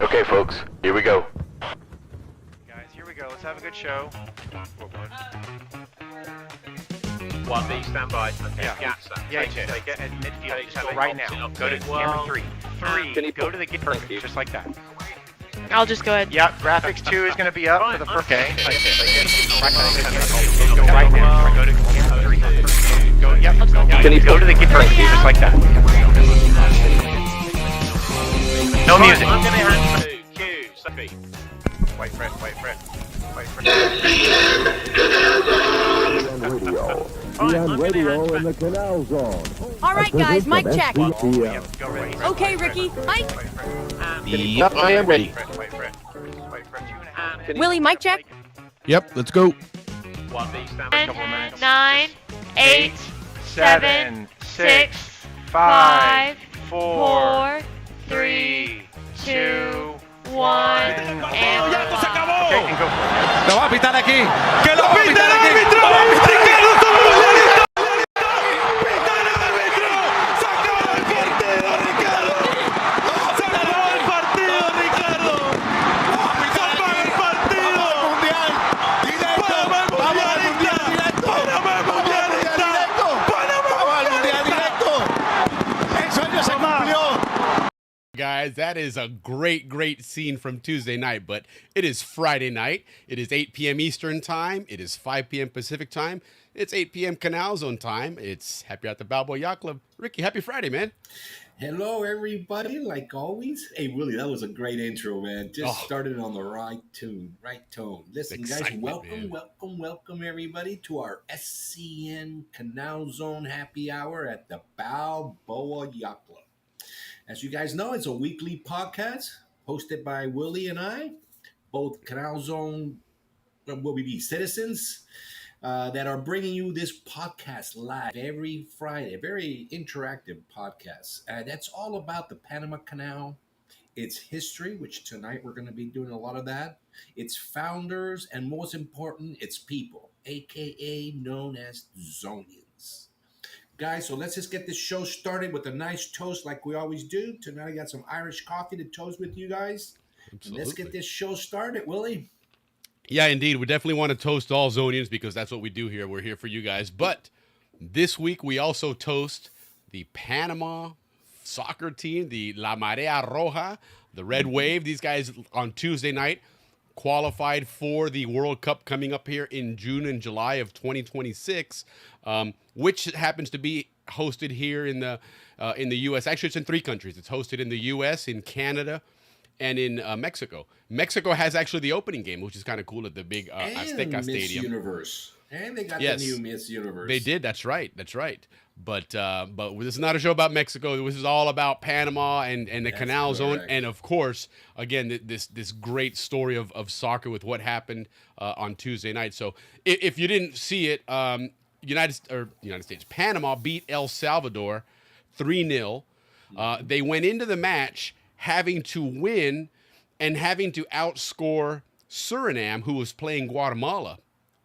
Okay, folks, here we go. Guys, here we go. Let's have a good show. One B, stand by. Okay, Yeah. Yacht, Yeah, take it. take it at midfield. Take Just go it. right now. Go to camera 3. Can 3. you Go to the get perfect, just like that. I'll just go ahead. Yeah, graphics 2 is going to be up for the first. Okay. Go right now. Go to camera 3. Go. Yep. Can you Go to the get perfect, just like that. No music. I'm going to hand to Q, Sophie. Wait for it. Wait for it. Wait for it. On radio in the Canal Zone. All right, guys, mic check. Go ready. Okay, Ricky, mic. Yep, I am ready. Wait for it. Wait for it. Willie, mic check. Yep, let's go. One B, stand by. 10, 9, 8, 7, 6, 5, 4, 3, 2, 1, and okay, and go. Lo va a pitar aquí. ¡Que lo pite el árbitro! ¡Lo va a pitar Ricardo Somos! ¡Pita el árbitro! ¡Se acabó el partido, Ricardo! ¡Se acabó el partido, Ricardo! ¡Se acabó el partido! ¡Vamos al mundial directo! ¡Vamos al mundial directo! ¡Vamos al mundial directo! ¡El sueño se cumplió! Guys, that is a great scene from Tuesday night, but it is Friday night. It is 8 p.m. Eastern time. It is 5 p.m. Pacific time. It's 8 p.m. Canal Zone time. It's Happy at the Balboa Yacht Club. Ricky, happy Friday, man. Hello, everybody. Like always. Hey, Willie, that was a great intro, man. Just started on the right tune, right tone. Listen, guys, welcome, everybody, to our SCN Canal Zone Happy Hour at the Balboa Yacht Club. As you guys know, it's a weekly podcast hosted by Willie and I, both Canal Zone, will we be citizens that are bringing you this podcast live every Friday, a very interactive podcast. That's all about the Panama Canal, its history, which tonight we're going to be doing a lot of that, its founders, and most important, its people, a.k.a. known as Zonians. Guys, so let's just get this show started with a nice toast like we always do. Tonight I got some Irish coffee to toast with you guys. And let's get this show started, Willie. Yeah, indeed. We definitely want to toast all Zonians because that's what we do here. We're here for you guys. But this week we also toast the Panama soccer team, the La Marea Roja, the Red Wave. These guys on Tuesday night qualified for the World Cup coming up here in June and July of 2026, which happens to be hosted here in the U.S. Actually, it's in 3 countries. It's hosted in the U.S., in Canada, and in Mexico. Mexico has actually the opening game, which is kind of cool at the big Azteca Miss Stadium. Universe. And they got Yes. the new Miss Universe. They did. That's right. But this is not a show about Mexico. This is all about Panama and the Canal Zone. And, of course, again, this great story of soccer with what happened on Tuesday night. So if you didn't see it, United States, Panama beat El Salvador 3-0. They went into the match having to win and having to outscore Suriname, who was playing Guatemala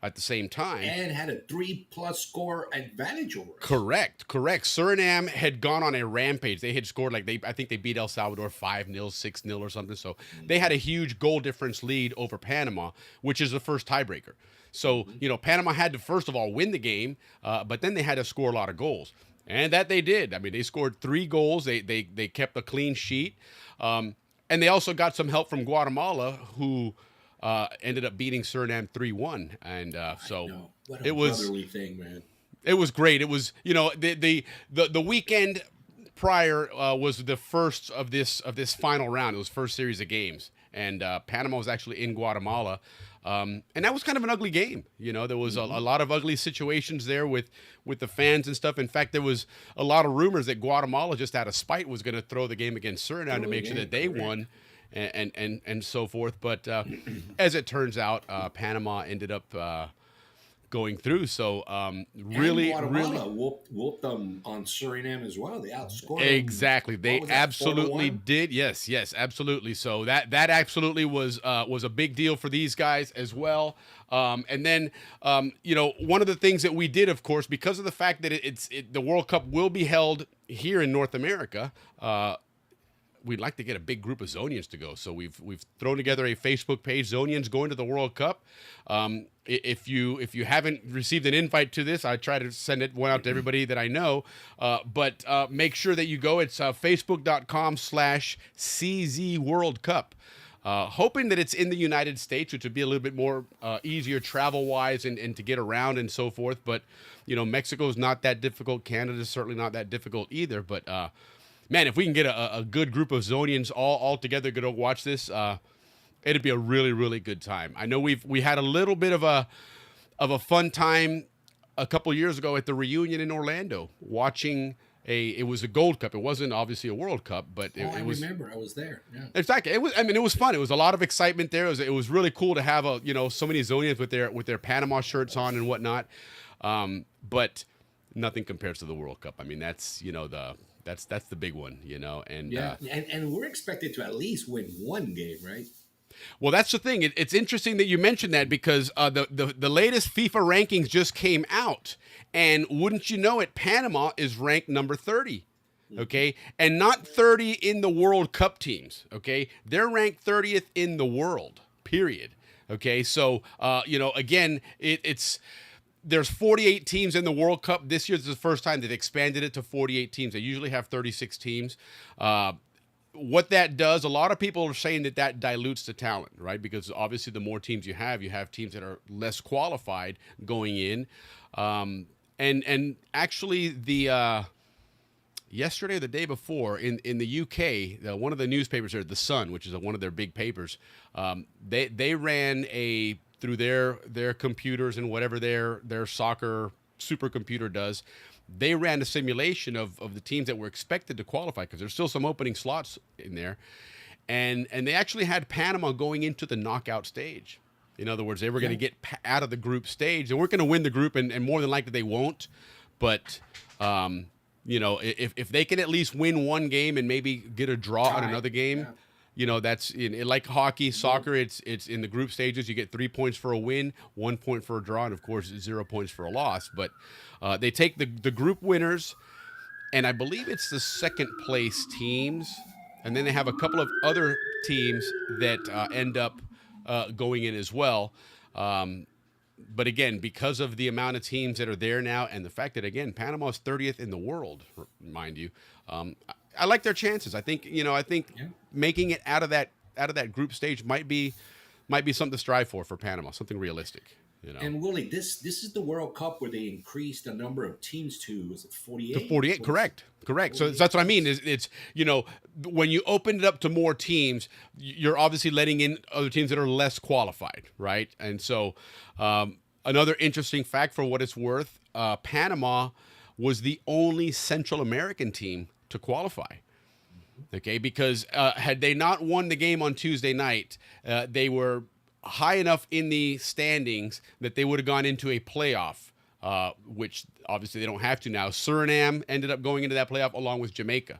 at the same time. And had a 3+ score advantage over us. Correct. Suriname had gone on a rampage. They had scored I think they beat El Salvador 5-0, 6-0 or something. So they had a huge goal difference lead over Panama, which is the first tiebreaker. So, Panama had to, first of all, win the game, but then they had to score a lot of goals. And that they did. I mean, they scored 3 goals. They kept a clean sheet. And they also got some help from Guatemala, who ended up beating Suriname 3-1. And what a brotherly thing, man. It was great. It was, the weekend prior was the first of this final round. It was first series of games. And Panama was actually in Guatemala. And that was kind of an ugly game. There was a lot of ugly situations there with the fans and stuff. In fact, there was a lot of rumors that Guatemala, just out of spite, was going to throw the game against Suriname to make sure that they won and so forth. But as it turns out, Panama ended up going through. So really, and Guatemala really whooped them on Suriname as well. They outscored them. Exactly. They absolutely did. Yes, absolutely. So that absolutely was a big deal for these guys as well. And then one of the things that we did, of course, because of the fact that the World Cup will be held here in North America, we'd like to get a big group of Zonians to go. So we've thrown together a Facebook page, Zonians going to the World Cup. If you haven't received an invite to this, I try to send one out to everybody that I know. But make sure that you go. It's facebook.com/CZ World Cup. Hoping that it's in the United States, which would be a little bit more easier travel-wise and to get around and so forth. But, Mexico is not that difficult. Canada is certainly not that difficult either. But, man, if we can get a good group of Zonians all together to watch this, it'd be a really, really good time. I know we had a little bit of a fun time a couple years ago at the reunion in Orlando watching it was a Gold Cup. It wasn't obviously a World Cup, but it was. I remember. I was there. Yeah. Exactly. It was. I mean, it was fun. It was a lot of excitement there. It was really cool to have so many Zonians with their Panama shirts on and whatnot. But nothing compares to the World Cup. I mean, that's that's the big one. And and we're expected to at least win one game, right? Well, that's the thing. It's interesting that you mentioned that because the latest FIFA rankings just came out. And wouldn't you know it, Panama is ranked number 30, okay? And not 30 in the World Cup teams, okay? They're ranked 30th in the world, period, okay? So, again, there's 48 teams in the World Cup. This year's the first time they've expanded it to 48 teams. They usually have 36 teams. What that does, a lot of people are saying that dilutes the talent, right? Because obviously the more teams you have teams that are less qualified going in. And actually the yesterday or the day before in the UK, one of the newspapers there, The Sun, which is one of their big papers, they ran through their computers and whatever their soccer supercomputer does. They ran a simulation of the teams that were expected to qualify because there's still some opening slots in there. And they actually had Panama going into the knockout stage. In other words, they were going to get out of the group stage. They weren't going to win the group, and more than likely they won't. But, if they can at least win one game and maybe get a draw on another game, that's like hockey, soccer. It's in the group stages. You get 3 points for a win, 1 point for a draw, and, of course, 0 points for a loss. But they take the group winners, and I believe it's the second-place teams. And then they have a couple of other teams that end up going in as well. But again, because of the amount of teams that are there now and the fact that, again, Panama's 30th in the world, mind you, I like their chances. I think, making it out of that group stage might be something to strive for Panama, something realistic. And Willie, this is the World Cup where they increased the number of teams to, was it 48? To 48, correct. 48. So that's what I mean. It's when you open it up to more teams, you're obviously letting in other teams that are less qualified, right? And so another interesting fact, for what it's worth, Panama was the only Central American team to qualify. Okay, because had they not won the game on Tuesday night, they were high enough in the standings that they would have gone into a playoff, which obviously they don't have to now. Suriname ended up going into that playoff along with Jamaica.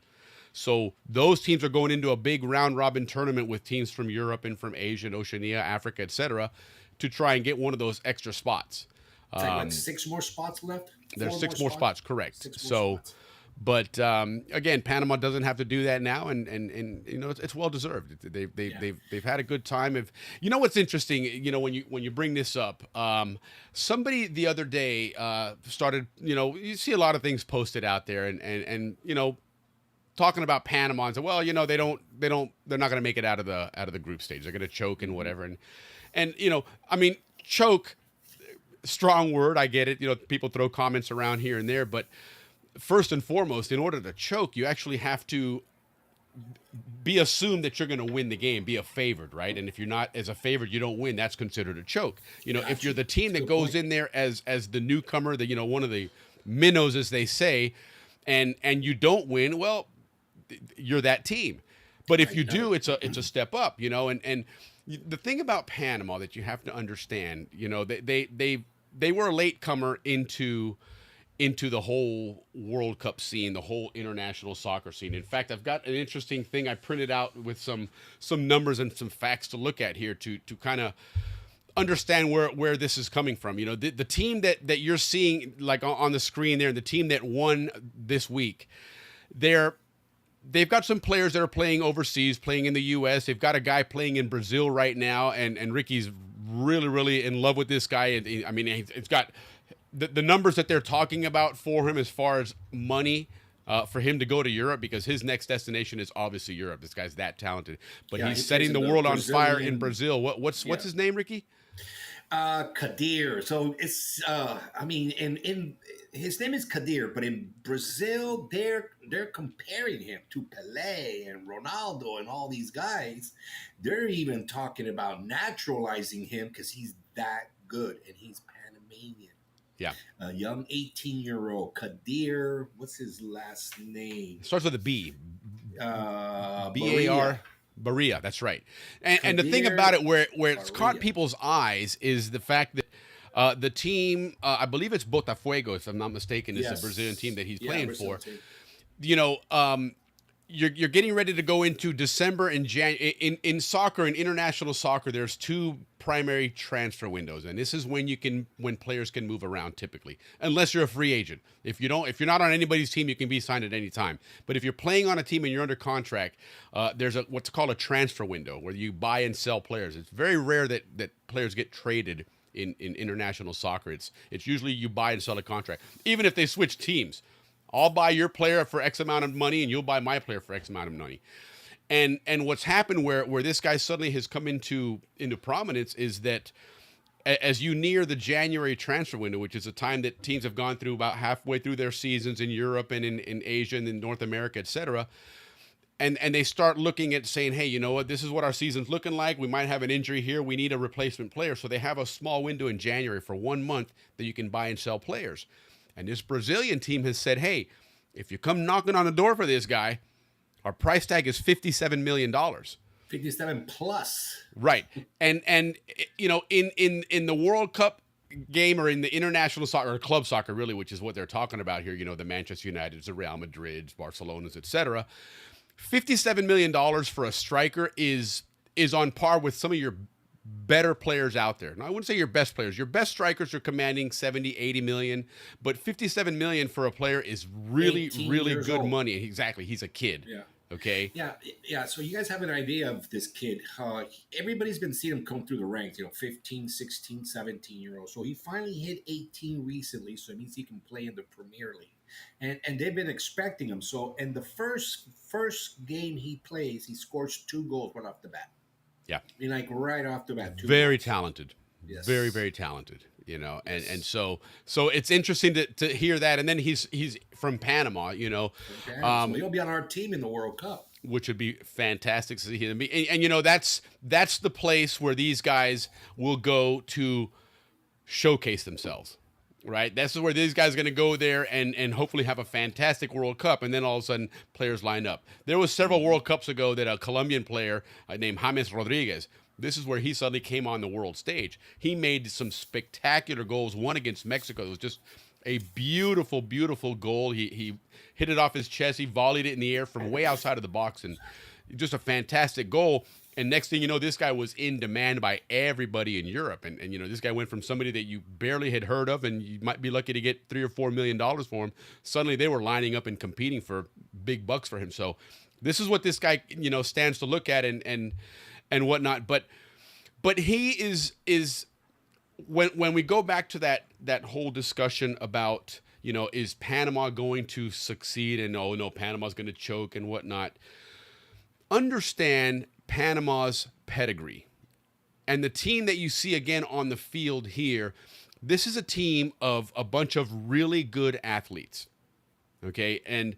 So those teams are going into a big round-robin tournament with teams from Europe and from Asia and Oceania, Africa, etc., to try and get one of those extra spots. It's like 6 more spots left? There's 6 more spots, correct. 6 more spots. But again, Panama doesn't have to do that now, and it's well deserved. They've had a good time. What's interesting, when you bring this up, somebody the other day started, you see a lot of things posted out there, and talking about Panama and say, well, they're not going to make it out of the group stage. They're going to choke and whatever, and choke, strong word. I get it. People throw comments around here and there, but first and foremost, in order to choke, you actually have to be assumed that you're going to win the game, be a favored, right? And if you're not as a favored, you don't win. That's considered a choke. If you're the team that goes in there as the newcomer, one of the minnows, as they say, and you don't win, well, you're that team. But if you do, it's a step up, And the thing about Panama that you have to understand, they were a latecomer into the whole World Cup scene, the whole international soccer scene. In fact, I've got an interesting thing I printed out with some numbers and some facts to look at here to kind of understand where this is coming from. The team that you're seeing like on the screen there, the team that won this week, they're they've got some players that are playing overseas, playing in the U.S. They've got a guy playing in Brazil right now, and Ricky's really, really in love with this guy. And I mean, it's got the numbers that they're talking about for him as far as money for him to go to Europe, because his next destination is obviously Europe. This guy's that talented, but Yeah, he's he setting plays the in the world on fire Brazilian- in Brazil. What's his name, Ricky? Kadir. So it's I mean, in his name is Kadir, but in Brazil they're comparing him to Pelé and Ronaldo and all these guys. They're even talking about naturalizing him because he's that good and he's Panamanian. Yeah, A young 18-year-old Kadir. What's his last name? it starts with a B. Barria. B-A-R. Barria, that's right. And the thing Kadir about it, where it's caught Barria. people's eyes, is the fact that the team, I believe it's Botafogo, if I'm not mistaken, is Yes. the Brazilian team that he's Yeah, playing Brazil for. team. You know, you're getting ready to go into December and January. In soccer, in international soccer, there's two primary transfer windows, and this is when players can move around typically, unless you're a free agent. If you're not on anybody's team, you can be signed at any time. But if you're playing on a team and you're under contract, there's what's called a transfer window where you buy and sell players. It's very rare that players get traded in international soccer. It's usually you buy and sell a contract, even if they switch teams. I'll buy your player for X amount of money, and you'll buy my player for X amount of money. And what's happened where this guy suddenly has come into prominence is that as you near the January transfer window, which is a time that teams have gone through about halfway through their seasons in Europe and in Asia and in North America, et cetera, and they start looking at saying, hey, you know what, this is what our season's looking like. We might have an injury here. We need a replacement player. So they have a small window in January for 1 month that you can buy and sell players. And this Brazilian team has said, hey, if you come knocking on the door for this guy, our price tag is $57 million. 57 plus. Right. And you know, in the World Cup game, or in the international soccer, or club soccer really, which is what they're talking about here, you know, the Manchester Uniteds, the Real Madrids, Barcelonas, etc. $57 million for a striker is on par with some of your better players out there. Now, I wouldn't say your best players. Your best strikers are commanding 70, 80 million, but 57 million for a player is really, 18 really years good old. money. Exactly. He's a kid. Yeah. Okay. Yeah. So you guys have an idea of this kid. Everybody's been seeing him come through the ranks, 15, 16, 17-year-olds. So he finally hit 18 recently, so it means he can play in the Premier League. And they've been expecting him. So in the first game he plays, he scores 2 goals right off the bat. Yeah. I mean, like right off the bat. 2 Very goals. talented. Yes. Very, very talented. Yes. And so it's interesting to hear that. And then he's from Panama, Okay. So he'll be on our team in the World Cup. which would be fantastic to see him be. And that's the place where these guys will go to showcase themselves, right? This is where these guys are going to go there and hopefully have a fantastic World Cup, and then all of a sudden players line up. There was several World Cups ago that a Colombian player named James Rodriguez, this is where he suddenly came on the world stage. He made some spectacular goals, one against Mexico. It was just a beautiful, beautiful goal. He hit it off his chest. He volleyed it in the air from way outside of the box, and just a fantastic goal. And next thing you know, this guy was in demand by everybody in Europe. And this guy went from somebody that you barely had heard of, and you might be lucky to get $3 or $4 million for him. Suddenly they were lining up and competing for big bucks for him. So this is what this guy, stands to look at and whatnot. But he is when we go back to that whole discussion about, is Panama going to succeed, and oh no, Panama's going to choke and whatnot. Understand Panama's pedigree. And the team that you see again on the field here, this is a team of a bunch of really good athletes. Okay? And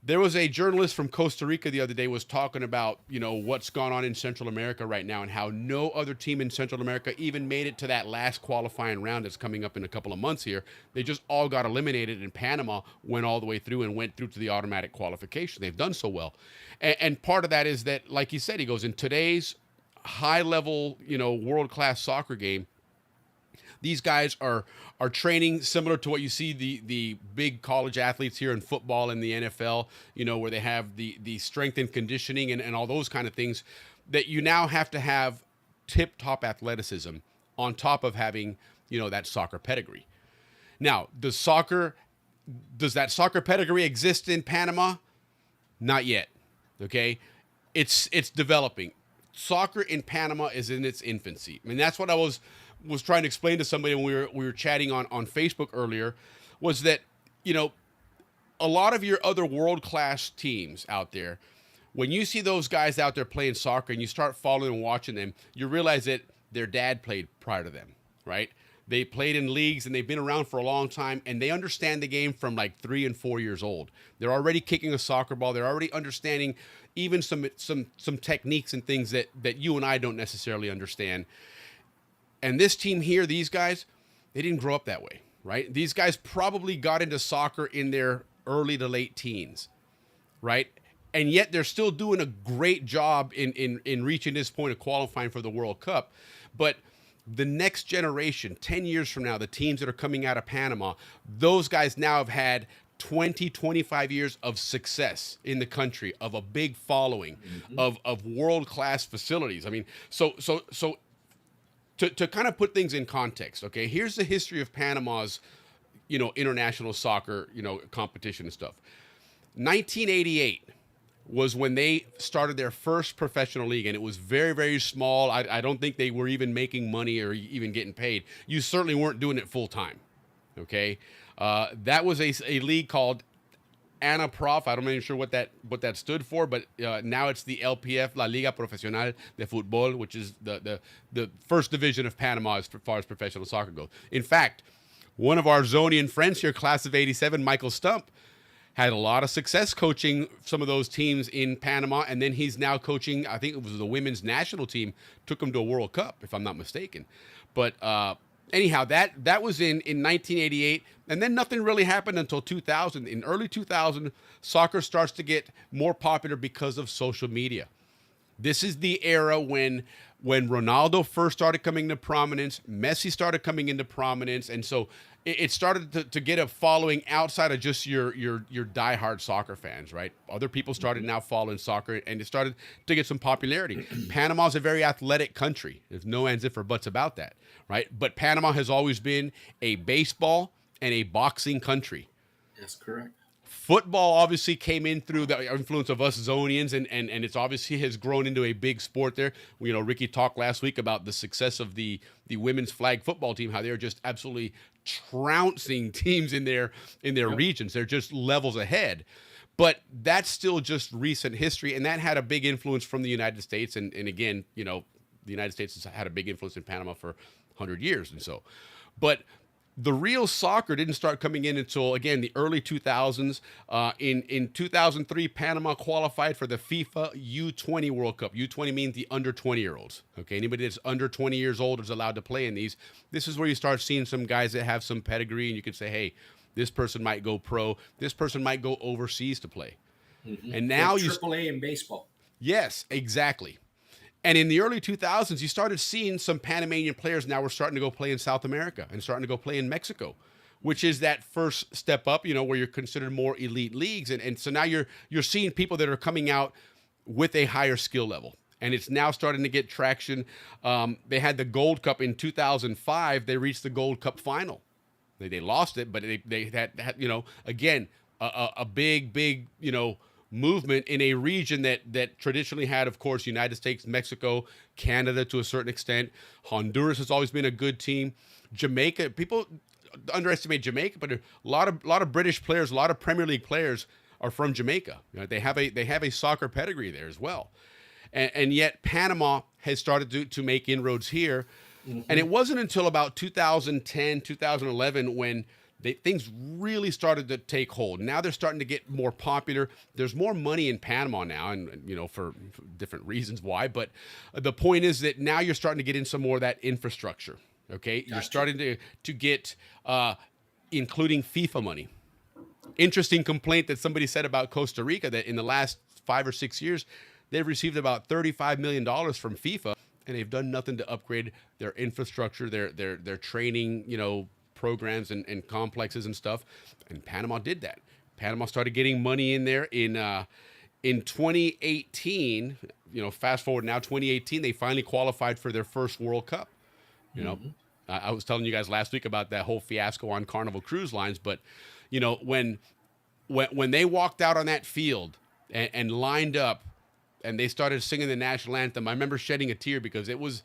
there was a journalist from Costa Rica the other day was talking about, what's gone on in Central America right now and how no other team in Central America even made it to that last qualifying round that's coming up in a couple of months here. They just all got eliminated, and Panama went all the way through and went through to the automatic qualification. They've done so well. And part of that is that, like he said, he goes, in today's high-level, world-class soccer game, these guys are training similar to what you see the big college athletes here in football and the NFL, where they have the strength and conditioning and all those kind of things, that you now have to have tip-top athleticism on top of having, that soccer pedigree. Now, does that soccer pedigree exist in Panama? Not yet. Okay, it's developing. Soccer in Panama is in its infancy. I mean, that's what I was trying to explain to somebody when we were chatting on Facebook earlier, was that, you know, a lot of your other world-class teams out there, when you see those guys out there playing soccer and you start following and watching them, you realize that their dad played prior to them, right? They played in leagues and they've been around for a long time, and they understand the game from like 3 and 4 years old. They're already kicking a soccer ball. They're already understanding even some techniques and things that you and I don't necessarily understand. And this team here, these guys, they didn't grow up that way, right? These guys probably got into soccer in their early to late teens, right? And yet they're still doing a great job in reaching this point of qualifying for the World Cup. But the next generation, 10 years from now, the teams that are coming out of Panama, those guys now have had 20, 25 years of success in the country, of a big following, of world-class facilities. I mean, so to kind of put things in context, okay, here's the history of Panama's, you know, international soccer, you know, competition and stuff. 1988 was when they started their first professional league, and it was very, very small. I don't think they were even making money or even getting paid. You certainly weren't doing it full time, okay? That was a league called ANAPROF. I'm not even sure what that stood for, but now it's the LPF, La Liga Profesional de Fútbol, which is the first division of Panama as far as professional soccer goes. In fact, one of our Zonian friends here, class of 87, Michael Stump, had a lot of success coaching some of those teams in Panama, and then he's now coaching, I think it was the women's national team, took them to a World Cup, if I'm not mistaken. But anyhow, that was in 1988, and then nothing really happened until 2000. In early 2000, soccer starts to get more popular because of social media. This is the era when Ronaldo first started coming into prominence, Messi started coming into prominence, and so it started to get a following outside of just your diehard soccer fans, right? Other people started now following soccer, and it started to get some popularity. Panama's a very athletic country. There's no ands, if, or buts about that, right? But Panama has always been a baseball and a boxing country. That's correct. Football obviously came in through the influence of us Zonians, and it's obviously has grown into a big sport there. You know, Ricky talked last week about the success of the women's flag football team, how they're just absolutely trouncing teams in their regions. They're just levels ahead. But that's still just recent history, and that had a big influence from the United States. And again, you know, the United States has had a big influence in Panama for 100 years, and so. But the real soccer didn't start coming in until, again, the early 2000s. In 2003, Panama qualified for the FIFA U20 World Cup. U20 means the under 20-year-olds. Okay, anybody that's under 20 years old is allowed to play in these. This is where you start seeing some guys that have some pedigree, and you can say, hey, this person might go pro. This person might go overseas to play. And now you AAA in baseball. Yes, exactly. And in the early 2000s, you started seeing some Panamanian players now were starting to go play in South America and starting to go play in Mexico, which is that first step up, you know, where you're considered more elite leagues. And so now you're seeing people that are coming out with a higher skill level. And it's now starting to get traction. They had the Gold Cup in 2005. They reached the Gold Cup final. They lost it, but they had, you know, again, a big, you know, movement in a region that traditionally had, of course, United States, Mexico, Canada to a certain extent. Honduras has always been a good team. Jamaica, people underestimate Jamaica, but a lot of British players, a lot of Premier League players are from Jamaica. You know, they have a soccer pedigree there as well. And yet Panama has started to make inroads here. And it wasn't until about 2010, 2011 when things really started to take hold. Now they're starting to get more popular. There's more money in Panama now, and you know, for different reasons why. But the point is that now you're starting to get in some more of that infrastructure. Okay, gotcha. You're starting to get, including FIFA money. Interesting complaint that somebody said about Costa Rica, that in the last 5 or 6 years, they've received about $35 million from FIFA, and they've done nothing to upgrade their infrastructure, their training, you know, programs and complexes and stuff. And Panama did that. Panama started getting money in there in 2018. You know, fast forward now, 2018, they finally qualified for their first World Cup. You know, I was telling you guys last week about that whole fiasco on Carnival Cruise Lines, but you know, when they walked out on that field and lined up, and they started singing the national anthem, I remember shedding a tear because it was,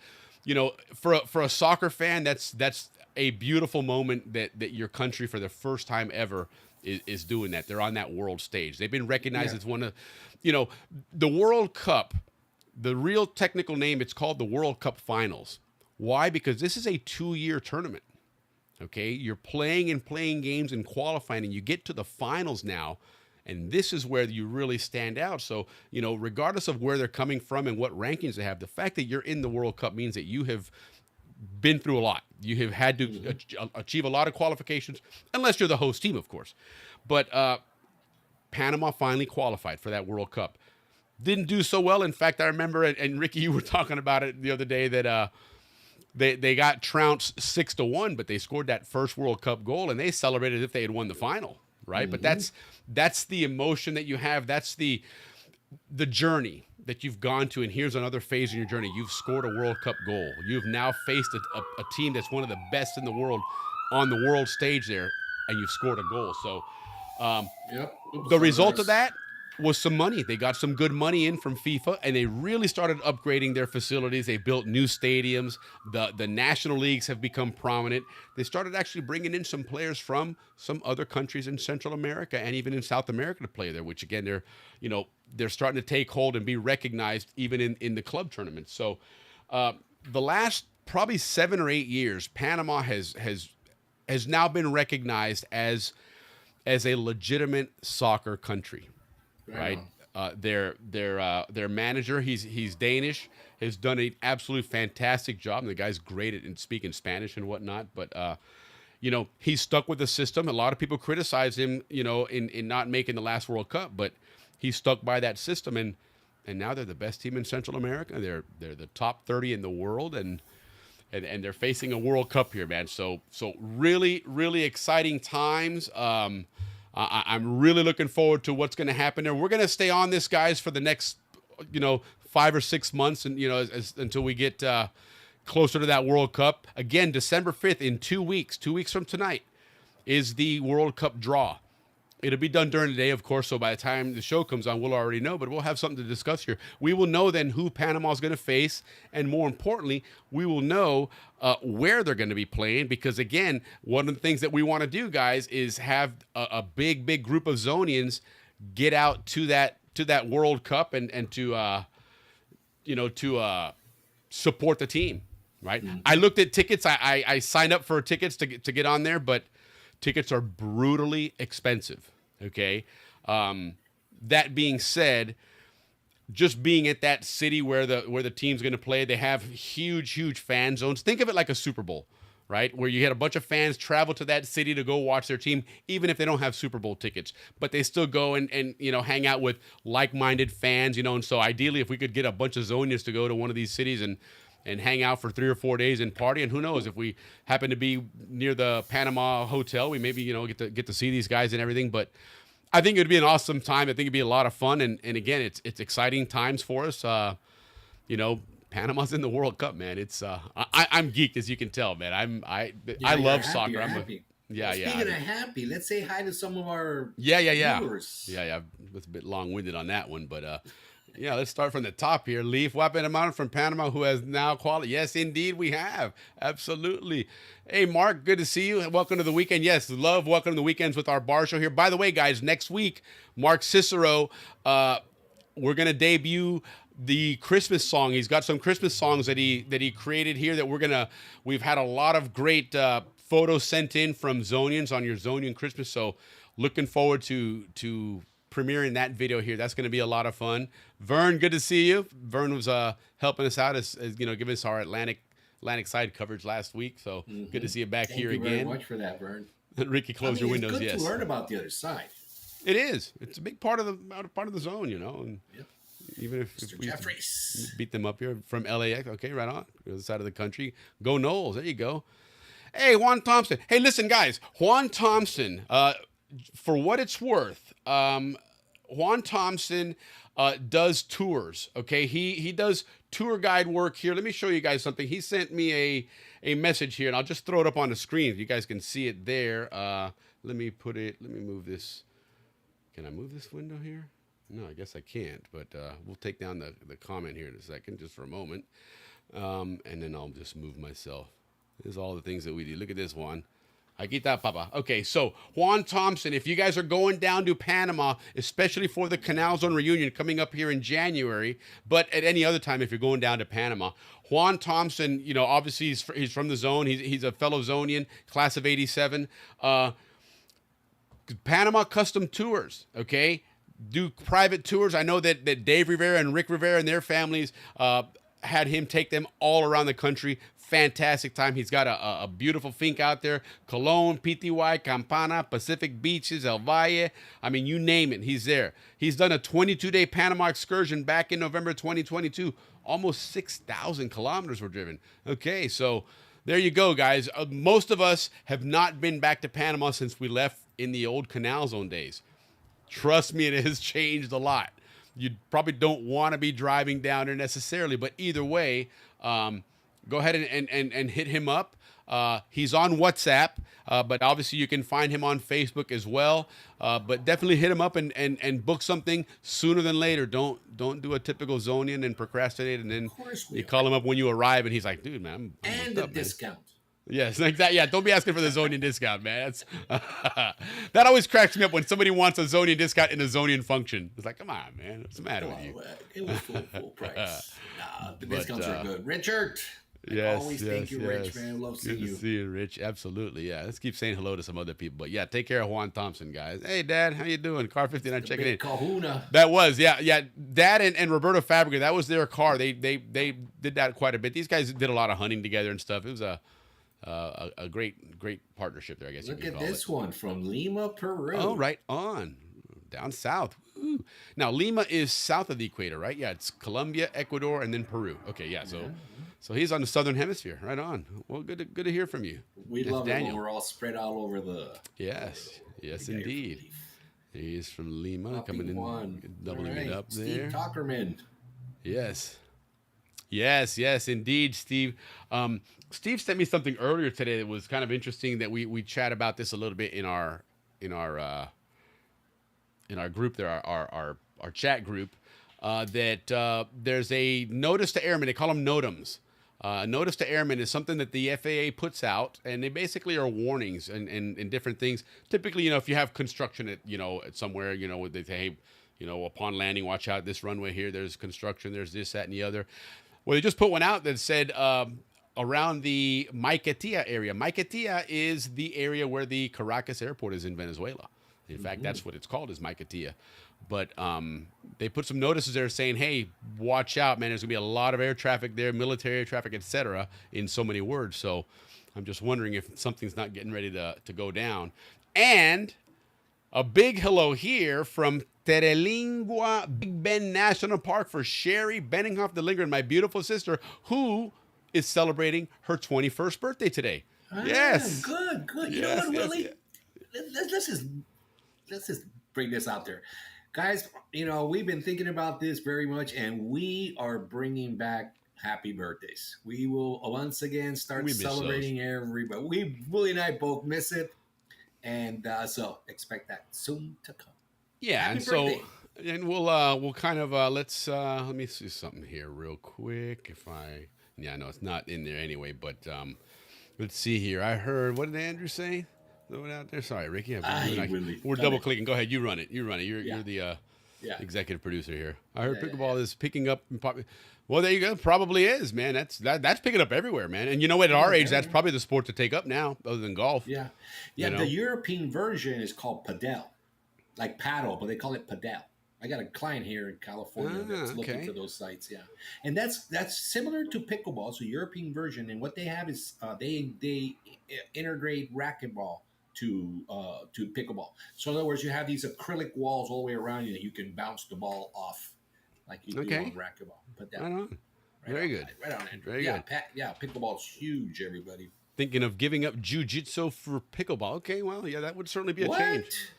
for a soccer fan, that's a beautiful moment that your country for the first time ever is doing that. They're on that world stage. They've been recognized as one of, the World Cup. The real technical name, it's called the World Cup Finals. Why? Because this is a 2-year tournament. Okay, you're playing games and qualifying, and you get to the finals now, and this is where you really stand out. So, regardless of where they're coming from and what rankings they have, the fact that you're in the World Cup means that you have been through a lot. You have had to achieve a lot of qualifications, unless you're the host team, of course. But Panama finally qualified for that World Cup. Didn't do so well. In fact, I remember, and Ricky, you were talking about it the other day, that they got trounced 6-1, but they scored that first World Cup goal, and they celebrated as if they had won the final, right? But that's the emotion that you have. That's the journey that you've gone to, and here's another phase in your journey. You've scored a World Cup goal. You've now faced a team that's one of the best in the world on the world stage there, and you've scored a goal. So the result of that was some money. They got some good money in from FIFA, and they really started upgrading their facilities. They built new stadiums. The national leagues have become prominent. They started actually bringing in some players from some other countries in Central America and even in South America to play there, which again, they're starting to take hold and be recognized even in the club tournaments. So the last probably 7 or 8 years, Panama has now been recognized as a legitimate soccer country. Right. Their manager, he's Danish, has done an absolute fantastic job. And the guy's great at speaking Spanish and whatnot. But he's stuck with the system. A lot of people criticize him, in not making the last World Cup, but he's stuck by that system. And now they're the best team in Central America. They're the top 30 in the world, and they're facing a World Cup here, man. So really, really exciting times. I'm really looking forward to what's going to happen there. We're going to stay on this, guys, for the next, 5 or 6 months, and until we get closer to that World Cup. Again, December 5th, in 2 weeks, 2 weeks from tonight, is the World Cup draw. It'll be done during the day, of course, so by the time the show comes on, we'll already know, but we'll have something to discuss here. We will know then who Panama is going to face, and more importantly, we will know where they're going to be playing, because, again, one of the things that we want to do, guys, is have a big group of Zonians get out to that World Cup and to support the team, right? Mm-hmm. I looked at tickets. I signed up for tickets to get on there, but tickets are brutally expensive, okay? That being said, just being at that city where the team's going to play, they have huge fan zones. Think of it like a Super Bowl, right? Where you had a bunch of fans travel to that city to go watch their team, even if they don't have Super Bowl tickets. But they still go and hang out with like-minded fans, and so ideally if we could get a bunch of Zonians to go to one of these cities and hang out for 3 or 4 days and party. And who knows, if we happen to be near the Panama hotel, we maybe, get to see these guys and everything. But I think it would be an awesome time. I think it'd be a lot of fun. And again, it's exciting times for us. Panama's in the World Cup, man. It's I'm geeked, as you can tell, man. I love soccer. I'm happy. Speaking of happy, let's say hi to some of our viewers. Yeah. It's a bit long-winded on that one, but let's start from the top here. Leaf Wapenamon from Panama, who has now qualified. Yes, indeed, we have. Absolutely. Hey, Mark, good to see you. Welcome to the weekend. Yes, love welcome to the weekends with our bar show here. By the way, guys, next week, Mark Cicero, we're going to debut the Christmas song. He's got some Christmas songs that he created here that we've had a lot of great photos sent in from Zonians on your Zonian Christmas. So looking forward to premiering that video here. That's going to be a lot of fun. Vern, good to see you. Vern was helping us out as giving us our Atlantic side coverage last week. So good to see you back here again. Thank you very much for that, Vern. Ricky, close your windows. It's good yes, to learn about the other side. It is. It's a big part of the zone, And even if Mr. we Jeffries beat them up here from LAX, okay, right on the other side of the country. Go Knowles. There you go. Hey, Juan Thompson. Hey, listen, guys. Juan Thompson. For what it's worth, Juan Thompson does tours. Okay, he does tour guide work here. Let me show you guys something. He sent me a message here, and I'll just throw it up on the screen. You guys can see it there. Let me move this. Can I move this window here? No, I guess I can't, but we'll take down the comment here in a second, just for a moment. And then I'll just move myself. There's all the things that we do. Look at this one. Aquí está, papa. Okay, so Juan Thompson, if you guys are going down to Panama, especially for the Canal Zone reunion coming up here in January, but at any other time if you're going down to Panama, Juan Thompson, you know, obviously he's from the zone. He's a fellow Zonian, class of '87. Panama Custom Tours, okay? Do private tours. I know that Dave Rivera and Rick Rivera and their families had him take them all around the country. Fantastic time. He's got a beautiful finca out there. Colón, PTY, Campana, Pacific Beaches, El Valle. I mean, you name it, he's there. He's done a 22-day Panama excursion back in November 2022. Almost 6,000 kilometers were driven. Okay, so there you go, guys. Most of us have not been back to Panama since we left in the old Canal Zone days. Trust me, it has changed a lot. You probably don't want to be driving down there necessarily, but either way, go ahead and hit him up. He's on WhatsApp, but obviously you can find him on Facebook as well. But definitely hit him up and book something sooner than later. Don't do a typical Zonian and procrastinate, and then you call him up when you arrive, and he's like, "Dude, man, I'm And the discount. Yes, like that. Yeah, don't be asking for the Zonian discount, man. That always cracks me up when somebody wants a Zonian discount in a Zonian function. It's like, come on, man. What's the matter with you? It was full price. The discounts are good. Richard. Yes, always yes, thank you, yes. Rich, man. Love Good seeing to you. see you, Rich. Absolutely, yeah. Let's keep saying hello to some other people. But yeah, take care of Juan Thompson, guys. Hey, Dad, how you doing? Car 59 checking in. Big kahuna. That was, yeah. Dad and Roberto Fabrica, that was their car. They did that quite a bit. These guys did a lot of hunting together and stuff. It was a great partnership there, I guess you Look could at call this it. one from Lima, Peru. Oh, right on. Down south. Woo. Now, Lima is south of the equator, right? Yeah, it's Colombia, Ecuador, and then Peru. Okay, yeah, so he's on the southern hemisphere. Right on. Well, good to hear from you. We That's love it Daniel. when we're all spread out over the. Yes, indeed. He's from Lima, Happy coming in, one. doubling it up Steve there. Tuckerman. Yes, indeed, Steve. Steve sent me something earlier today that was kind of interesting. That we chat about this a little bit in our group there, our chat group. That there's a notice to airmen. They call them NOTAMs. Notice to airmen is something that the FAA puts out, and they basically are warnings and different things. Typically, if you have construction at somewhere, they say, hey, upon landing, watch out, this runway here, there's construction, there's this, that, and the other. Well, they just put one out that said around the Maiquetía area. Maiquetía is the area where the Caracas airport is in Venezuela. In fact, that's what it's called, is Maiquetía. But they put some notices there saying, hey, watch out, man. There's going to be a lot of air traffic there, military air traffic, etc., in so many words. So I'm just wondering if something's not getting ready to go down. And a big hello here from Terelingua Big Bend National Park for Sherry Benninghoff de Lingren, my beautiful sister, who is celebrating her 21st birthday today. Yes. Good. You know what, Willie? Let's just bring this out there. Guys, we've been thinking about this very much, and we are bringing back happy birthdays. We will once again start celebrating everybody. Willie and I both miss it, and so expect that soon to come. Yeah, happy and birthday. so we'll kind of let me see something here real quick. No, it's not in there anyway. But let's see here. I heard, what did Andrew say? Throw it out there. Sorry, Ricky. We're double clicking. Go ahead. You run it. You're the executive producer here. I heard pickleball is picking up. Well, there you go. Probably is, man. That's picking up everywhere, man. And you know what? At our age, that's probably the sport to take up now, other than golf. Yeah. The European version is called padel, like paddle, but they call it padel. I got a client here in California that's looking for those sites. Yeah, and that's similar to pickleball. So European version, and what they have is they integrate racquetball to pickleball. So in other words, you have these acrylic walls all the way around you that you can bounce the ball off like you do on racquetball. But that, right on. Very good. Right on, Andrew. Very good. Pickleball's huge, everybody. Thinking of giving up jiu-jitsu for pickleball. Okay, well, yeah, that would certainly be a change.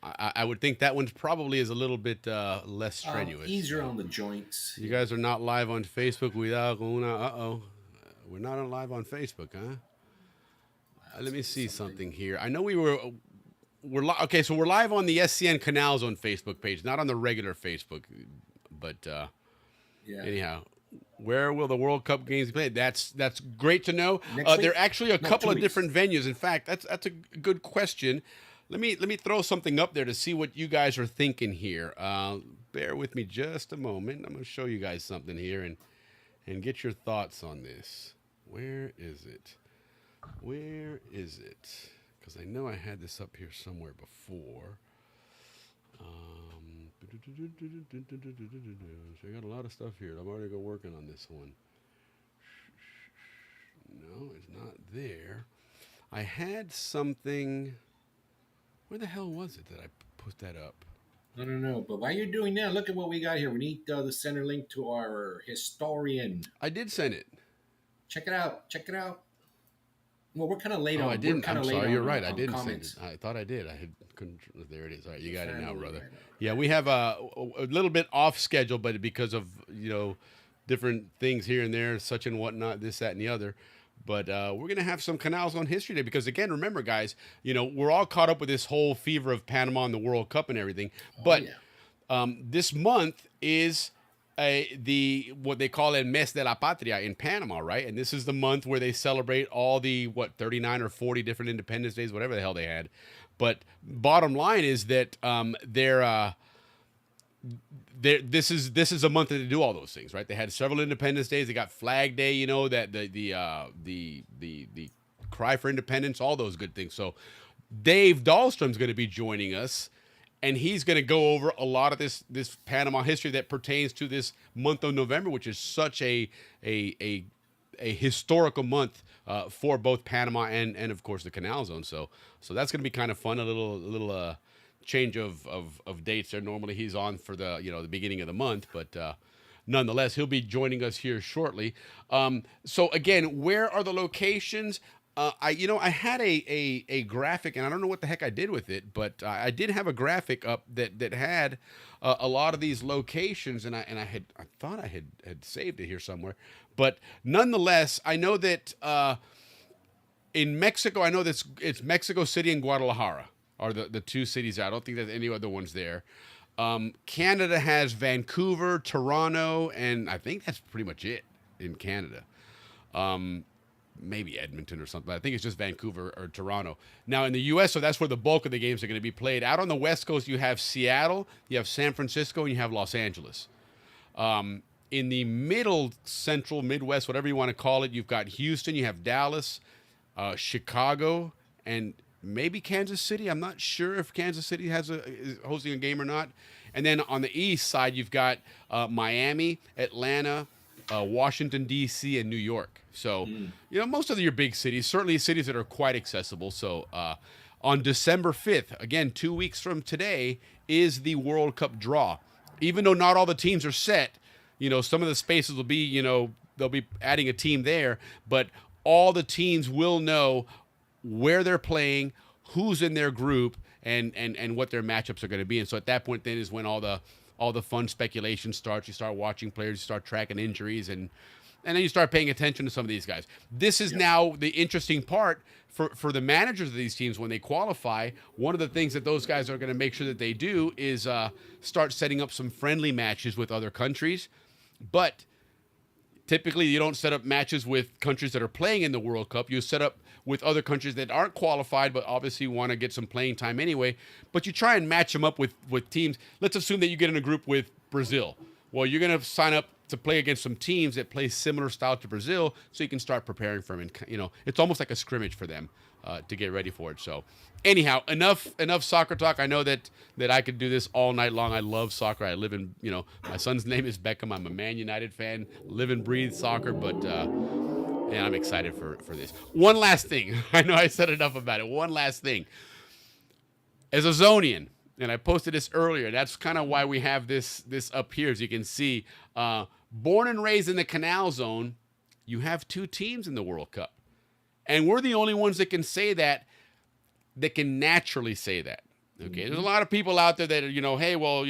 I would think that one's probably is a little bit less strenuous. Easier on the joints. You guys are not live on Facebook. We're not live on Facebook, huh? Let me see something here. I know we okay. So we're live on the SCN Canal Zone Facebook page, not on the regular Facebook. But Yeah. anyhow, where will the World Cup games be played? That's great to know. Next week? There are actually a No, couple 2 of weeks. different venues. In fact, that's a good question. Let me throw something up there to see what you guys are thinking here. Bear with me just a moment. I'm going to show you guys something here and get your thoughts on this. Where is it? Where is it? Because I know I had this up here somewhere before. So I got a lot of stuff here. I'm already working on this one. No, it's not there. I had something. Where the hell was it that I put that up? I don't know, but while you're doing that, look at what we got here. We need the center link to our historian. I did send it. Check it out. Check it out. Well, we're kind of late Oh, on. I didn't. We're kinda I'm late sorry. on, You're right. I on didn't comments. send it. I thought I did. Couldn't. There it is. All right, you got it now, brother. Right. Yeah, we have a little bit off schedule, but because of different things here and there, such and whatnot, this, that, and the other. But we're gonna have some Canals on History Day because again, remember, guys, we're all caught up with this whole fever of Panama and the World Cup and everything. But this month is what they call El Mes de la Patria in Panama, right? And this is the month where they celebrate all the 39 or 40 different Independence Days, whatever the hell they had. But bottom line is that this is a month that they do all those things, right? They had several Independence Days. They got Flag Day, that the cry for independence, all those good things. So Dave Dahlstrom's going to be joining us, and he's going to go over a lot of this Panama history that pertains to this month of November, which is such a historical month for both Panama and of course the Canal Zone. So that's going to be kind of fun. A little change of dates there. Normally he's on for the beginning of the month, but nonetheless he'll be joining us here shortly. So again, where are the locations? I had a graphic, and I don't know what the heck I did with it, but I did have a graphic up that had a lot of these locations, and I thought I had saved it here somewhere, but nonetheless, I know that in Mexico, I know that it's Mexico City and Guadalajara are the two cities there. I don't think there's any other ones there. Canada has Vancouver, Toronto, and I think that's pretty much it in Canada. Maybe Edmonton or something. I think it's just Vancouver or Toronto. Now in the U.S., so that's where the bulk of the games are going to be played. Out on the West Coast, you have Seattle, you have San Francisco, and you have Los Angeles. In the middle, central, Midwest, whatever you want to call it, you've got Houston, you have Dallas, Chicago, and maybe Kansas City. I'm not sure if Kansas City is hosting a game or not. And then on the east side, you've got Miami, Atlanta, Washington, D.C., and New York. So, most of your big cities, certainly cities that are quite accessible. So on December 5th, again, 2 weeks from today, is the World Cup draw. Even though not all the teams are set, some of the spaces will be, they'll be adding a team there, but all the teams will know where they're playing, who's in their group, and what their matchups are going to be. And so at that point then is when all the fun speculation starts. You start watching players, you start tracking injuries, and then you start paying attention to some of these guys. This is now the interesting part for the managers of these teams when they qualify. One of the things that those guys are going to make sure that they do is start setting up some friendly matches with other countries. But typically you don't set up matches with countries that are playing in the World Cup. You set up with other countries that aren't qualified but obviously want to get some playing time anyway. But you try and match them up with teams. Let's assume that you get in a group with Brazil. Well, you're going to sign up to play against some teams that play similar style to Brazil so you can start preparing for them. And, it's almost like a scrimmage for them to get ready for it. So anyhow, enough soccer talk. I know that I could do this all night long. I love soccer. I live in, my son's name is Beckham. I'm a Man United fan, live and breathe soccer, but I'm excited for this. One last thing. I know I said enough about it. One last thing. As a Zonian, and I posted this earlier, that's kind of why we have this up here, as you can see. Born and raised in the Canal Zone, you have two teams in the World Cup. And we're the only ones that can say that can naturally say that. Okay, There's a lot of people out there that are, hey, well,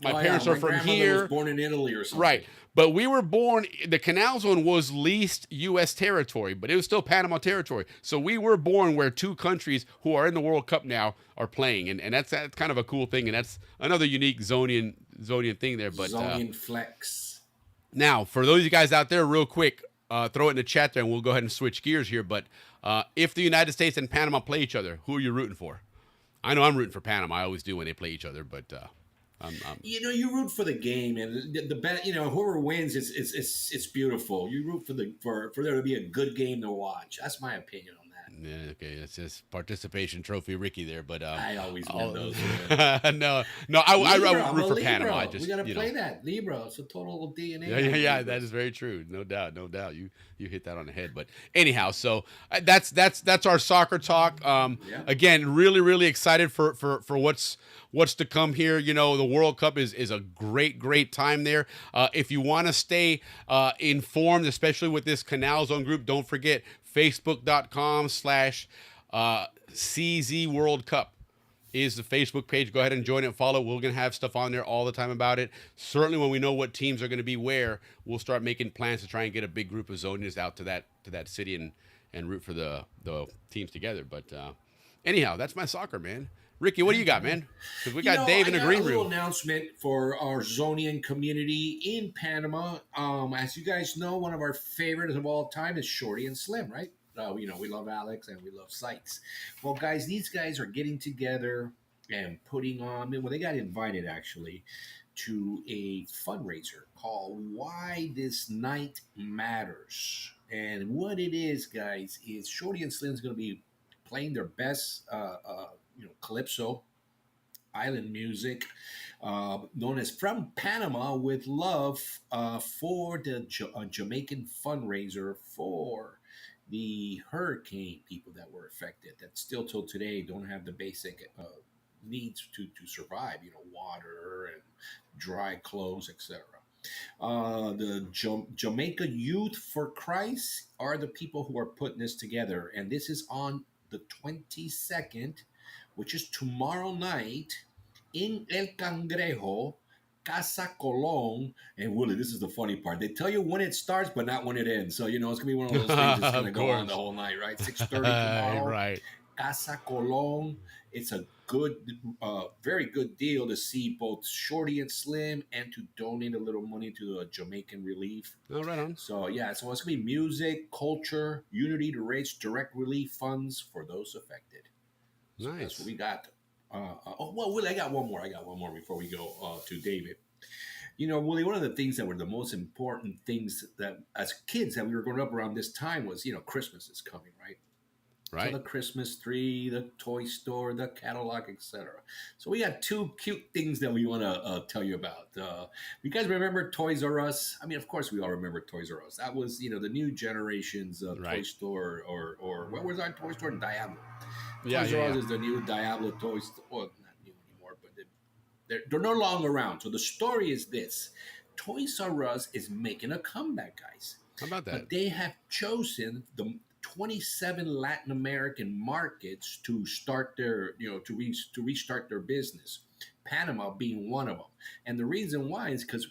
my Oh, parents yeah, are my from grandmother here. was born in Italy or something. Right. But we were born, the Canal Zone was least U.S. territory, but it was still Panama territory. So we were born where two countries who are in the World Cup now are playing. And that's kind of a cool thing. And that's another unique Zonian thing there. But Zonian flex. now, for those of you guys out there, real quick, throw it in the chat there and we'll go ahead and switch gears here. But if the United States and Panama play each other, who are you rooting for? I know I'm rooting for Panama. I always do when they play each other, but You know, you root for the game, and the bet. You know, whoever wins, it's beautiful. You root for there to be a good game to watch. That's my opinion on that. yeah, okay, it's just participation trophy, Ricky there. But I always win those. no, I Libra, root I'm for a Libra. Panama. I just We gotta you play know. that Libra. It's a total DNA. Yeah, that is very true. No doubt. You hit that on the head. But anyhow, so that's our soccer talk. Yeah. Again, really excited for what's to come here. You know, the World Cup is a great time there. If you want to stay informed, especially with this Canal Zone group, don't forget facebook.com/CZ World Cup is the Facebook page. Go ahead and join it and follow. We're going to have stuff on there all the time about it. Certainly when we know what teams are going to be where, we'll start making plans to try and get a big group of Zonians out to that city and root for the teams together. But anyhow, that's my soccer, man. Ricky, what do you got, man? Because we got Dave in the green a little room. announcement for our Zonian community in Panama. As you guys know, one of our favorites of all time is Shorty and Slim, right? We love Alex and we love Sykes. Well, guys, these guys are getting together and putting on. Well, they got invited actually to a fundraiser called "Why This Night Matters." And what it is, guys, is Shorty and Slim's going to be playing their best, calypso island music, known as From Panama with Love, for the Jamaican fundraiser for the hurricane people that were affected that still till today don't have the basic needs to survive, water and dry clothes, etc. The Jamaica Youth for Christ are the people who are putting this together, and this is on the 22nd, which is tomorrow night, in El Cangrejo, Casa Colon. And Willie, this is the funny part. They tell you when it starts, but not when it ends. So, it's going to be one of those things that's going to go on the whole night, right? 6:30 tomorrow. Right. Casa Colon. It's a good, very good deal to see both Shorty and Slim and to donate a little money to the Jamaican relief. Oh, right on. So, yeah, so it's going to be music, culture, unity to raise direct relief funds for those affected. So Nice. that's what we got. Willie, I got one more before we go to David. Willie, one of the things that were the most important things that as kids that we were growing up around this time was, Christmas is coming, right? Right. So the Christmas tree, the toy store, the catalog, etc. So we got two cute things that we want to tell you about. You guys remember Toys R Us? I mean, of course, we all remember Toys R Us. That was, the new generation's Toy Store, or what was our Toy Store? Diablo. Toys R Us is the new Diablo toy store. Well, not new anymore, but they're no longer around. So the story is this: Toys R Us is making a comeback, guys. How about that? But they have chosen the 27 Latin American markets to start their, to restart their business. Panama being one of them. And the reason why is because,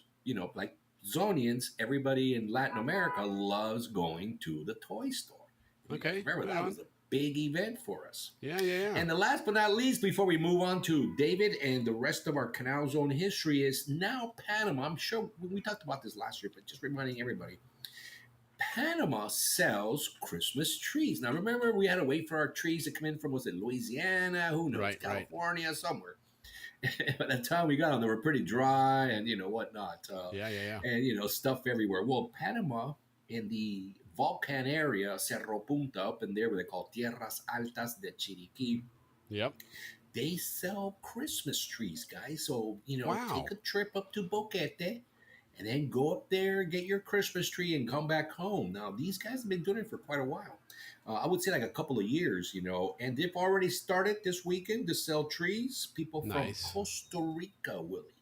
like Zonians, everybody in Latin America loves going to the toy store. Okay. Remember, that was a big event for us. Yeah. And the last but not least, before we move on to David and the rest of our Canal Zone history, is now Panama. I'm sure we talked about this last year, but just reminding everybody, Panama sells Christmas trees. Now, remember, we had to wait for our trees to come in from, was it Louisiana? Who knows? California, somewhere. By the time we got them, they were pretty dry and, whatnot. Yeah. And, stuff everywhere. Well, Panama, in the Volcan area, Cerro Punta, up in there, where they call Tierras Altas de Chiriquí. Yep. They sell Christmas trees, guys. So, Wow. take a trip up to Boquete and then go up there, get your Christmas tree, and come back home. Now, these guys have been doing it for quite a while. I would say like a couple of years, and they've already started this weekend to sell trees. People from Costa Rica, Willie,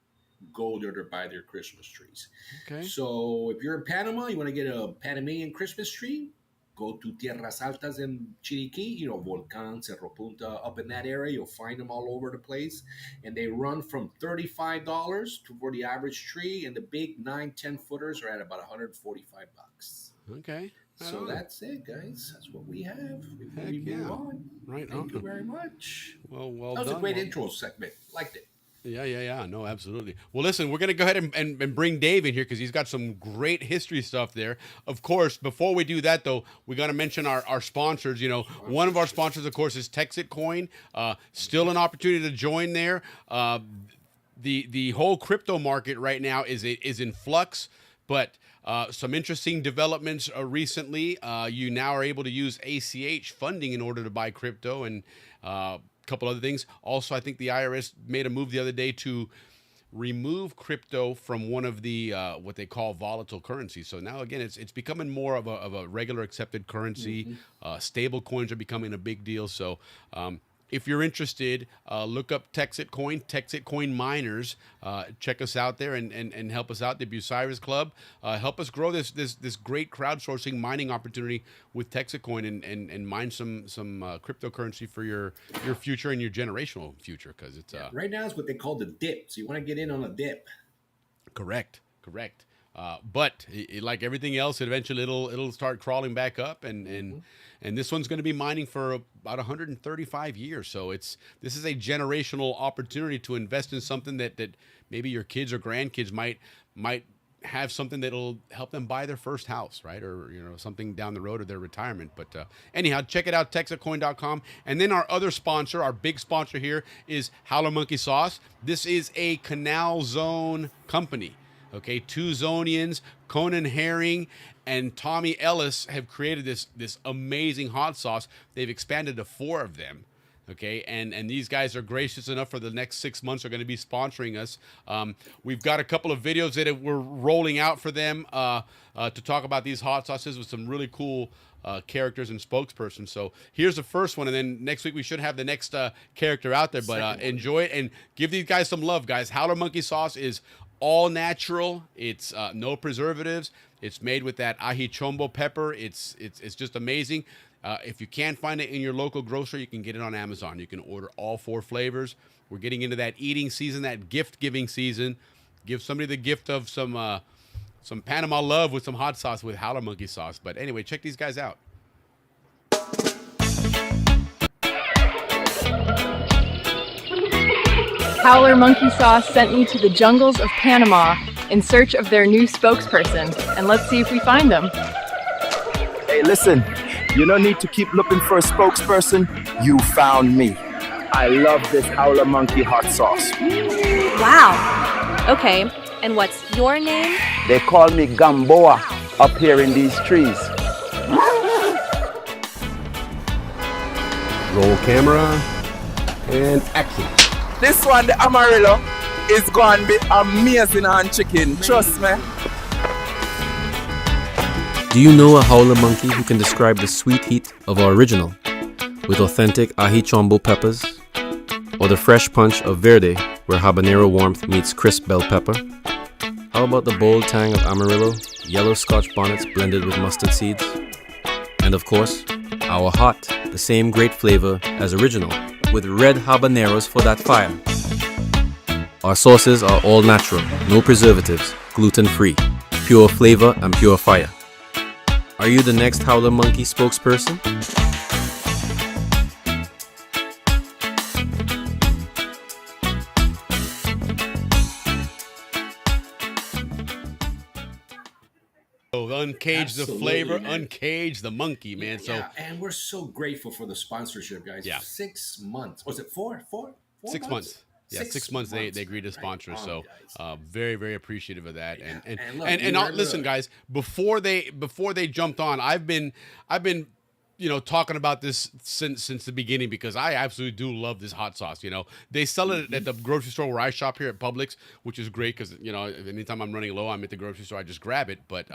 go there to buy their Christmas trees. Okay. So if you're in Panama, you want to get a Panamanian Christmas tree, go to Tierras Altas in Chiriquí, Volcán, Cerro Punta, up in that area. You'll find them all over the place. And they run from $35 for the average tree, and the big 9-10 footers are at about $145. Okay. So that's it, guys. That's what we have. Heck We yeah. move on. Right Thank you on. very much. Well That was done. a great intro segment. Liked it. Yeah. No, absolutely. Well, listen, we're going to go ahead and bring Dave in here because he's got some great history stuff there. Of course, before we do that, though, we got to mention our sponsors. One of our sponsors, of course, is Texit Coin. Still an opportunity to join there. The whole crypto market right now is in flux, but some interesting developments recently. You now are able to use ACH funding in order to buy crypto and couple other things. Also, I think the IRS made a move the other day to remove crypto from one of the what they call volatile currencies. So now again, it's becoming more of a regular accepted currency. Stable coins are becoming a big deal. So if you're interested, look up Texit Coin Miners. Check us out there and help us out. The Bucyrus Club. Help us grow this great crowdsourcing mining opportunity with Texit Coin and mine some cryptocurrency for your future and your generational future, because it's right now it's what they call the dip. So you want to get in on a dip. Correct. But like everything else, eventually it'll start crawling back up, and this one's going to be mining for about 135 years. So this is a generational opportunity to invest in something that maybe your kids or grandkids might have something that'll help them buy their first house, right? Or something down the road of their retirement. But anyhow, check it out, texitcoin.com. And then our other sponsor, our big sponsor here, is Howler Monkey Sauce. This is a Canal Zone company. Okay, 2 Zonians, Conan Herring, and Tommy Ellis have created this amazing hot sauce. They've expanded to 4 of them. Okay, and these guys are gracious enough for the next 6 months are going to be sponsoring us. We've got a couple of videos that we're rolling out for them to talk about these hot sauces with some really cool characters and spokespersons. So here's the first one, and then next week we should have the next character out there. But enjoy it and give these guys some love, guys. Howler Monkey Sauce is all natural. It's no preservatives. It's made with that ají chombo pepper. It's just amazing. If you can't find it in your local grocery, you can get it on Amazon. You can order all 4 flavors. We're getting into that eating season, that gift-giving season. Give somebody the gift of some Panama love with some hot sauce with Howler Monkey Sauce. But anyway, check these guys out. Howler Monkey Sauce sent me to the jungles of Panama in search of their new spokesperson, and let's see if we find them. Hey, listen, you don't need to keep looking for a spokesperson. You found me. I love this Howler Monkey hot sauce. Wow. Okay, and what's your name? They call me Balboa up here in these trees. Roll camera and action. This one, the Amarillo, is going to be amazing on chicken. Trust me. Do you know a howler monkey who can describe the sweet heat of our original with authentic ají chombo peppers, or the fresh punch of verde where habanero warmth meets crisp bell pepper? How about the bold tang of Amarillo, yellow Scotch bonnets blended with mustard seeds? And of course, our hot, the same great flavor as original, with red habaneros for that fire. Our sauces are all natural, no preservatives, gluten-free, pure flavor and pure fire. Are you the next Howler Monkey spokesperson? Uncage the Absolutely, flavor, man. uncage the monkey, man. So Yeah, and we're so grateful for the sponsorship, guys. Yeah. 6 months. Was it 4? 6 months. Yeah, 6 months they agreed to sponsor us. So very, very appreciative of that. Yeah. And look, listen, guys, before they jumped on, I've been talking about this since the beginning, because I absolutely do love this hot sauce. They sell it at the grocery store where I shop here at Publix, which is great because anytime I'm running low, I'm at the grocery store, I just grab it. But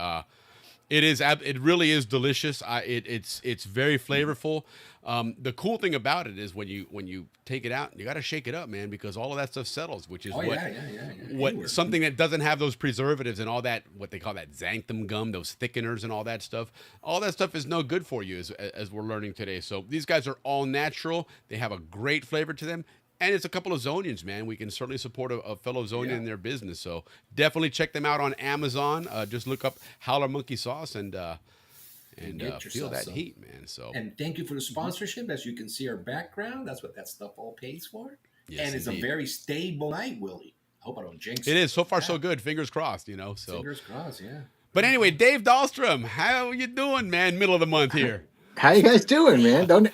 It is. It really is delicious. It's very flavorful. The cool thing about it is when you take it out, you got to shake it up, man, because all of that stuff settles, which is what Anywhere. something that doesn't have those preservatives and all that, what they call that xanthan gum, those thickeners and all that stuff. All that stuff is no good for you, as we're learning today. So these guys are all natural. They have a great flavor to them. And it's a couple of Zonians, man. We can certainly support a fellow Zonian in their business. So definitely check them out on Amazon. Just look up Howler Monkey Sauce and feel that heat, man. So and thank you for the sponsorship. As you can see, our background, that's what that stuff all pays for. Yes, and it's indeed. a very stable night, Willie. I hope I don't jinx it. It is. So far, so good. Fingers crossed, So fingers crossed, yeah. But anyway, Dave Dahlstrom, how you doing, man? Middle of the month here. How you guys doing, man? Don't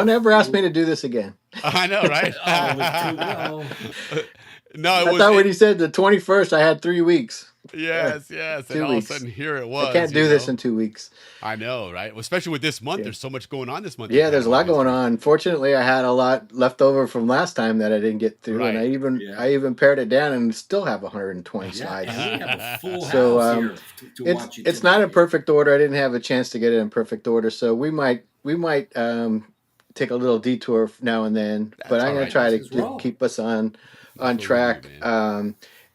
ever ask me to do this again. I know, right? No, I thought when he said the 21st, I had 3 weeks. Yes. And all of a sudden, here it was. I can't do this in 2 weeks. I know, right? Well, especially with this month, there's so much going on this month. Yeah, there's a lot going on. Fortunately, I had a lot left over from last time that I didn't get through, and I even pared it down and still have 120 slides. We have a full house So here to watch you it's not in perfect order. I didn't have a chance to get it in perfect order, so we might take a little detour now and then. But I'm going to try to keep us on track.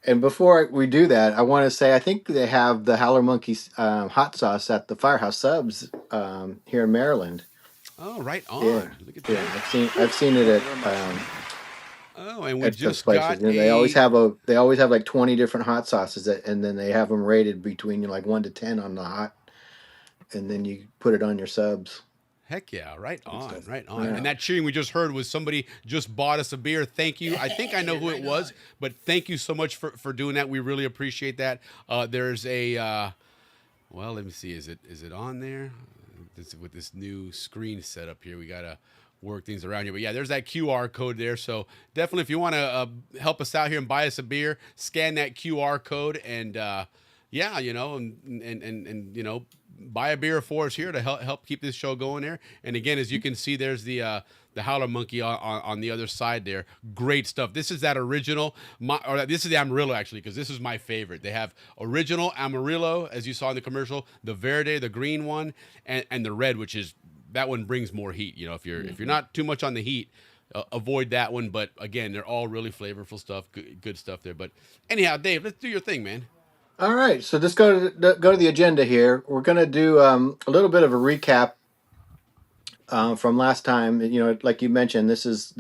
And before we do that, I want to say I think they have the Howler Monkey hot sauce at the Firehouse Subs here in Maryland. Oh, right on. Yeah, Look at that. I've seen it at and we just places. And they always have like 20 different hot sauces and then they have them rated between like 1 to 10 on the hot, and then you put it on your subs. Heck yeah, right on. Yeah. And that cheering we just heard was somebody just bought us a beer. Thank you. I think I know who it was, but thank you so much for doing that. We really appreciate that. There's a, well, let me see. Is it on there? With this new screen set up here, we got to work things around here. But yeah, there's that QR code there. So definitely if you want to help us out here and buy us a beer, scan that QR code and, yeah, and buy a beer for us here to help keep this show going there. And again, as you can see, there's the Howler Monkey on the other side there. Great stuff. This is that original, this is the Amarillo actually, because this is my favorite. They have original Amarillo, as you saw in the commercial, the Verde, the green one, and the red, which is, that one brings more heat. If you're not too much on the heat, avoid that one. But again, they're all really flavorful stuff, good stuff there. But anyhow, Dave, let's do your thing, man. All right, so just go to the agenda here. We're going to do a little bit of a recap from last time. Like you mentioned, this is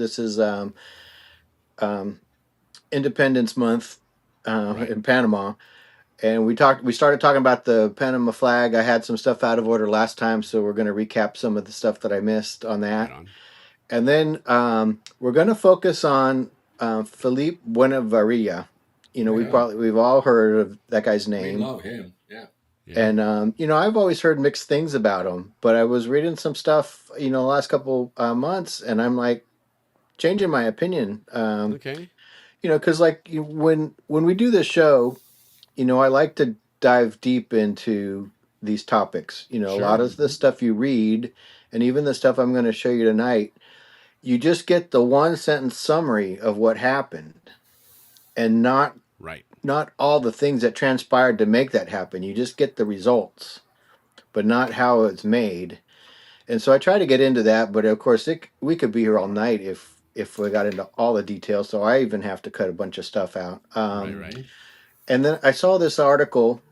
Independence Month in Panama, and we started talking about the Panama flag. I had some stuff out of order last time, so we're going to recap some of the stuff that I missed on that. Right on. And then we're going to focus on Felipe Buenaventura. We've all heard of that guy's name. We love him, yeah. And I've always heard mixed things about him, but I was reading some stuff, the last couple months, and I'm like changing my opinion. Okay. Because when we do this show, I like to dive deep into these topics. Sure. A lot of the stuff you read, and even the stuff I'm going to show you tonight, you just get the one sentence summary of what happened, and not all the things that transpired to make that happen. You just get the results, but not how it's made. And so I try to get into that, but of course we could be here all night if we got into all the details. So I even have to cut a bunch of stuff out. Right. And then I saw this article,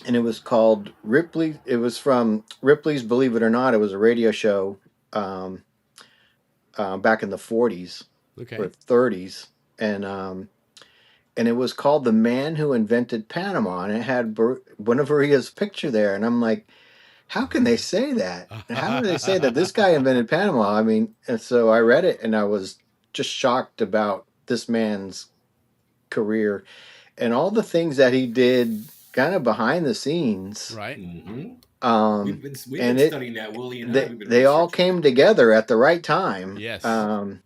and it was called Ripley. It was from Ripley's Believe It or Not. It was a radio show back in the 40s or 30s, and it was called The Man Who Invented Panama, and it had Buenaventura's picture there. And I'm like, how can they say that? How do they say that this guy invented Panama? I mean, and so I read it, and I was just shocked about this man's career and all the things that he did kind of behind the scenes. Right. Mm-hmm. We've been studying that, Willie and I. They all came together at the right time. Yes. And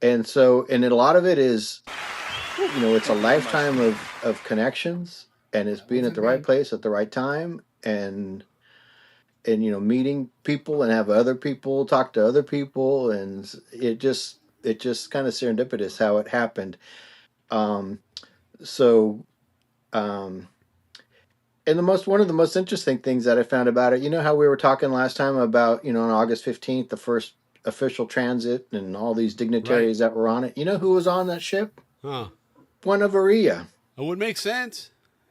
a lot of it is, it's a lifetime of connections, and it's being at the right place at the right time, and meeting people and have other people talk to other people, and it just kind of serendipitous how it happened. And one of the most interesting things that I found about it, you know how we were talking last time about, on August 15th, the first official transit and all these dignitaries that were on it. You know who was on that ship? Huh. Buenaventura. It would make sense.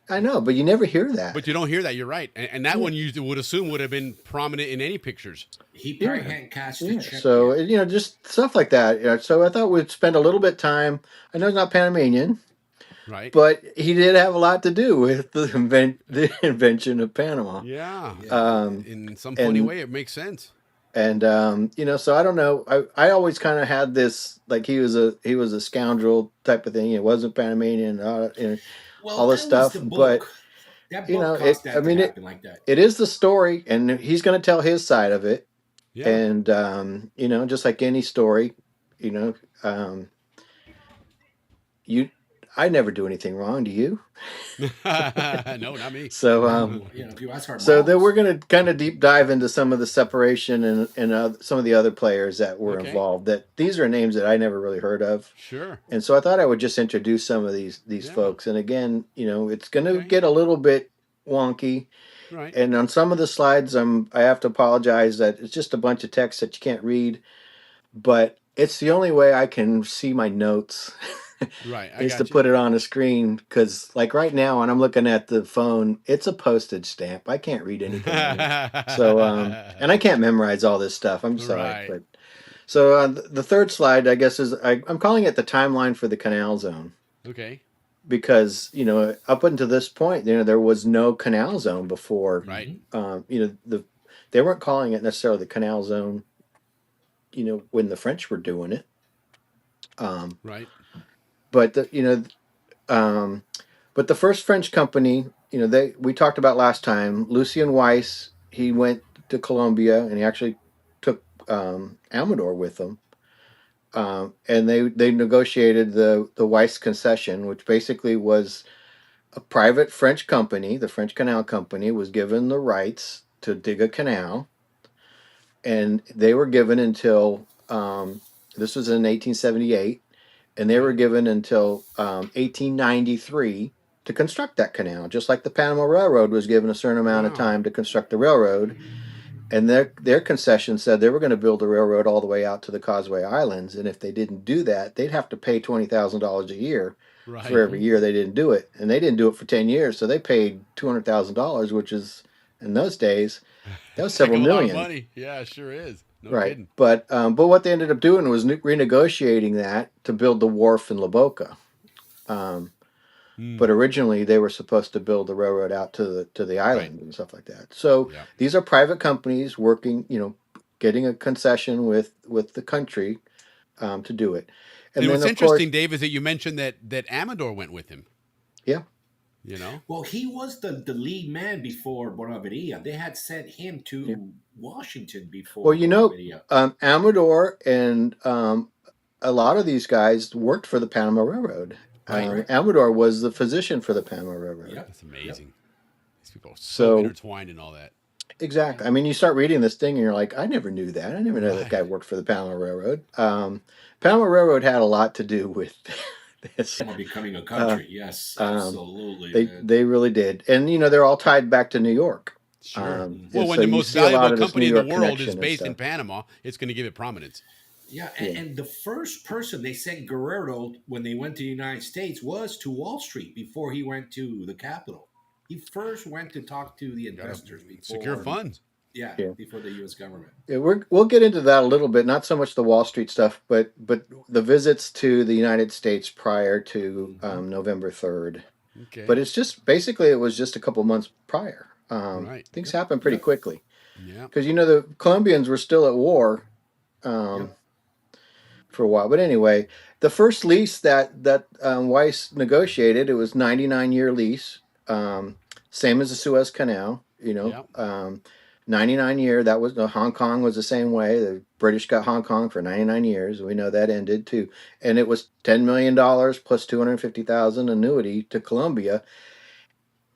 I know, but you never hear that. But you don't hear that. You're right. And that one you would assume would have been prominent in any pictures. He probably hadn't cashed the check So, yet. just stuff like that. So I thought we'd spend a little bit of time. I know he's not Panamanian. Right. But he did have a lot to do with the invention of Panama. Yeah. In some funny way, it makes sense. And so I don't know. I always kind of had this like he was a scoundrel type of thing. It wasn't Panamanian, all this stuff. But that book caused that to happen like that. It is the story, and he's going to tell his side of it. Yeah. And just like any story, I never do anything wrong. Do you? No, not me. So, if you ask our so then we're going to kind of deep dive into some of the separation and some of the other players that were involved. That these are names that I never really heard of. Sure. And so I thought I would just introduce some of these folks. And again, it's going to get a little bit wonky. Right. And on some of the slides, I have to apologize that it's just a bunch of text that you can't read. But it's the only way I can see my notes. Right. Is to put it on a screen, because like right now when I'm looking at the phone, it's a postage stamp. I can't read anything. So and I can't memorize all this stuff. I'm sorry. Right. But so the third slide, I guess, is I'm calling it the timeline for the Canal Zone. Okay. Because up until this point, there was no Canal Zone before. Right. They weren't calling it necessarily the Canal Zone. When the French were doing it. Right. But but the first French company, we talked about last time, Lucien Weiss, he went to Colombia and he actually took Amador with him, and they negotiated the Weiss concession, which basically was a private French company. The French Canal Company was given the rights to dig a canal, and they were given until this was in 1878. And they were given until 1893 to construct that canal, just like the Panama Railroad was given a certain amount of time to construct the railroad. And their concession said they were going to build the railroad all the way out to the Causeway Islands. And if they didn't do that, they'd have to pay $20,000 a year for every year they didn't do it. And they didn't do it for 10 years. So they paid $200,000, which is, in those days, that was several million. A lot of money. Yeah, it sure is. No right. kidding. But what they ended up doing was renegotiating that to build the wharf in La Boca. But originally they were supposed to build the railroad out to the island and stuff like that. So these are private companies working, getting a concession with the country to do it. And what's interesting, Dave, is that you mentioned that Amador went with him. Yeah. Well, he was the lead man before Buenaventura. They had sent him to Washington before. Well, Amador and a lot of these guys worked for the Panama Railroad. Amador was the physician for the Panama Railroad. Yep. That's amazing. These people are so intertwined in all that. Exactly. I mean, you start reading this thing and you're like, I never knew that. I never knew that guy worked for the Panama Railroad. Panama Railroad had a lot to do with this. Becoming a country, yes, absolutely. They really did. And, they're all tied back to New York. Sure. Well, when the most valuable company in the world is based in Panama, it's going to give it prominence. Yeah, and the first person they sent Guerrero when they went to the United States was to Wall Street before he went to the Capitol. He first went to talk to the investors before secure funds. Yeah, before the U.S. government. Yeah, we'll get into that a little bit. Not so much the Wall Street stuff, but the visits to the United States prior to November 3rd. Okay. But it's just basically it was just a couple months prior. Things happened pretty quickly. Yeah. Because the Colombians were still at war for a while. But anyway, the first lease that Weiss negotiated, it was 99-year lease, same as the Suez Canal. 99-year. That was Hong Kong was the same way. The British got Hong Kong for 99 years. We know that ended too, and it was $10 million plus $250,000 annuity to Colombia.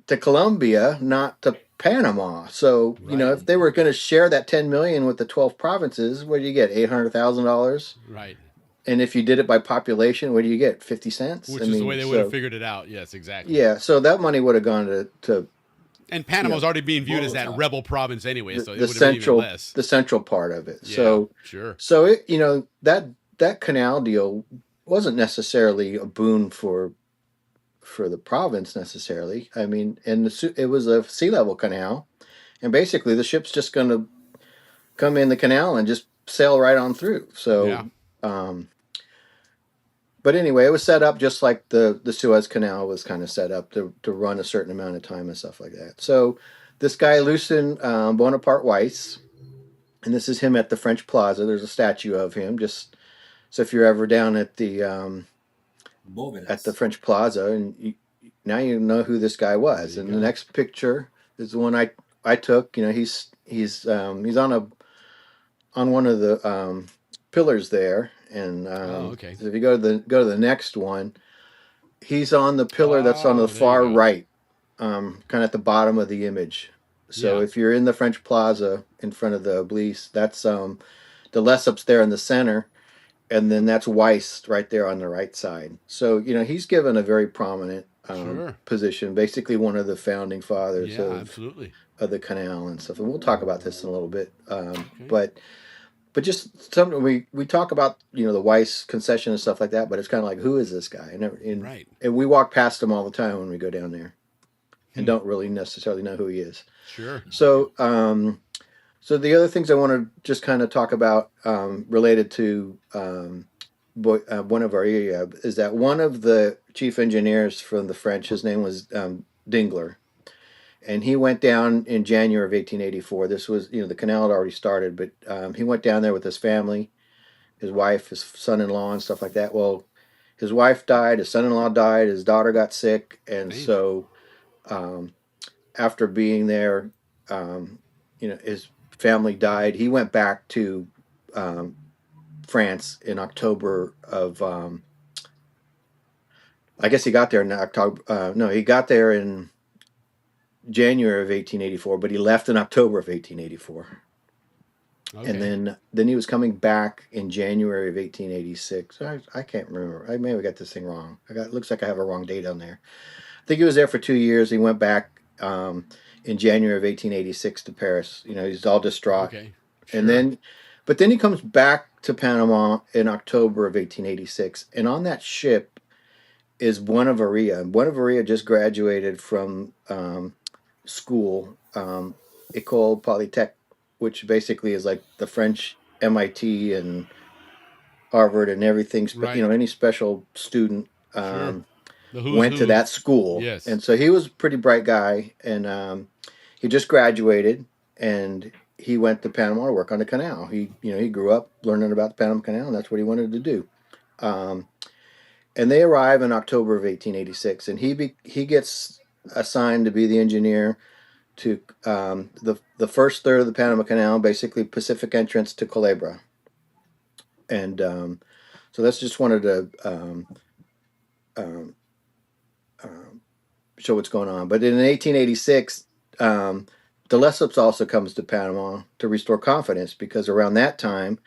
To Colombia, not to Panama. So if they were going to share that 10 million with the 12 provinces, what do you get? $800,000. Right. And if you did it by population, what do you get? 50 cents. Which is the way they would have figured it out. Yes, exactly. Yeah. So that money would have gone to And Panama's already being viewed as that Bogota. rebel province anyway, so it the would have been even central less. the central part of it. Yeah, sure. So it, that canal deal wasn't necessarily a boon for the province necessarily. I mean, and it was a sea level canal, and basically the ship's just going to come in the canal and just sail right on through. So, but anyway, it was set up just like the Suez Canal was kind of set up to run a certain amount of time and stuff like that. So, this guy Lucien Bonaparte Weiss, and this is him at the French Plaza. There's a statue of him. Just so if you're ever down at the French Plaza, and now you know who this guy was. And the next picture is the one I took. He's on one of the pillars there, and so if you go to the next one, he's on the pillar that's on the far right, kind of at the bottom of the image. So if you're in the French Plaza in front of the Obelisk, that's de Lessep's there in the center, and then that's Weiss right there on the right side. So he's given a very prominent position, basically one of the founding fathers of the canal and stuff. And we'll talk about this in a little bit, but just something we talk about, the Weiss concession and stuff like that. But it's kind of like, who is this guy? And we walk past him all the time when we go down there, and don't really necessarily know who he is. Sure. So, so the other things I want to just kind of talk about related to Buenaventura is that one of the chief engineers from the French, his name was Dingler, and he went down in January of 1884. This was, the canal had already started, but he went down there with his family, his wife, his son-in-law, and stuff like that. Well, his wife died, his son-in-law died, his daughter got sick, and so after being there, his family died. He went back to France in October of. I guess he got there in October. No, he got there in January of 1884, but he left in October of 1884. Okay. And then he was coming back in January of 1886. I can't remember. I may have got this thing wrong. Looks like I have a wrong date on there. I think he was there for 2 years. He went back in January of 1886 to Paris. He's all distraught. Okay. Sure. But then he comes back to Panama in October of 1886, and on that ship is Buenaventura. And Buenaventura just graduated from school, École Polytechnique, which basically is like the French MIT and Harvard and everything. Right. Any special student went to that school. Yes. And so he was a pretty bright guy, and he just graduated, and he went to Panama to work on the canal. He grew up learning about the Panama Canal, and that's what he wanted to do. And they arrive in October of 1886, and he gets assigned to be the engineer to the first third of the Panama Canal, basically Pacific entrance to Culebra. And so that's just wanted to show what's going on. But in 1886, de Lesseps also comes to Panama to restore confidence, because around that time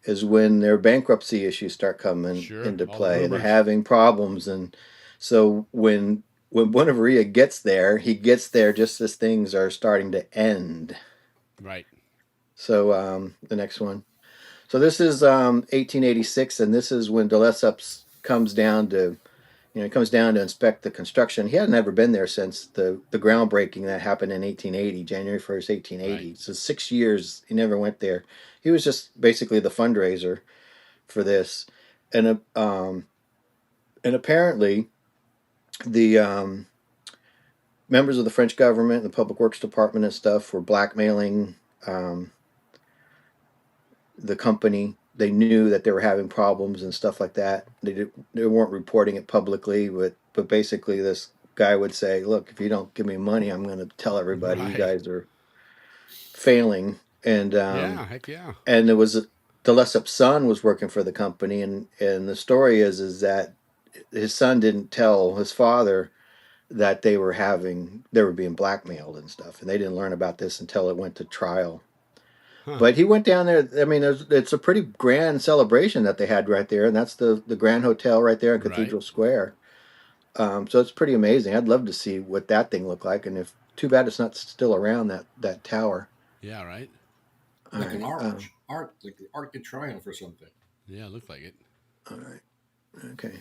is when their bankruptcy issues start coming into play, and they're having problems. And so when Buenaventura gets there, he gets there just as things are starting to end. Right. So the next one. So this is 1886, and this is when de Lesseps comes down to inspect the construction. He hadn't ever been there since the groundbreaking that happened in 1880, January 1st, 1880. Right. So 6 years he never went there. He was just basically the fundraiser for this. And apparently the members of the French government and the Public Works Department and stuff were blackmailing the company. They knew that they were having problems and stuff like that. They weren't reporting it publicly, but basically this guy would say, "Look, if you don't give me money, I'm going to tell everybody you guys are failing." And heck yeah. And it was de Lesseps' son was working for the company, and the story is that his son didn't tell his father that they were being blackmailed and stuff, and they didn't learn about this until it went to trial. Huh. But he went down there. I mean, it's a pretty grand celebration that they had right there, and that's the Grand Hotel right there in Cathedral Square. So it's pretty amazing. I'd love to see what that thing looked like, and too bad it's not still around that tower. Yeah, right. All Like an right. like the Arc de Triomphe or something. Yeah, it looked like it. All right. Okay.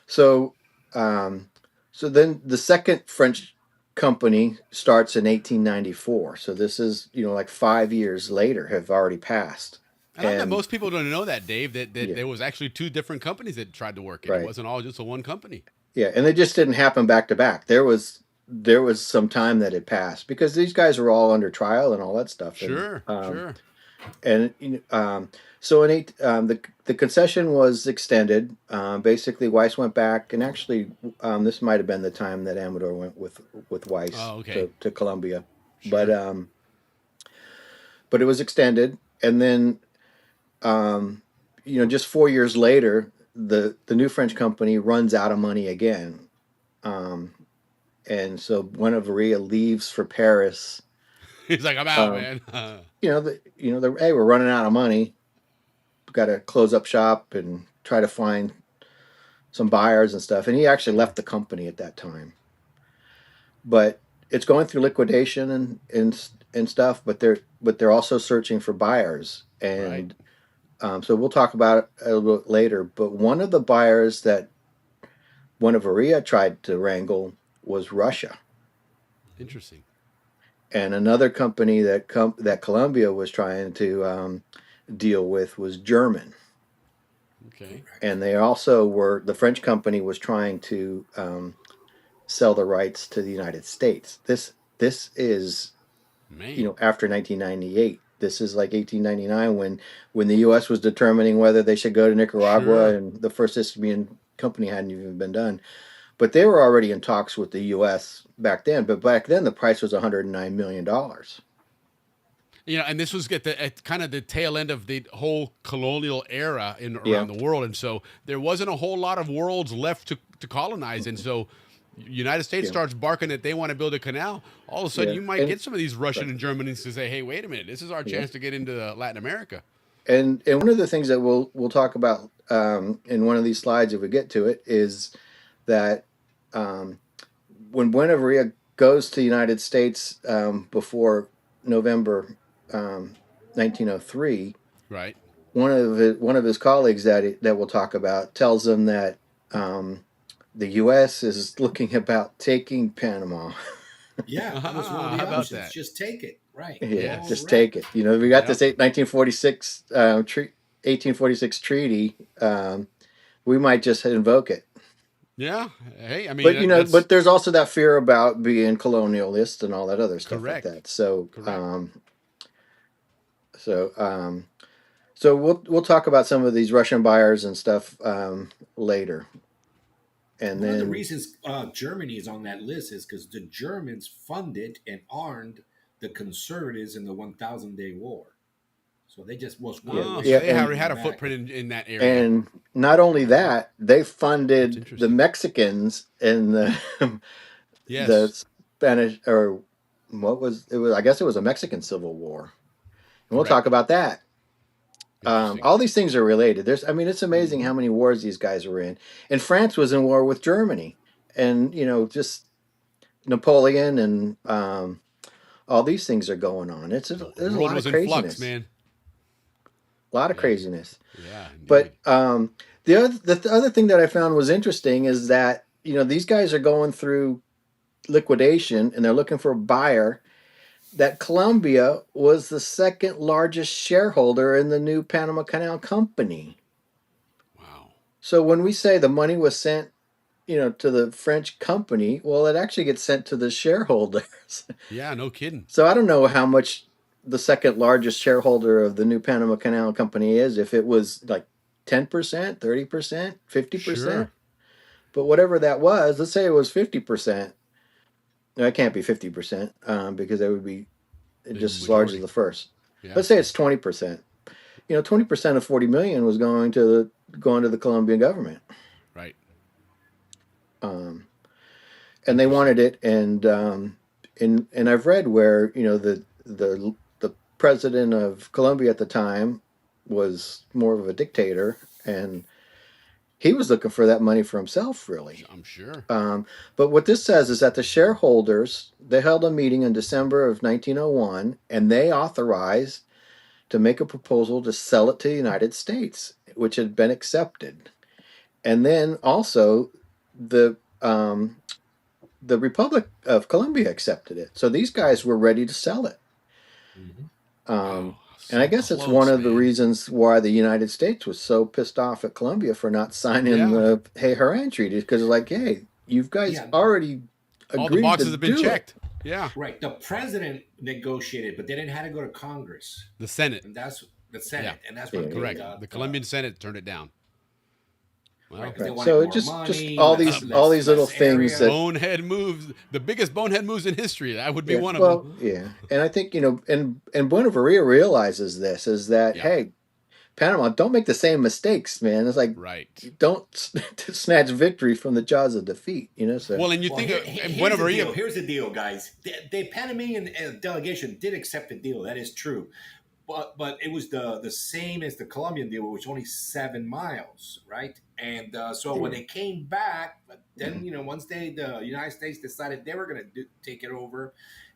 So, so then the second French company starts in 1894. So this is, like 5 years later have already passed. And I bet most people don't know that, Dave, that Yeah. there was actually two different companies that tried to work it. Right. It wasn't all just a one company. Yeah, and they just didn't happen back to back. There was some time that had passed because these guys were all under trial and all that stuff. Sure, and, sure. And so the concession was extended. Basically, Weiss went back, and actually, this might have been the time that Amador went with Weiss to Colombia, Sure. but it was extended, and then just 4 years later, the new French company runs out of money again, and so Buenaventura leaves for Paris. He's like, I'm out, man. Hey, we're running out of money. We've got to close up shop and try to find some buyers and stuff. And he actually left the company at that time. But it's going through liquidation and stuff. But they're also searching for buyers. And so we'll talk about it a little bit later. But one of the buyers that Buenaventura tried to wrangle was Russia. Interesting. And another company that Colombia was trying to deal with was German. Okay. And they also the French company was trying to sell the rights to the United States. This is, after 1998. This is like 1899 when the U.S. was determining whether they should go to Nicaragua, and the first Isthmian company hadn't even been done. But they were already in talks with the U.S. back then. But back then, the price was $109 million. And this was at kind of the tail end of the whole colonial era around the world. And so there wasn't a whole lot of worlds left to colonize. And so United States starts barking that they want to build a canal. All of a sudden, you might get some of these Russian and Germans to say, hey, wait a minute, this is our chance to get into Latin America. And one of the things that we'll talk about in one of these slides, if we get to it, is that when Buenaventura goes to the United States before November 1903, right? One of his colleagues that we'll talk about tells him that the U.S. is looking about taking Panama. Yeah, that was one of the options. Just take it, right? Yeah, take it. We got this 1946 1846 treaty. We might just invoke it. Yeah. Hey, I mean, but there's also that fear about being colonialist and all that other stuff like that. So, so we'll talk about some of these Russian buyers and stuff later. And one of the reasons Germany is on that list is because the Germans funded and armed the conservatives in the 1,000-Day War. So they just they already had a footprint in that area. And not only that, they funded the Mexicans in the the Spanish, or what was it? I guess it was a Mexican Civil War, and we'll talk about that. All these things are related. It's amazing how many wars these guys were in. And France was in war with Germany, and just Napoleon and all these things are going on. There's a lot of craziness, flux, man. A lot of craziness. Yeah. Indeed. But the other thing that I found was interesting is that these guys are going through liquidation and they're looking for a buyer. That Colombia was the second largest shareholder in the new Panama Canal Company. Wow. So when we say the money was sent, to the French company, well, it actually gets sent to the shareholders. Yeah, no kidding. So I don't know how much the second largest shareholder of the new Panama Canal Company is, if it was like 10%, 30%, 50%. Sure. But whatever that was, let's say it was 50%. No, it can't be 50% because that would be just as large as the first. Yeah. Let's say it's 20%. 20% of 40 million was going to the Colombian government. Right. And they wanted it, and I've read where the president of Colombia at the time was more of a dictator, and he was looking for that money for himself, really. I'm sure. But what this says is that the shareholders, they held a meeting in December of 1901, and they authorized to make a proposal to sell it to the United States, which had been accepted. And then also the Republic of Colombia accepted it. So these guys were ready to sell it. Wow, and I guess it's one of the reasons why the United States was so pissed off at Colombia for not signing the Haran Treaty, because it's like, hey, you guys already agreed all the boxes to have been do checked. It. Yeah. Right. The president negotiated, but they didn't have to go to Congress. The Senate. And that's the Senate. Yeah. And that's what correct. The Colombian Senate turned it down. Well, right. So it just all these little things that bonehead moves, the biggest bonehead moves in history. That would be one of them. Yeah, and I think and Buenaventura realizes this is that hey, Panama, don't make the same mistakes, man. It's like don't snatch victory from the jaws of defeat, So well, and you think here's the deal, guys. The Panamanian delegation did accept the deal. That is true. But it was the same as the Colombian deal, which was only 7 miles, right? And so when they came back, but then once the United States decided they were going to take it over,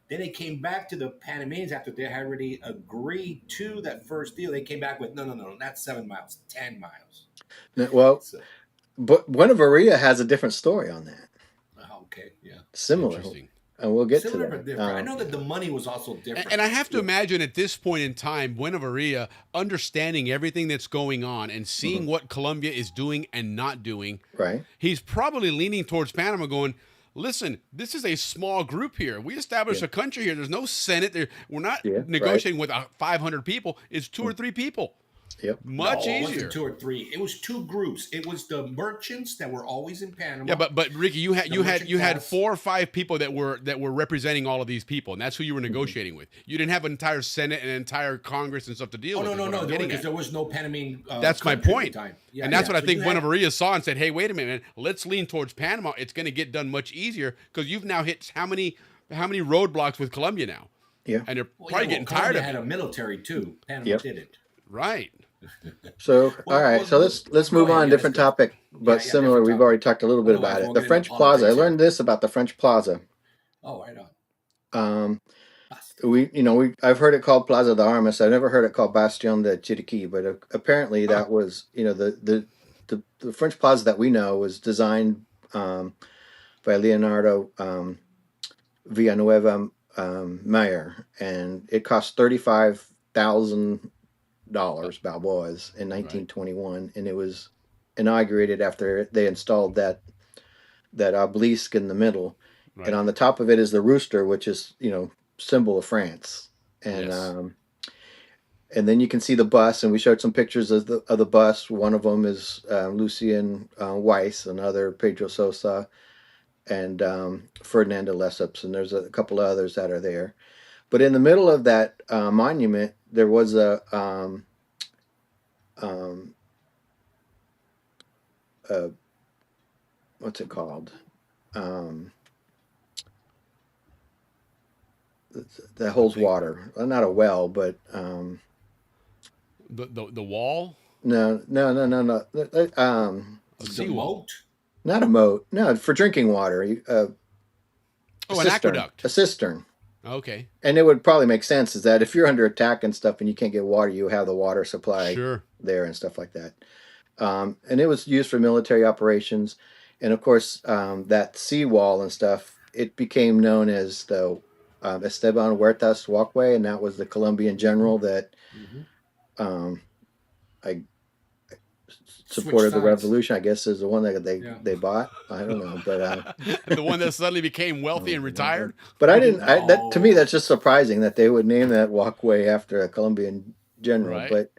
then they came back to the Panamanians after they had already agreed to that first deal. They came back with no, not 7 miles, 10 miles. Well, but Buenaventura has a different story on that. Okay, yeah, similar. And we'll get similar to that. But different. I know that the money was also different. And I have to imagine at this point in time, Buenaventura understanding everything that's going on and seeing what Colombia is doing and not doing. Right. He's probably leaning towards Panama going, listen, this is a small group here. We established a country here. There's no Senate there. We're not negotiating with 500 people. It's 2 or 3 people. Yep. Much easier. It wasn't 2 or 3. It was 2 groups. It was the merchants that were always in Panama. Yeah, but Ricky, you had 4 or 5 people that were representing all of these people, and that's who you were negotiating with. You didn't have an entire Senate and an entire Congress and stuff to deal with. No, because there was no Panamanian. That's my point. And that's what I think Buenaventura saw and said, hey, wait a minute, man, let's lean towards Panama. It's going to get done much easier because you've now hit how many roadblocks with Colombia now? Yeah, and they're probably getting tired of it. Had a military too. Panama did it. Right. So all right, so let's move on. Different topic, but similar. We've already talked a little bit about it. The French Plaza. I learned this about the French Plaza. Oh, right on. I've heard it called Plaza de Armas. I've never heard it called Bastion de Chiriquí, but apparently that was the French Plaza that we know was designed by Leonardo Villanueva Mayer, and it cost $35,000 Balboas in 1921, and it was inaugurated after they installed that obelisk in the middle, and on the top of it is the rooster, which is symbol of France, and and then you can see the bus, and we showed some pictures of the bus. One of them is Lucien Weiss, another Pedro Sosa, and Ferdinand de Lesseps, and there's a couple of others that are there. But in the middle of that monument, there was a what's it called? That holds water. Well, not a well, but the wall. No. The moat. Not a moat. No, for drinking water. An aqueduct. A cistern. Okay. And it would probably make sense is that if you're under attack and stuff and you can't get water, you have the water supply there and stuff like that. And it was used for military operations. And of course, that seawall and stuff, it became known as the Esteban Huertas Walkway, and that was the Colombian general that I supported the revolution, I guess, is the one that they bought. I don't know, but the one that suddenly became wealthy and retired. But that to me, that's just surprising that they would name that walkway after a Colombian general. Right.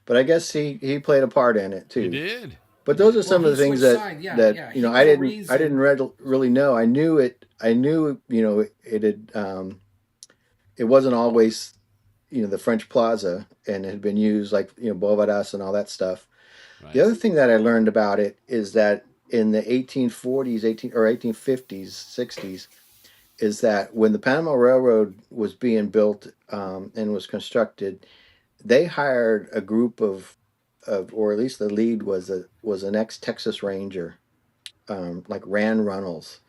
But I guess he played a part in it too. He did. But those are some of the things that I didn't really know. I knew it. It had. It wasn't always, the French Plaza, and it had been used like Bovadas and all that stuff. Right. The other thing that I learned about it is that in the 1840s, 1850s, 60s, is that when the Panama Railroad was being built and was constructed, they hired a group of or at least the lead was an ex-Texas Ranger, like Rand Runnels,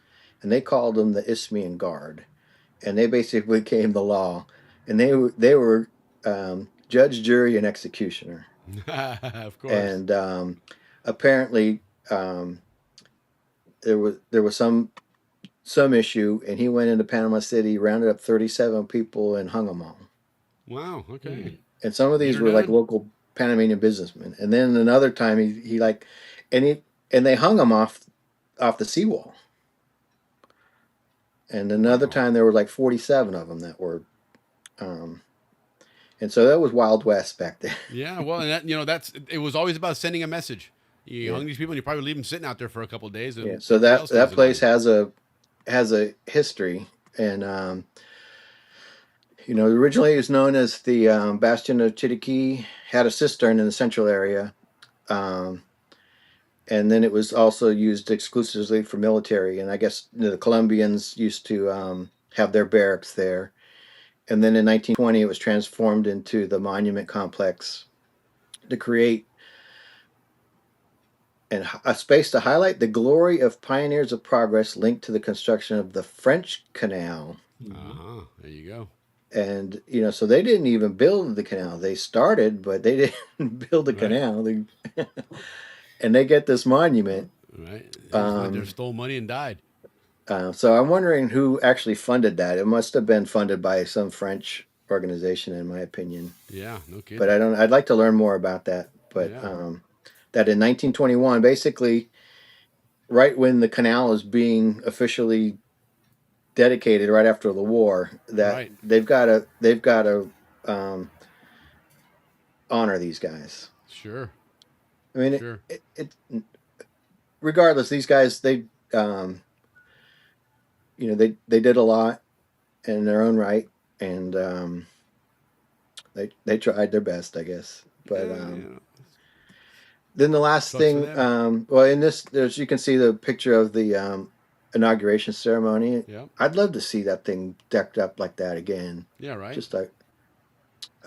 and they called him the Isthmian Guard, and they basically became the law, and they were judge, jury, and executioner. Of course. And apparently there was some issue, and he went into Panama City, rounded up 37 people, and hung them all. Wow. Okay. And some of these Neater were like done. local Panamanian businessmen. And then another time he like, and they hung him off the seawall. And another time there were like 47 of them that were, and so that was Wild West back then. Yeah, well, and that, it was always about sending a message. You hung these people, and you probably leave them sitting out there for a couple of days. And Yeah, so that place has a history, and originally it was known as the Bastion of Chiriquí. Had a cistern in the central area, and then it was also used exclusively for military. And I guess the Colombians used to have their barracks there. And then in 1920, it was transformed into the monument complex to create a space to highlight the glory of pioneers of progress linked to the construction of the French Canal. There you go. And, so they didn't even build the canal. They started, but they didn't build the canal. And they get this monument. Right. They stole money and died. So I'm wondering who actually funded that. It must have been funded by some French organization, in my opinion. Yeah, no kidding. But I'd like to learn more about that. But that in 1921, basically, right when the canal is being officially dedicated, right after the war, that they've got to honor these guys. Sure. I mean, it regardless, these guys they did a lot in their own right, and they tried their best, I guess. But then the last thing, well, in this, you can see the picture of the inauguration ceremony. Yeah. I'd love to see that thing decked up like that again. Yeah, right. Just a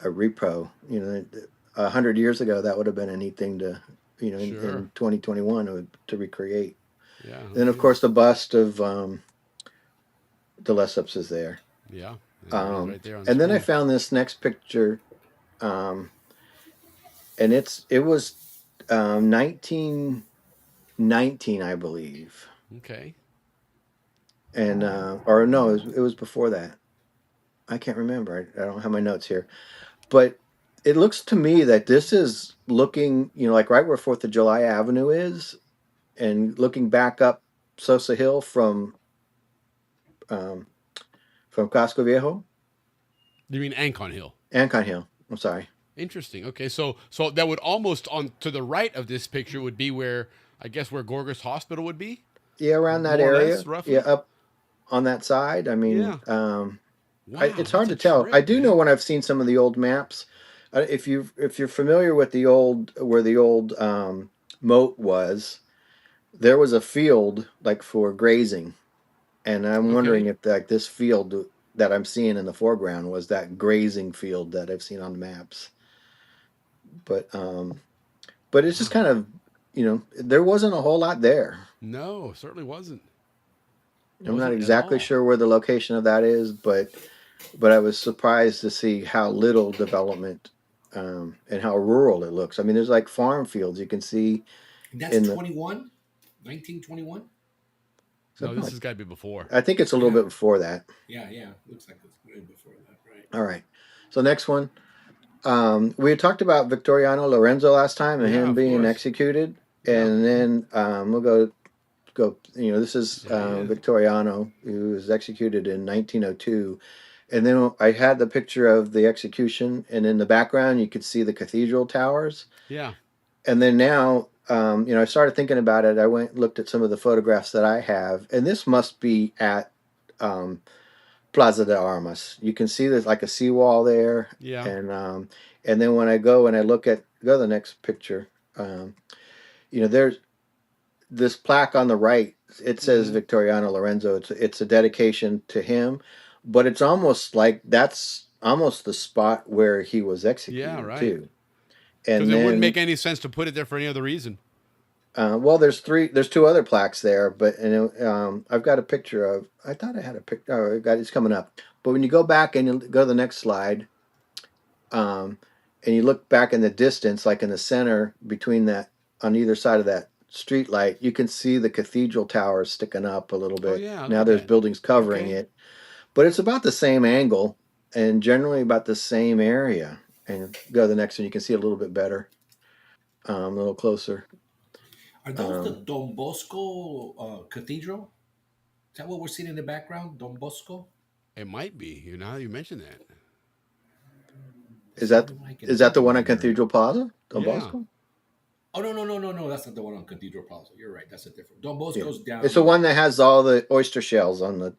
repro. 100 years ago, that would have been a neat thing to, in 2021 to recreate. Yeah. Then, of course, the bust of de Lesseps is there. Yeah. Right there on the screen. I found this next picture, and it was 1919, I believe. Okay. And or no, it was before that. I can't remember. I don't have my notes here, but it looks to me that this is looking, like right where 4th of July Avenue is, and looking back up Sosa Hill from Casco Viejo. You mean Ancon Hill? Ancon Hill. I'm sorry. Interesting. Okay, so that would almost to the right of this picture would be where Gorgas Hospital would be. Yeah, around that area. Less, roughly. Yeah, up on that side. I mean, wow, it's hard to tell. I do know when I've seen some of the old maps. If you're familiar with where the old moat was, there was a field like for grazing, and I'm wondering if like this field that I'm seeing in the foreground was that grazing field that I've seen on the maps. But it's just kind of, there wasn't a whole lot there. No, certainly wasn't. I'm not exactly sure where the location of that is, but I was surprised to see how little development and how rural it looks. I mean, there's like farm fields you can see. And that's 1921? No, this has got to be before. I think it's a little bit before that. Yeah. Looks like it's way before that, right? All right. So next one. We had talked about Victoriano Lorenzo last time and him being executed. And then we'll go. This is Victoriano, who was executed in 1902. And then I had the picture of the execution, and in the background you could see the cathedral towers. Yeah. And then now, I started thinking about it. I went and looked at some of the photographs that I have, and this must be at Plaza de Armas. You can see there's like a seawall there. Yeah. And then when I go and I go to the next picture, there's this plaque on the right. It says Victoriano Lorenzo. It's a dedication to him, but it's almost like that's almost the spot where he was executed too. Because and it wouldn't then make any sense to put it there for any other reason. well, there's two other plaques there, but I've got a picture of. I thought I had a picture. Oh, it's coming up. But when you go back and you go to the next slide, and you look back in the distance, like in the center between that, on either side of that street light, you can see the cathedral tower sticking up a little bit. Oh, yeah, Now look at there's that. buildings covering Okay. it, but it's about the same angle and generally about the same area. And go to the next one, you can see it a little bit better, a little closer. Are those the Don Bosco Cathedral? Is that what we're seeing in the background, Don Bosco? It might be. You know, how you mentioned that. Is that the one on Cathedral Plaza, Don Yeah. Bosco? Oh no! That's not the one on Cathedral Plaza. You're right. That's a different. Don Bosco's down. It's the one that has all the oyster shells on the.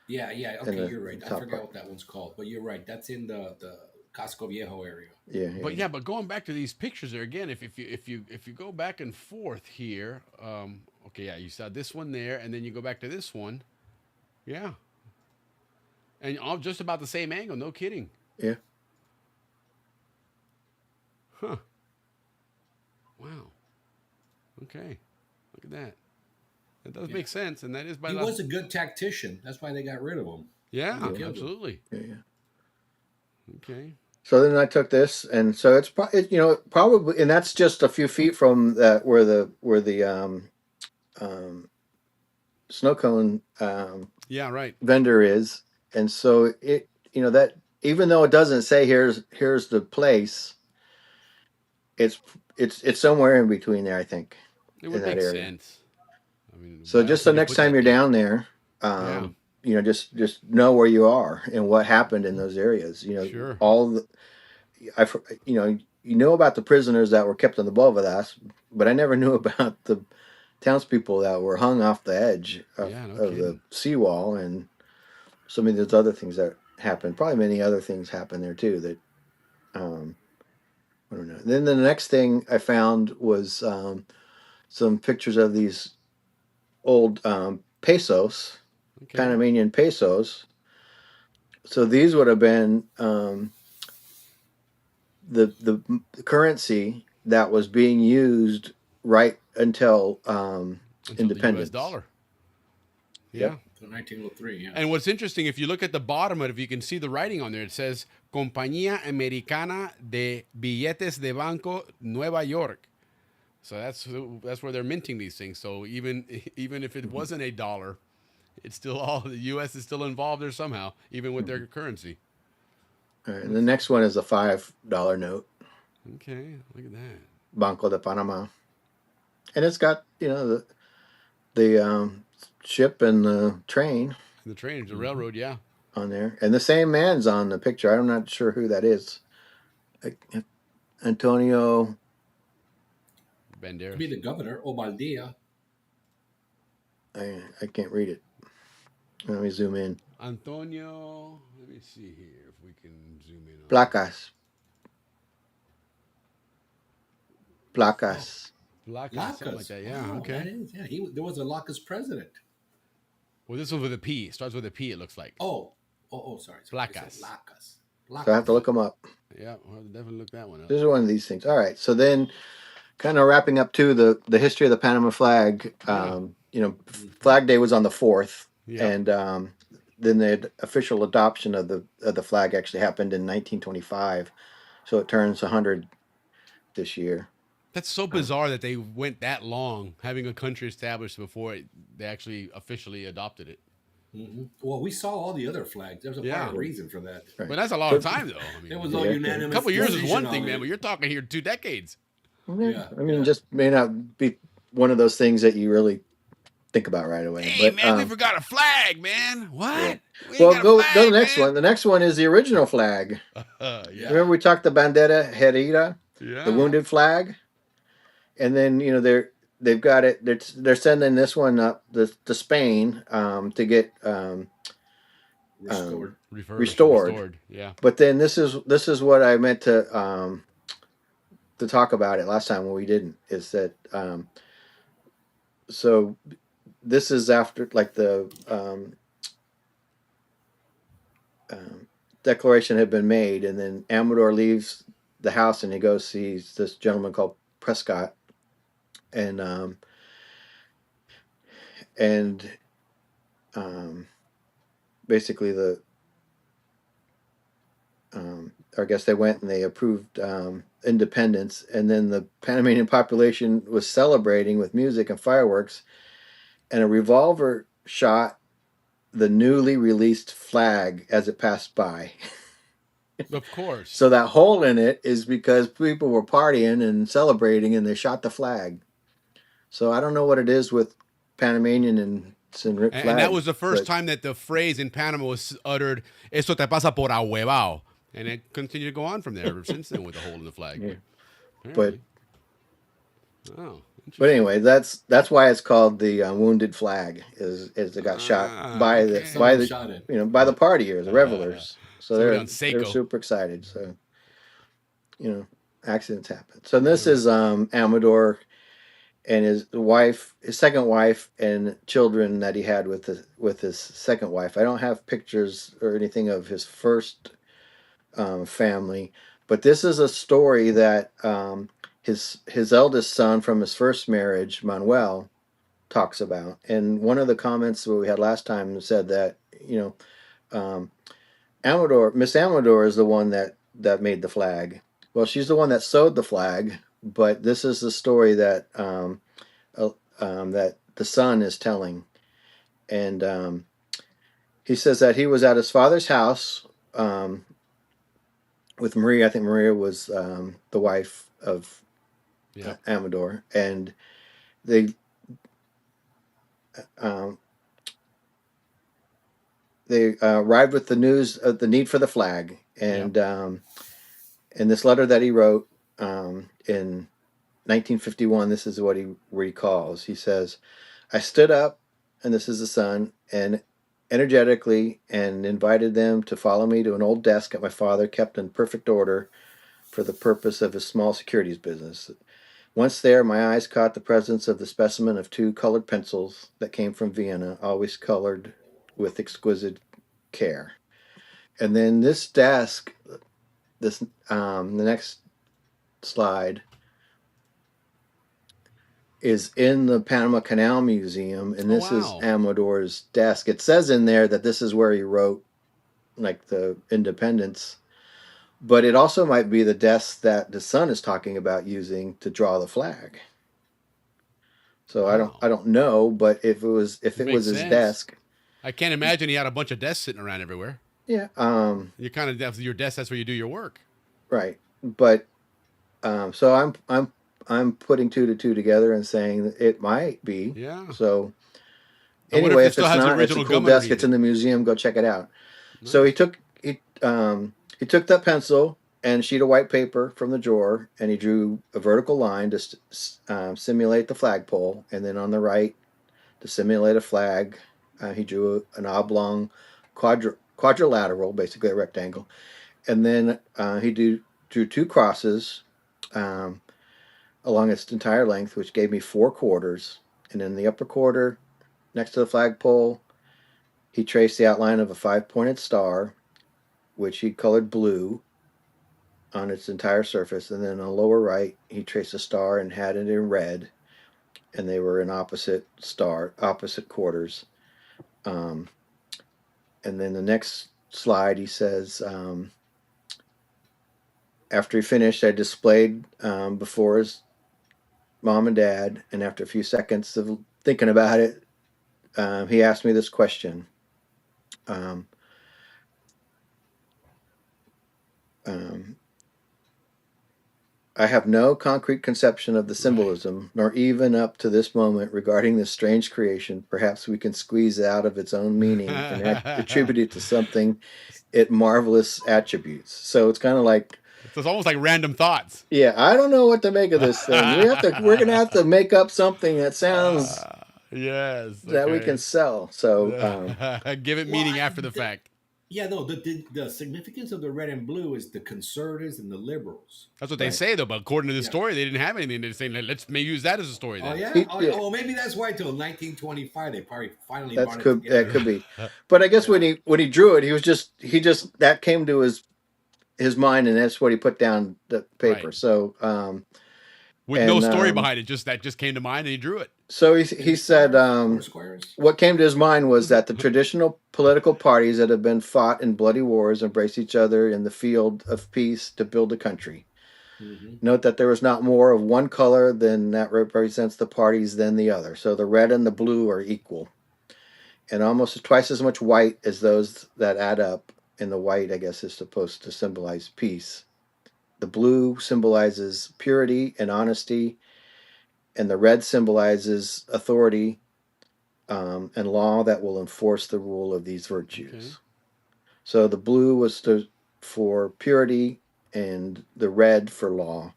Yeah. Okay, you're right. I forgot part. what that one's called, but you're right. That's in the Casco Viejo area. Yeah. But going back to these pictures there again, if you go back and forth here, okay, yeah, you saw this one there, and then you go back to this one, yeah, and all just about the same angle. No kidding. Yeah. Huh. Wow. Okay. Look at that. That does make sense, and that is by. He was a good tactician. That's why they got rid of him. Yeah, absolutely. Yeah. Okay. So then I took this, and so it's probably, and that's just a few feet from that where the snow cone yeah, right, vendor is, and so it that even though it doesn't say here's the place, it's somewhere in between there, I think. It would make sense. I mean, so just the next time you're down there, just know where you are and what happened in those areas. Sure. All the, you know about the prisoners that were kept on the Balboa, but I never knew about the townspeople that were hung off the edge of the seawall, and some of those other things that happened. Probably many other things happened there too. That I don't know. Then the next thing I found was some pictures of these old pesos, Panamanian pesos. So these would have been the currency that was being used right until independence. The US dollar. Yeah. Yep. So 1903. Yeah. And what's interesting, if you look at the bottom of it, if you can see the writing on there, it says Compañía Americana de Billetes de Banco Nueva York. So that's where they're minting these things. So even if it wasn't a dollar, it's still all the U.S. is still involved there somehow, even with their currency. All right, and the next one is a $5 note. Okay, look at that. Banco de Panama, and it's got the ship and the train. The train, the railroad, yeah. On there, and the same man's on the picture. I'm not sure who that is. Antonio Banderas. Could be the governor, Obaldia. I can't read it. Let me zoom in. Antonio, let me see here if we can zoom in. Placas. Placas, something like that. Yeah, okay. That is, yeah. There was a Lacas president. Well, this one with a P. It starts with a P, it looks like. Sorry. Placas. Lacas. So I have to look them up. Yeah, I'll definitely look that one up. This is one of these things. All right. So then, kind of wrapping up to the history of the Panama flag. Flag Day was on the 4th, and then the official adoption of the flag actually happened in 1925. So it turns 100 this year. That's so bizarre that they went that long having a country established before they actually officially adopted it. Mm-hmm. Well, we saw all the other flags. There's a part of reason for that. Right. But that's a long time, though. I mean, it was all unanimous. A couple years is one thing, man, but you're talking here 2 decades. Yeah. I mean, just may not be one of those things that you really think about right away. Hey, but, man, we forgot a flag, man. What? Yeah. Well, go to the next one. The next one is the original flag. Remember we talked the bandera herida, the wounded flag, and then they've got it. They're sending this one up to Spain to get restored. Yeah. But then this is what I meant to talk about it last time when we didn't. Is that so? This is after like the declaration had been made, and then Amador leaves the house, and he goes sees this gentleman called Prescott, and basically I guess they went and they approved independence, and then the Panamanian population was celebrating with music and fireworks, and a revolver shot the newly released flag as it passed by. Of course. So that hole in it is because people were partying and celebrating, and they shot the flag. So I don't know what it is with Panamanian and flag. And that was the first time that the phrase in Panama was uttered, "Eso te pasa por ahuevao." And it continued to go on from there ever since then with the hole in the flag. Yeah. But oh, but anyway, that's why it's called the wounded flag. Is it got shot by the partiers, the revelers. So they're super excited. So accidents happen. So this is Amador and his wife, his second wife, and children that he had with his second wife. I don't have pictures or anything of his first family, but this is a story that his eldest son from his first marriage, Manuel, talks about. And one of the comments that we had last time said that Miss Amador is the one that made the flag. Well, she's the one that sewed the flag, but this is the story that that the son is telling. And he says that he was at his father's house with Maria. I think Maria was the wife of Amador, and they arrived with the news of the need for the flag. And in this letter that he wrote in 1951, this is what he recalls. He says, "I stood up," and this is the son, "and energetically and invited them to follow me to an old desk that my father kept in perfect order for the purpose of his small securities business. Once there, my eyes caught the presence of the specimen of 2 colored pencils that came from Vienna, always colored with exquisite care." And then this desk, the next slide, is in the Panama Canal Museum, and this is Amador's desk. It says in there that this is where he wrote like the independence, but it also might be the desk that the son is talking about using to draw the flag. So I don't know, but if it was his desk, I can't imagine he had a bunch of desks sitting around everywhere. Yeah. You kind of have your desk. That's where you do your work. Right. But so I'm putting 2 to 2 together and saying that it might be. Yeah. So anyway, if it's not, it's a cool desk. Reading. It's in the museum. Go check it out. Nice. So he took that pencil and a sheet of white paper from the drawer, and he drew a vertical line to simulate the flagpole. And then on the right, to simulate a flag, he drew an oblong quadrilateral, basically a rectangle. And then he drew 2 crosses along its entire length, which gave me 4 quarters. And in the upper quarter, next to the flagpole, he traced the outline of a 5-pointed star, which he colored blue on its entire surface. And then on the lower right, he traced a star and had it in red, and they were in opposite quarters. And then the next slide, he says, after he finished, I displayed before his mom and dad, and after a few seconds of thinking about it, he asked me this question. I have no concrete conception of the symbolism, nor even up to this moment regarding this strange creation. Perhaps we can squeeze out of its own meaning and attribute it to something it marvelous attributes. So it's kind of like, it's almost like random thoughts. Yeah, I don't know what to make of this thing. We're gonna have to make up something that sounds that we can sell. So give it meaning after the fact. Yeah, no, the significance of the red and blue is the conservatives and the liberals. That's what they say, though. But according to the story, they didn't have anything. They're saying, let's maybe use that as a story. Then. Oh yeah. Well, maybe that's why till 1925 they probably finally. That could be. But I guess when he drew it, he just that came to his his mind, and that's what he put down the paper. Right. So with no story behind it, just that just came to mind and he drew it. So he said what came to his mind was that the traditional political parties that have been fought in bloody wars embrace each other in the field of peace to build a country. Note that there is not more of one color than that represents the parties than the other. So the red and the blue are equal, and almost twice as much white as those that add up. And the white, I guess, is supposed to symbolize peace. The blue symbolizes purity and honesty, and the red symbolizes authority and law that will enforce the rule of these virtues. Okay. So the blue was for purity, and the red for law.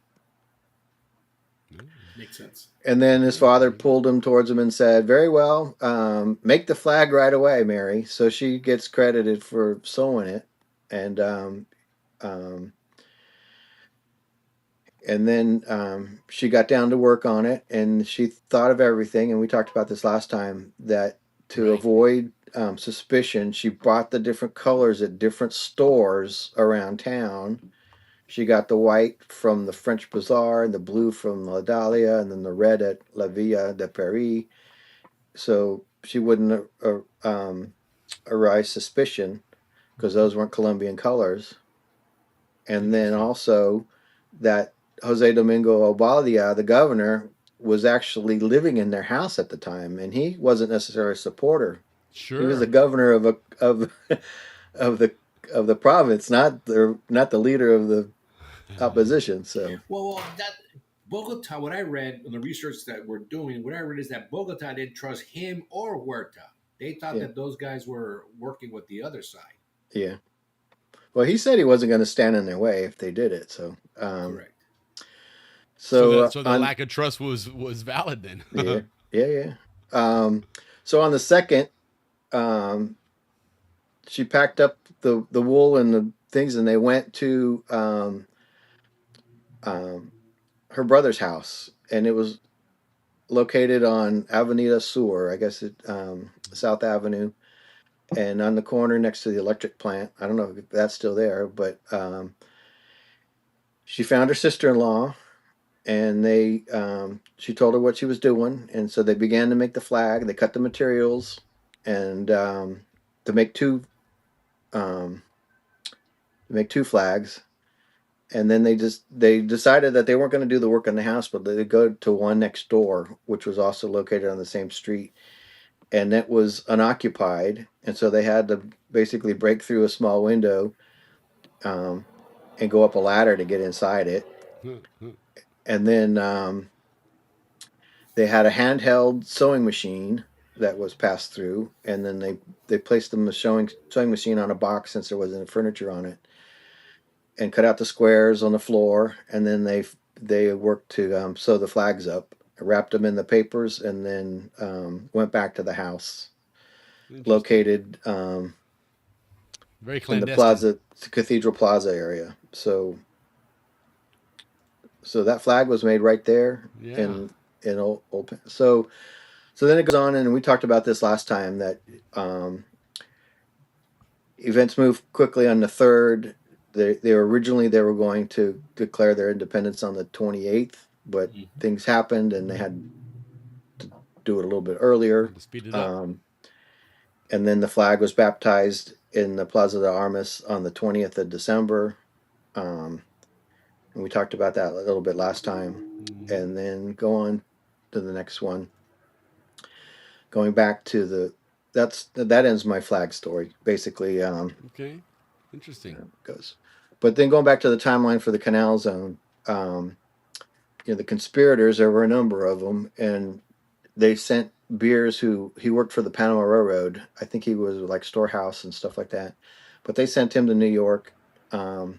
Makes sense. And then his father pulled him towards him and said, "Very well, make the flag right away, Mary." So she gets credited for sewing it, and then she got down to work on it, and she thought of everything. And we talked about this last time, that to avoid suspicion, she bought the different colors at different stores around town. She got the white from the French Bazaar, and the blue from La Dahlia, and then the red at La Villa de Paris. So she wouldn't arise suspicion, because those weren't Colombian colors. And then also that Jose Domingo Obaldia, the governor, was actually living in their house at the time, and he wasn't necessarily a supporter. Sure, he was the governor of the province, not the leader of the opposition. So well, that Bogota, what I read on the research that we're doing, what I read is that Bogota didn't trust him or Huerta. They thought that those guys were working with the other side. Yeah. Well, he said he wasn't going to stand in their way if they did it. So correct. So the lack of trust was valid then. Yeah. So on the second, she packed up the wool and the things, and they went to her brother's house, and it was located on Avenida Sur, I guess South Avenue, and on the corner next to the electric plant. I don't know if that's still there, but she found her sister-in-law, and she told her what she was doing, and so they began to make the flag. They cut the materials, and to make two flags. And then they decided that they weren't going to do the work in the house, but they'd go to one next door, which was also located on the same street, and that was unoccupied. And so they had to basically break through a small window and go up a ladder to get inside it. And then they had a handheld sewing machine that was passed through, and then they placed the sewing machine on a box, since there wasn't furniture on it, and cut out the squares on the floor, and then they worked to sew the flags up, wrapped them in the papers, and then went back to the house, located very in the Cathedral Plaza area. So that flag was made right there in old. So then it goes on, and we talked about this last time, that events moved quickly on the 3rd. They were going to declare their independence on the 28th, but things happened, and they had to do it a little bit earlier. Speed it up. And then the flag was baptized in the Plaza de Armas on the 20th of December. And we talked about that a little bit last time. And then go on to the next one. Going back to that ends my flag story, basically. Okay, interesting. Goes. But then going back to the timeline for the Canal Zone, the conspirators, there were a number of them, and they sent Beers, he worked for the Panama Railroad. I think he was like storehouse and stuff like that. But they sent him to New York in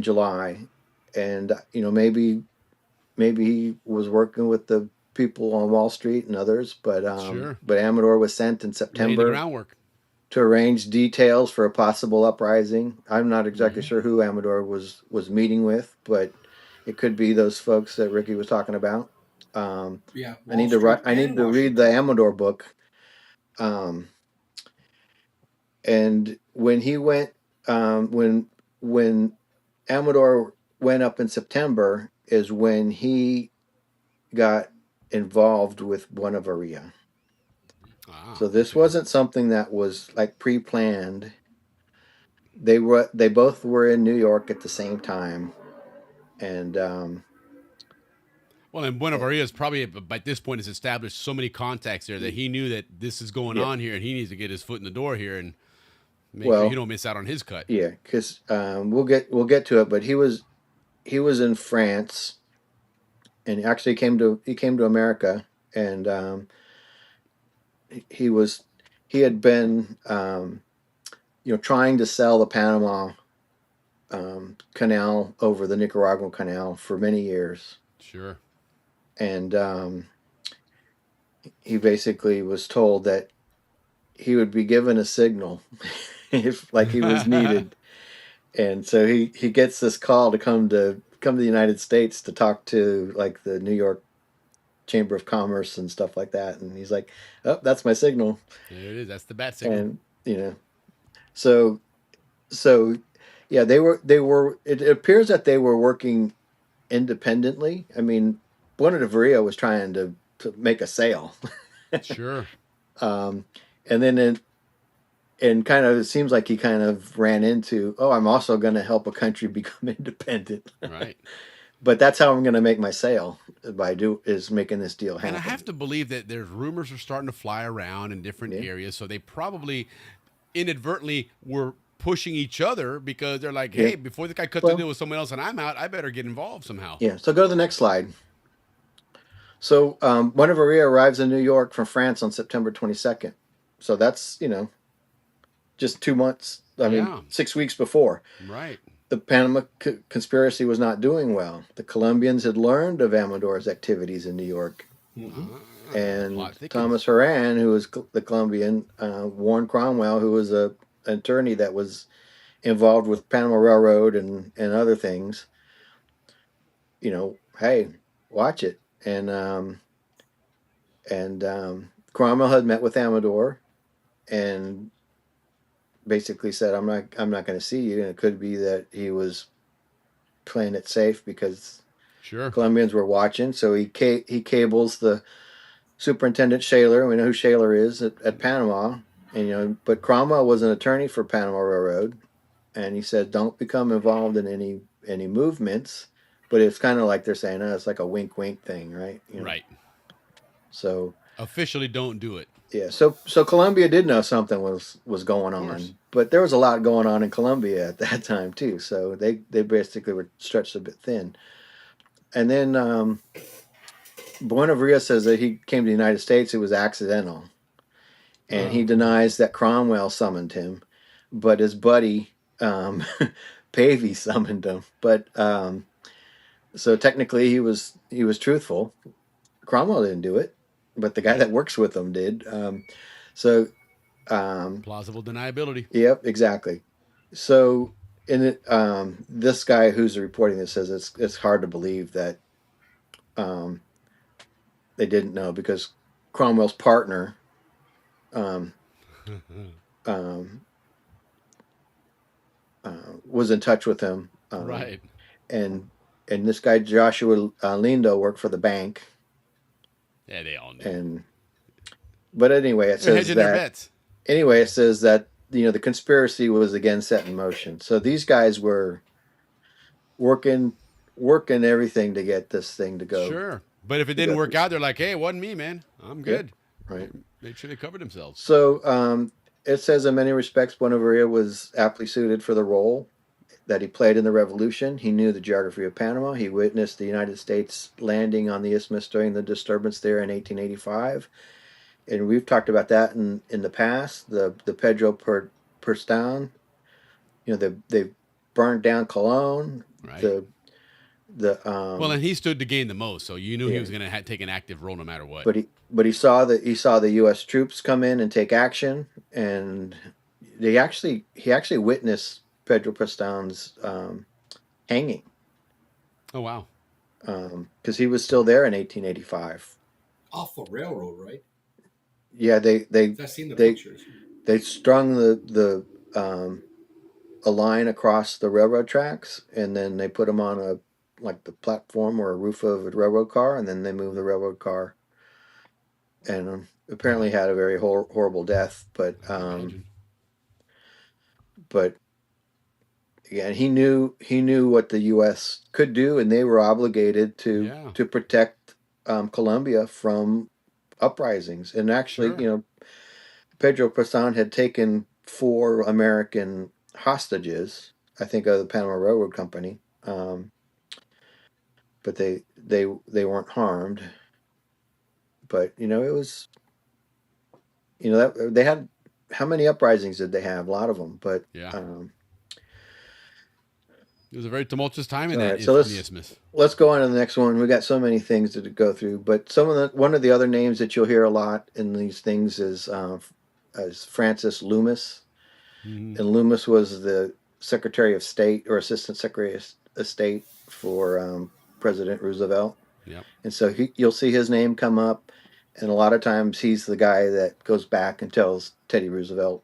July, and maybe he was working with the people on Wall Street and others, but Amador was sent in September to arrange details for a possible uprising. I'm not exactly sure who Amador was meeting with, but it could be those folks that Ricky was talking about. I need to read the Amador book. And when he went, when when Amador went up in September is when he got involved with Buenaventura. So this wasn't something that was like pre-planned. They both were in New York at the same time, and well, and Buenaventura is probably by this point has established so many contacts there that he knew that this is going on here, and he needs to get his foot in the door here and make sure he don't miss out on his cut. Yeah, because we'll get to it, but he was in France, and he actually came to America, and he had been trying to sell the Panama Canal over the Nicaraguan Canal for many years. Sure. And he basically was told that he would be given a signal if like he was needed. And so he gets this call to come to the United States to talk to like the New York Chamber of Commerce and stuff like that. And he's like, "Oh, that's my signal." There it is. That's the bat signal. And so yeah, they were. It appears that they were working independently. I mean, Buenaventura was trying to make a sale. Sure. And then and kind of it seems like he kind of ran into, oh, I'm also going to help a country become independent. Right. But that's how I'm going to make my sale is making this deal happen. And I have to believe that there's rumors are starting to fly around in different areas, so they probably inadvertently were pushing each other because they're like, hey, before this guy cuts the deal with someone else and I'm out, I better get involved somehow. Yeah. So go to the next slide. So Buenaventura arrives in New York from France on September 22nd. So that's, just 2 months. I mean, 6 weeks before. Right. The Panama conspiracy was not doing well. The Colombians had learned of Amador's activities in New York. Mm-hmm. And Thomas Horan, who was the Colombian, warned Cromwell, who was an attorney that was involved with Panama Railroad and other things, hey, watch it. And Cromwell had met with Amador and basically said, I'm not going to see you. And it could be that he was playing it safe because Colombians were watching. So he cables the Superintendent Shaler. We know who Shaler is at Panama. And but Cromwell was an attorney for Panama Railroad, and he said, don't become involved in any movements. But it's kind of like they're saying, it's like a wink thing, right? Right. So officially don't do it. Yeah. So Colombia did know something was going on, but there was a lot going on in Colombia at that time too. So they basically were stretched a bit thin. And then Buenaventura says that he came to the United States. It was accidental. And he denies that Cromwell summoned him, but his buddy Pavey summoned him. But so technically he was truthful. Cromwell didn't do it, but the guy that works with him did. Plausible deniability. Yep, exactly. So this guy who's reporting this says it's hard to believe that they didn't know because Cromwell's partner was in touch with him. Right. And this guy Joshua Lindo worked for the bank. Yeah, they all knew. But anyway, it says that. Anyway, it says that the conspiracy was again set in motion. So these guys were working everything to get this thing to go. Sure, but if it didn't work out, they're like, "Hey, it wasn't me, man. I'm good." Yeah, right. Make sure they covered themselves. So it says in many respects, Buenaventura was aptly suited for the role that he played in the revolution. He knew the geography of Panama. He witnessed the United States landing on the isthmus during the disturbance there in 1885. And we've talked about that in the past. The Pedro Perstown, they burned down Colón. Right. Well, and he stood to gain the most, so you knew he was going to take an active role no matter what. But he saw the U.S. troops come in and take action, and he actually witnessed Pedro Perstown's hanging. Oh wow! Because he was still there in 1885. Off the railroad, right? Yeah, I've seen the pictures. They strung the a line across the railroad tracks, and then they put them on the platform or a roof of a railroad car, and then they move the railroad car, and apparently had a very horrible death. But again, he knew what the U.S. could do, and they were obligated to protect Colombia from uprisings. And actually, Pedro Passan had taken 4 American hostages, I think, of the Panama Railroad Company, but they weren't harmed. But it was, that they had, how many uprisings did they have? A lot of them. But it was a very tumultuous time in right, that. So let's go on to the next one. We got so many things to go through, but one of the other names that you'll hear a lot in these things is Francis Loomis. And Loomis was the Secretary of State or Assistant Secretary of State for President Roosevelt. Yeah. And so you'll see his name come up, and a lot of times he's the guy that goes back and tells Teddy Roosevelt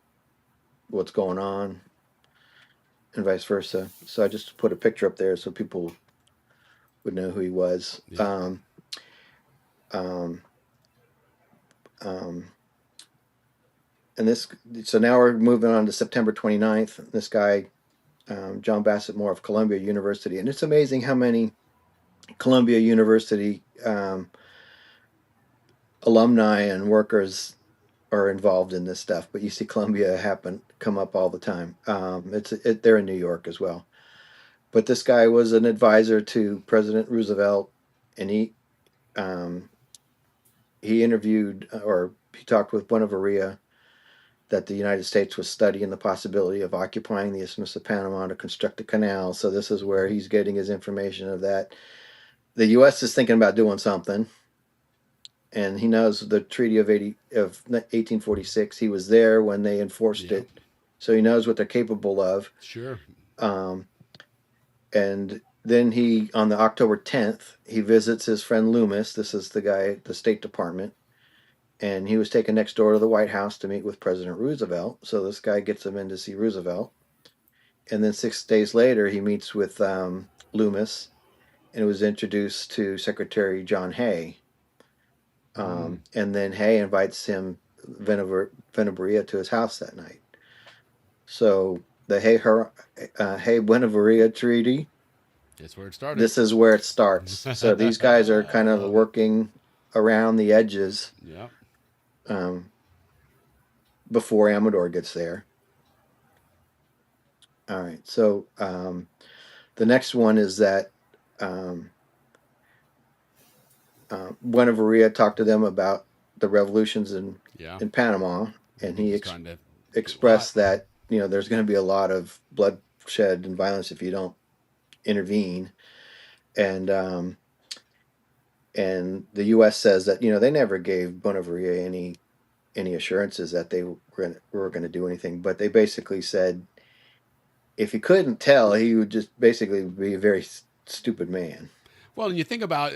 what's going on, and vice versa. So I just put a picture up there so people would know who he was. Yeah. And so now we're moving on to September 29th. This guy, John Bassett Moore of Columbia University. And it's amazing how many Columbia University alumni and workers are involved in this stuff. But you see Columbia come up all the time. They're in New York as well. But this guy was an advisor to President Roosevelt, and he interviewed, or he talked with Buenaventura, that the United States was studying the possibility of occupying the Isthmus of Panama to construct a canal. So this is where he's getting his information of that. The U.S. is thinking about doing something, and he knows the Treaty of 1846. He was there when they enforced it, so he knows what they're capable of. Sure. And then on the October 10th, he visits his friend Loomis. This is the guy at the State Department. And he was taken next door to the White House to meet with President Roosevelt. So this guy gets him in to see Roosevelt. And then 6 days later, he meets with Loomis, and was introduced to Secretary John Hay. And then Hay invites him, Buenaventura, to his house that night. So the Hay-Buenaventura Treaty. That's where it started. This is where it starts. So these guys are kind of working around the edges. Yeah. Before Amador gets there. All right. So the next one is that Buenaventura talked to them about the revolutions in Panama, and he expressed that there's going to be a lot of bloodshed and violence if you don't intervene, and the U.S. says that they never gave Buenaventura any assurances that they were going to do anything, but they basically said if he couldn't tell, he would just basically be a very stupid man. Well, and you think about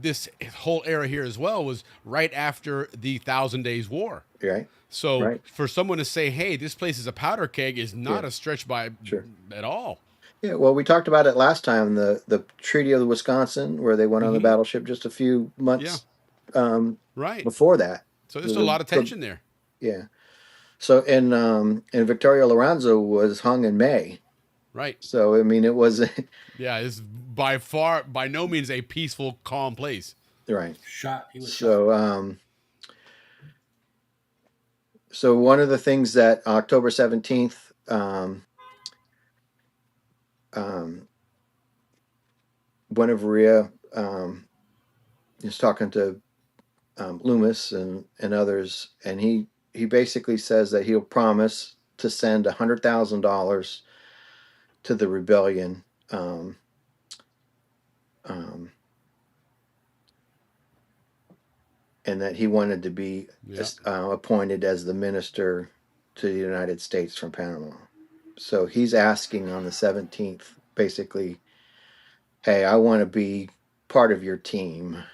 this whole era here as well was right after the 1,000 Days War. Right. So for someone to say, hey, this place is a powder keg is not a stretch at all. Yeah, well, we talked about it last time, the Treaty of the Wisconsin, where they went on the battleship just a few months before that. So there's a lot of tension there. Yeah. So and Victoria Lorenzo was hung in May. Right. So I mean, it was. It's by no means a peaceful, calm place. Right. He was shot. So one of the things that October 17th, Buenaventura is talking to Loomis and others, and he basically says that he'll promise to send $100,000 to the rebellion, and that he wanted to be appointed as the minister to the United States from Panama. So he's asking on the 17th, basically, hey, I want to be part of your team.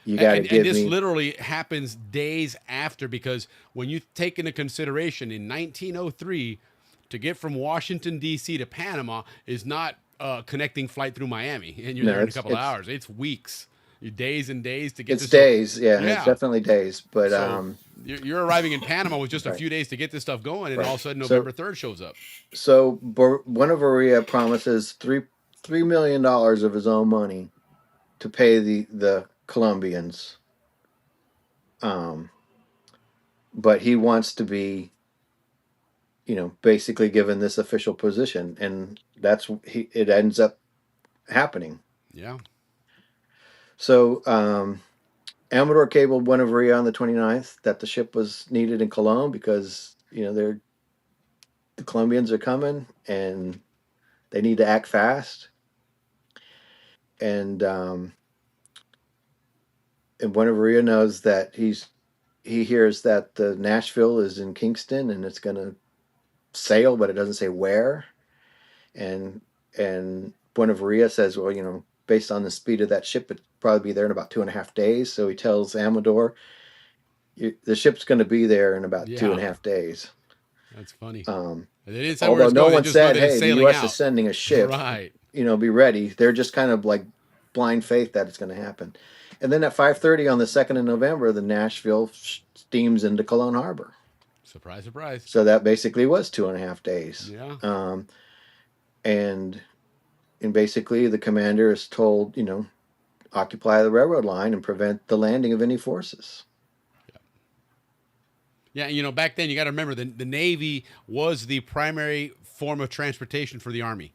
You got to give me. And this literally happens days after, because when you take into consideration in 1903, to get from Washington D.C. to Panama is not a connecting flight through Miami, and you're No, there in a it's couple of hours. It's weeks, days and days to get it's this. days. Yeah, it's definitely days. But So you're arriving in Panama with just a right. few days to get this stuff going, and Right. all of a sudden So- November 3rd shows up. So Buenaventura promises $3 million of his own money to pay the Colombians. But he wants to be, basically given this official position, and it ends up happening. Yeah. So Amador cabled Buenaventura on the 29th that the ship was needed in Cologne because the Colombians are coming and they need to act fast. And Buenaventura knows that he hears that the Nashville is in Kingston and it's going to sail, but it doesn't say where. And Buenaventura says, well, based on the speed of that ship, it'd probably be there in about 2.5 days. So he tells Amador, the ship's going to be there in about 2.5 days. That's funny. Although no one said, hey, the U.S. is sending a ship, right? Be ready. They're just kind of like blind faith that it's going to happen. And then at 5:30 on the 2nd of November, the Nashville steams into Cologne Harbor. Surprise, surprise. So that basically was 2.5 days. Yeah. And basically the commander is told, occupy the railroad line and prevent the landing of any forces. Yeah, back then you got to remember the Navy was the primary form of transportation for the Army.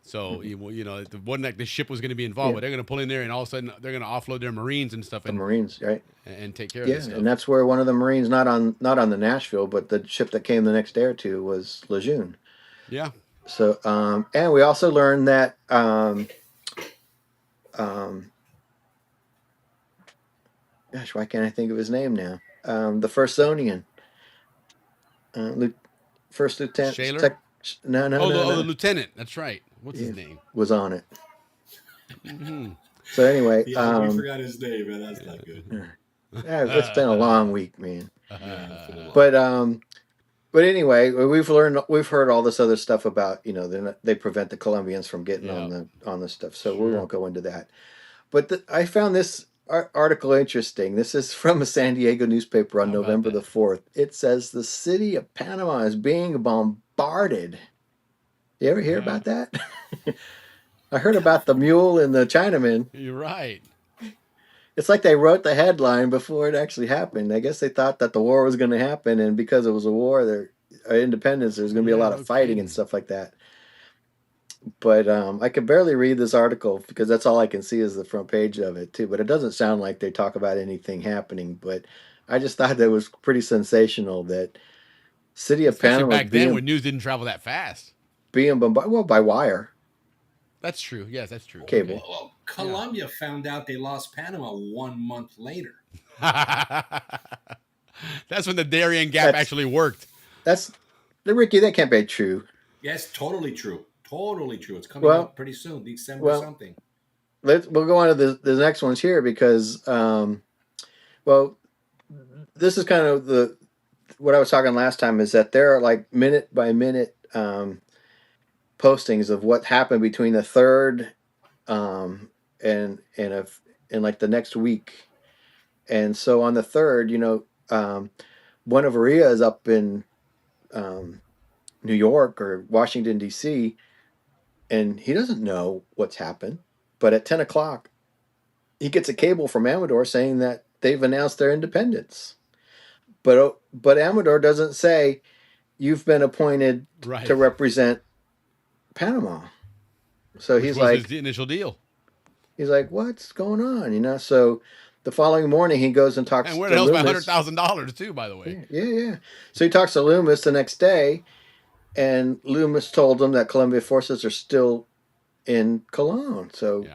So it wasn't like the ship was going to be involved, but they're going to pull in there, and all of a sudden they're going to offload their Marines and stuff. The Marines, right? And take care of this stuff. And that's where one of the Marines, not on the Nashville, but the ship that came the next day or two, was Lejeune. Yeah. So, and we also learned that gosh, why can't I think of his name now? The first Zonian, first lieutenant. Shaler? No. The lieutenant. That's right. What's his name? Was on it. So anyway, we forgot his name, man. That's not good. It's been a long week, man. But anyway, we've heard all this other stuff about they prevent the Colombians from getting on the stuff, so we won't go into that. But I found this article interesting. This is from a San Diego newspaper on November the 4th. It says the city of Panama is being bombarded. You ever hear about that? I heard about the mule and the Chinaman. You're right. It's like they wrote the headline before it actually happened. I guess they thought that the war was going to happen, and because it was a war, independence, there's going to be a lot of fighting and stuff like that. But I could barely read this article because that's all I can see is the front page of it too. But it doesn't sound like they talk about anything happening. But I just thought that was pretty sensational that city of Panama back then when news didn't travel that fast, being bombarded by wire. That's true. Yes, that's true. Cable. Well, Colombia found out they lost Panama 1 month later. That's when the Darien Gap actually worked. Ricky. That can't be true. Yes, totally true. Totally true. It's coming up pretty soon, December something. We'll go on to the next ones here because, this is kind of what I was talking last time is that there are like minute by minute postings of what happened between the 3rd and like the next week. And so on the 3rd, Buenaventura is up in New York or Washington, D.C., and he doesn't know what's happened. But at 10 o'clock, he gets a cable from Amador saying that they've announced their independence. But Amador doesn't say, you've been appointed to represent Panama. So he's like, the initial deal. He's like, what's going on? So the following morning he goes and talks to Loomis. And where the hell's my $100,000 too, by the way? Yeah. So he talks to Loomis the next day, and Loomis told him that Colombia forces are still in Cologne. So,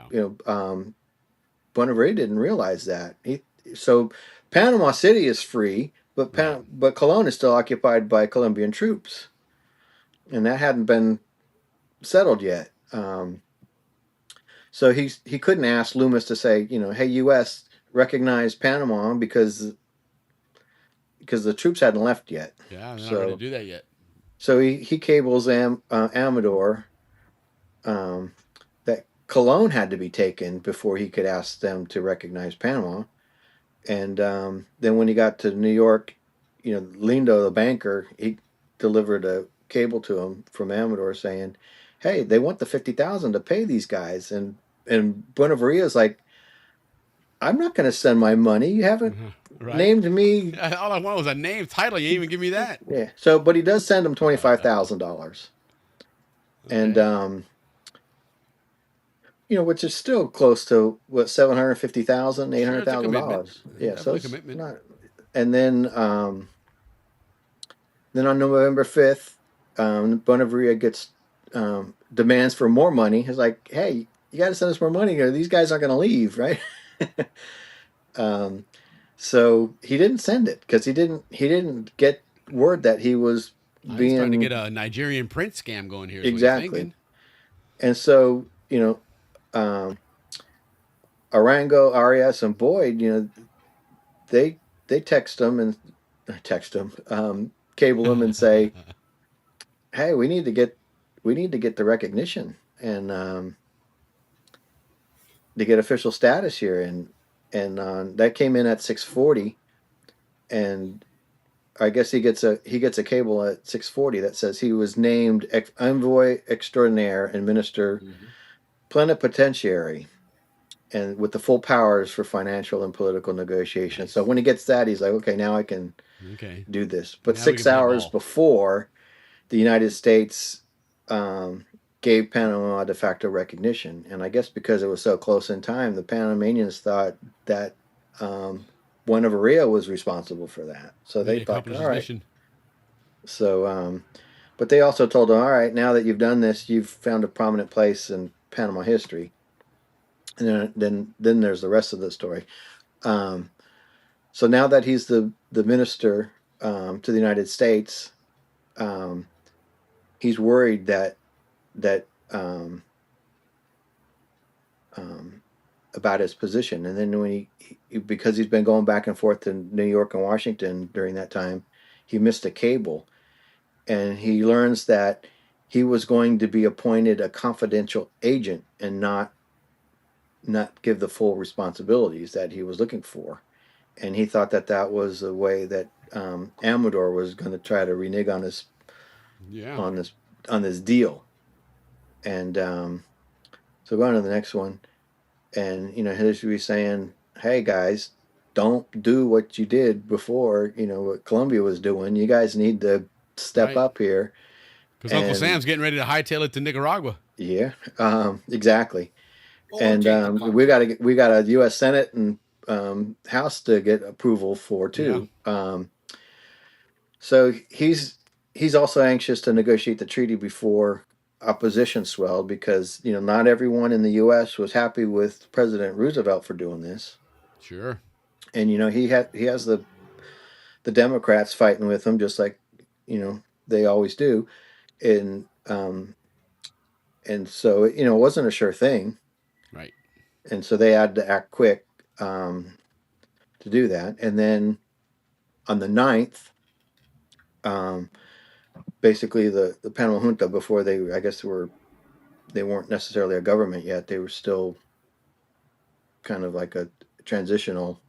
Buenaventura didn't realize that. So Panama City is free, but Cologne is still occupied by Colombian troops. And that hadn't been settled yet. So he couldn't ask Loomis to say, hey, U.S., recognize Panama because the troops hadn't left yet. Yeah, they're not ready to do that yet. So he cables Amador. That Cologne had to be taken before he could ask them to recognize Panama. And then when he got to New York, Lindo, the banker, he delivered a cable to him from Amador saying, "Hey, they want the 50,000 to pay these guys." And Buenavaria's like, "I'm not going to send my money. You haven't Right. named me." All I want was a name, title. You didn't even give me that. Yeah. So, but he does send him $25,000, and which is still close to what, $750,000, Sure, it's a commitment. $800,000. Yeah. So Definitely it's commitment. not. And then on November 5th, Bonavaria gets demands for more money. He's like, "Hey, you got to send us more money here. These guys aren't going to leave, right?" So he didn't send it because he didn't get word that he was He's trying to being get a Nigerian prince scam going here. Is exactly. What he's thinking. And so Arango, Arias, and Boyd, they text him and cable him and say, "Hey, we need to get the recognition and to get official status here." And that came in at 6:40, and I guess he gets a cable at 6:40 that says he was named envoy extraordinaire and minister plenipotentiary, and with the full powers for financial and political negotiation. Nice. So when he gets that, he's like, "Okay, now I can do this." But now 6 hours before, the United States gave Panama de facto recognition. And I guess because it was so close in time, the Panamanians thought that Buenaventura was responsible for that. So they thought, all right. Mission. So, but they also told him, "All right, now that you've done this, you've found a prominent place in Panama history." And then there's the rest of the story. So now that he's the minister to the United States, he's worried that about his position. And then when he because he's been going back and forth to New York and Washington during that time, he missed a cable, and he learns that he was going to be appointed a confidential agent and not give the full responsibilities that he was looking for. And he thought that was a way that Amador was going to try to renege on his on this deal. And so going to the next one, and history saying, "Hey guys, don't do what you did before. What Colombia was doing. You guys need to step up here." Because Uncle Sam's getting ready to hightail it to Nicaragua. Yeah, exactly. And we got a U.S. Senate and House to get approval for too. Yeah. So he's also anxious to negotiate the treaty before opposition swelled, because not everyone in the U.S. was happy with President Roosevelt for doing this. Sure. And he has the Democrats fighting with him, just like they always do, and so it wasn't a sure thing. Right. And so they had to act quick to do that. And then on the 9th, basically the Panama Junta, before they weren't necessarily a government yet, they were still kind of like a transitional.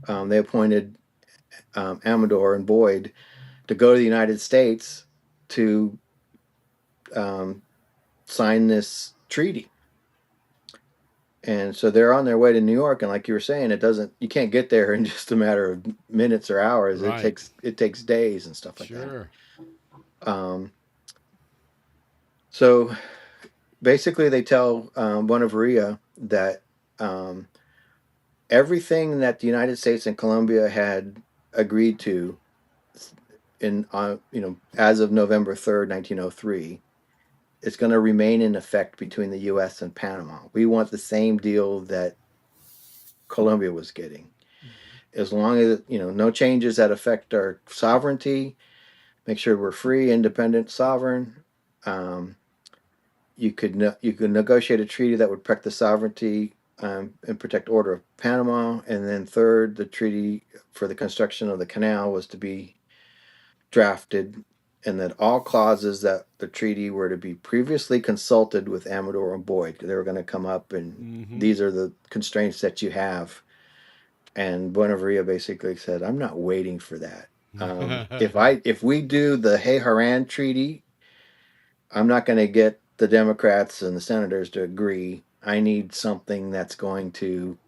They appointed Amador and Boyd to go to the United States to sign this treaty. And so they're on their way to New York, and like you were saying, you can't get there in just a matter of minutes or hours. Right. It takes days and stuff like that. So basically they tell Buenaventura that everything that the United States and Colombia had agreed to in as of November 3rd, 1903, it's going to remain in effect between the U.S. and Panama. We want the same deal that Colombia was getting. As long as, no changes that affect our sovereignty, make sure we're free, independent, sovereign. You could negotiate a treaty that would protect the sovereignty and protect order of Panama. And then third, the treaty for the construction of the canal was to be drafted and that all clauses that the treaty were to be previously consulted with Amador and Boyd. They were going to come up, and these are the constraints that you have. And Buenaventura basically said, "I'm not waiting for that. If we do the Hey Haran Treaty, I'm not going to get the Democrats and the senators to agree. I need something that's going to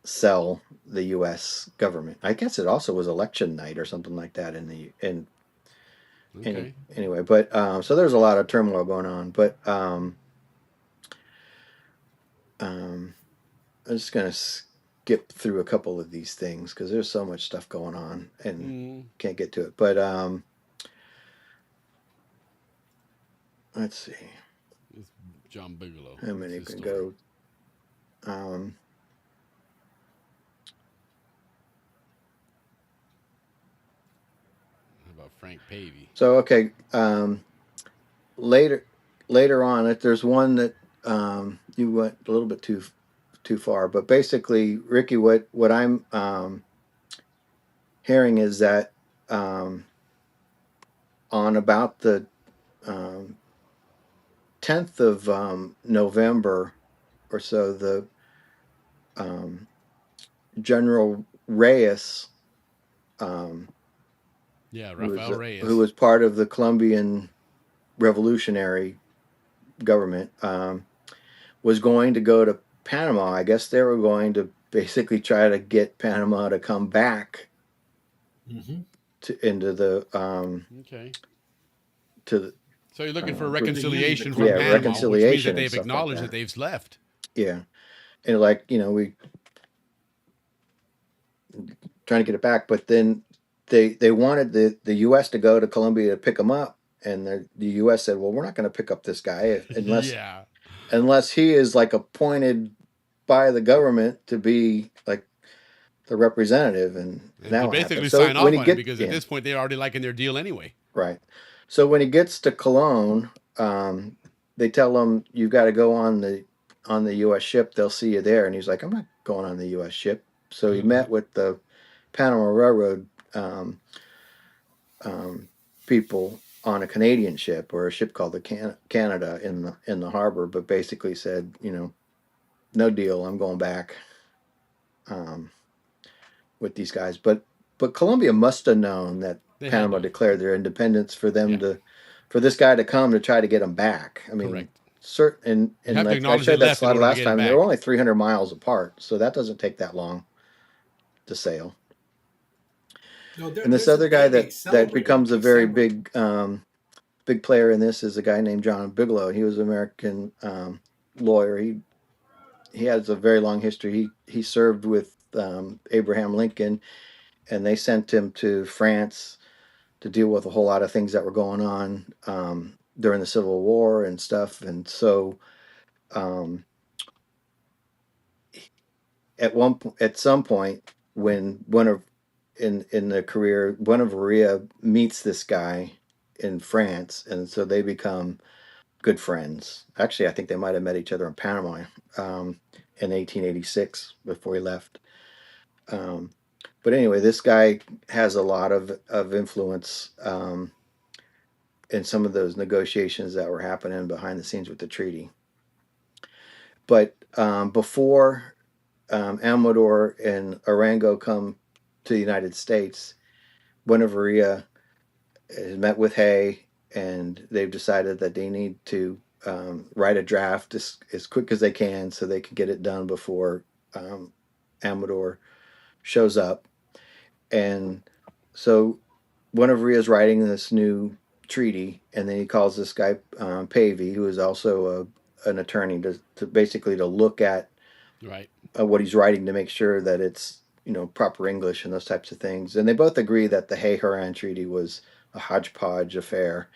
sell the U.S. government." I guess it also was election night or something like that anyway. But so there's a lot of turmoil going on. But I'm just gonna skip through a couple of these things because there's so much stuff going on and can't get to it. But let's see. It's John Bigelow. How many can go? Frank Pavey. So okay, later on, if there's one that you went a little bit too far, but basically, Ricky, what I'm hearing is that on about the 10th of November or so, the General Reyes. Rafael Reyes, who was part of the Colombian revolutionary government, was going to go to Panama. I guess they were going to basically try to get Panama to come back into the to the. So you're looking for reconciliation from Panama, reconciliation, which means that they've acknowledged that they've left. Yeah, and we trying to get it back, but then they wanted the U.S. to go to Colombia to pick them up, and the U.S. said, "Well, we're not going to pick up this guy unless he is like appointed by the government to be like the representative." And that basically sign off on it because at this point they're already liking their deal anyway. Right. So when he gets to Cologne, they tell him, "You've got to go on the U.S. ship. They'll see you there." And he's like, "I'm not going on the U.S. ship." So he met with the Panama Railroad people on a Canadian ship, or a ship called the Canada in the harbor, but basically said, "No deal. I'm going back with these guys." But Colombia must have known that Panama declared their independence for them for this guy to come to try to get them back. I mean, certain and like I showed that slide last time, they were only 300 miles apart, so that doesn't take that long to sail. No, and this other guy that becomes a very big player in this is a guy named John Bigelow. He was an American lawyer. He has a very long history. He served with Abraham Lincoln, and they sent him to France to deal with a whole lot of things that were going on during the Civil War and stuff. And so at some point when in the career, Buenaventura meets this guy in France, and so they become good friends. Actually, I think they might have met each other in Panama in 1886 before he left. But anyway, this guy has a lot of influence in some of those negotiations that were happening behind the scenes with the treaty. But before Amador and Arango come to the United States, Buenaventura has met with Hay, and they've decided that they need to write a draft as quick as they can so they can get it done before Amador shows up. And so Buenaventura is writing this new treaty, and then he calls this guy Pavey, who is also an attorney, to basically to look at what he's writing to make sure that it's proper English and those types of things. And they both agree that the Hay Haran Treaty was a hodgepodge affair.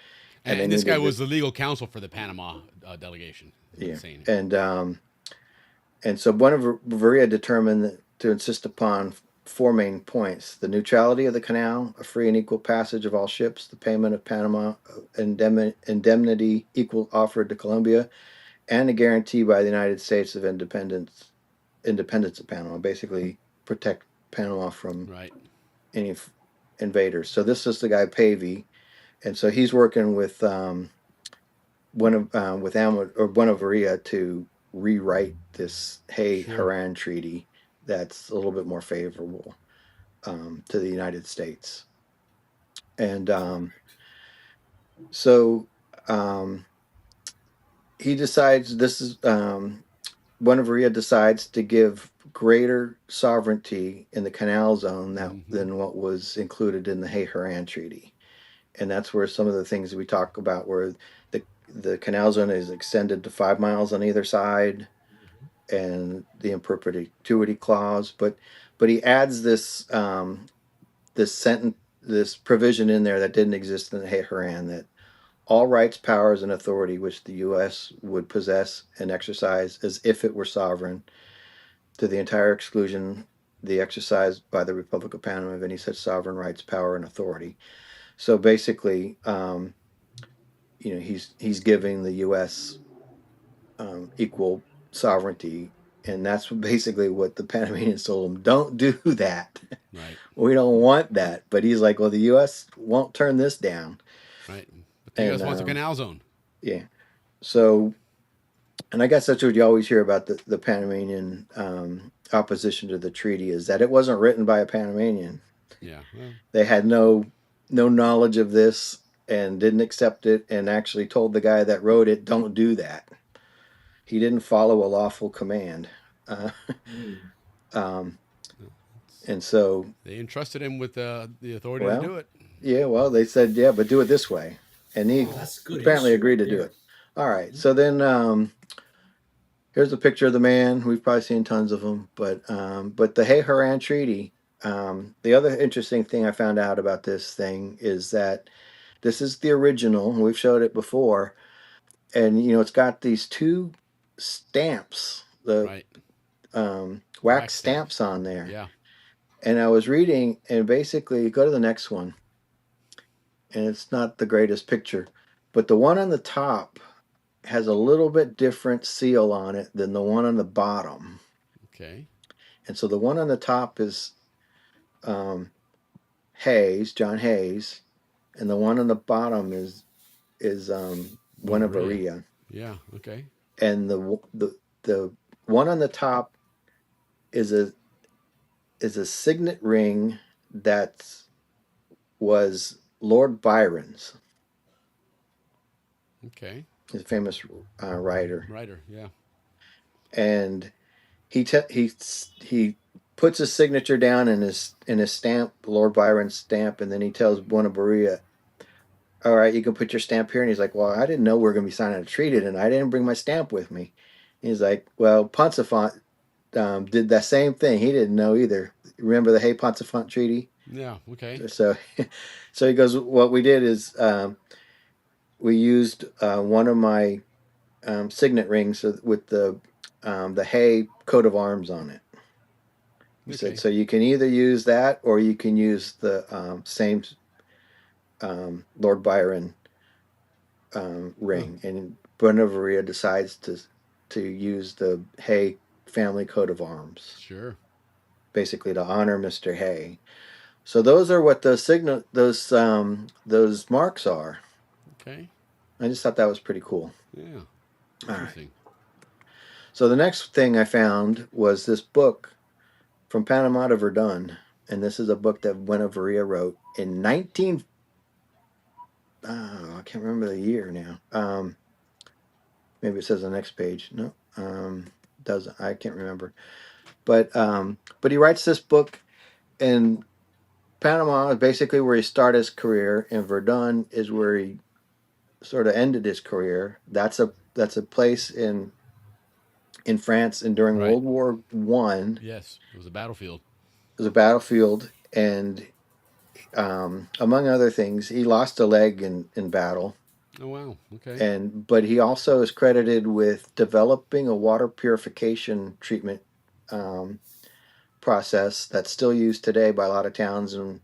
And this guy was the legal counsel for the Panama delegation. Yeah. And so Buenaventura determined to insist upon 4 main points: the neutrality of the canal, a free and equal passage of all ships, the payment of Panama indemnity equal offered to Colombia, and a guarantee by the United States of independence of Panama. Basically, protect Panama from any invaders. So this is the guy Pavey, and so he's working with Buenaventura to rewrite this Hay-Haran Treaty that's a little bit more favorable to the United States. And so he decides Buenaventura decides to give greater sovereignty in the Canal Zone than what was included in the Hay-Haran Treaty. And that's where some of the things we talk about, where the Canal Zone is extended to 5 miles on either side, and the in perpetuity clause. But he adds this this provision in there that didn't exist in the Hay-Haran, that all rights, powers, and authority which the U.S. would possess and exercise as if it were sovereign, to the entire exclusion the exercise by the Republic of Panama of any such sovereign rights, power, and authority. So basically, he's giving the U.S. Equal sovereignty, and that's basically what the Panamanians told him. Don't do that. Right. We don't want that. But he's like, well, the U.S. won't turn this down. Right. But the U.S. wants a Canal Zone. Yeah. So, and I guess that's what you always hear about the Panamanian opposition to the treaty, is that it wasn't written by a Panamanian. Yeah. Well, they had no knowledge of this and didn't accept it, and actually told the guy that wrote it, don't do that. He didn't follow a lawful command. And so they entrusted him with the authority to do it. Yeah, well, they said, yeah, but do it this way. And he apparently agreed to do it. All right. So then here's a picture of the man. We've probably seen tons of them. But the Hay-Haran Treaty, the other interesting thing I found out about this thing is that this is the original. We've showed it before. And, it's got these two stamps, wax stamps on there. Yeah. And I was reading, and basically, go to the next one. And it's not the greatest picture, but the one on the top has a little bit different seal on it than the one on the bottom. Okay. And so the one on the top is Hayes, John Hayes, and the one on the bottom is Buenaventura. Yeah. Okay. And the one on the top is a signet ring that was Lord Byron's. Okay. He's a famous writer. Writer, yeah. And he puts his signature down in his stamp, Lord Byron's stamp, and then he tells Buenaventura, all right, you can put your stamp here. And he's like, well, I didn't know we were going to be signing a treaty, and I didn't bring my stamp with me. And he's like, well, Pontefract did that same thing. He didn't know either. Remember the Hay-Pontefract Treaty? Yeah, okay. So he goes, what we did is we used one of my signet rings with the Hay coat of arms on it. He said, so you can either use that or you can use the same Lord Byron ring. And Buenaventura decides to use the Hay family coat of arms. Sure. Basically to honor Mr. Hay. So those are what those marks are. Okay. I just thought that was pretty cool. Yeah. Interesting. Right. So the next thing I found was this book, From Panama to Verdun, and this is a book that Buenaventura wrote in I can't remember the year now. Maybe it says on the next page. No, doesn't. I can't remember. But he writes this book, and Panama is basically where he started his career, and Verdun is where he sort of ended his career. That's a place in France, and during World War I. Yes, it was a battlefield. It was a battlefield, and among other things, he lost a leg in battle. Oh wow! Okay. But he also is credited with developing a water purification treatment process that's still used today by a lot of towns, and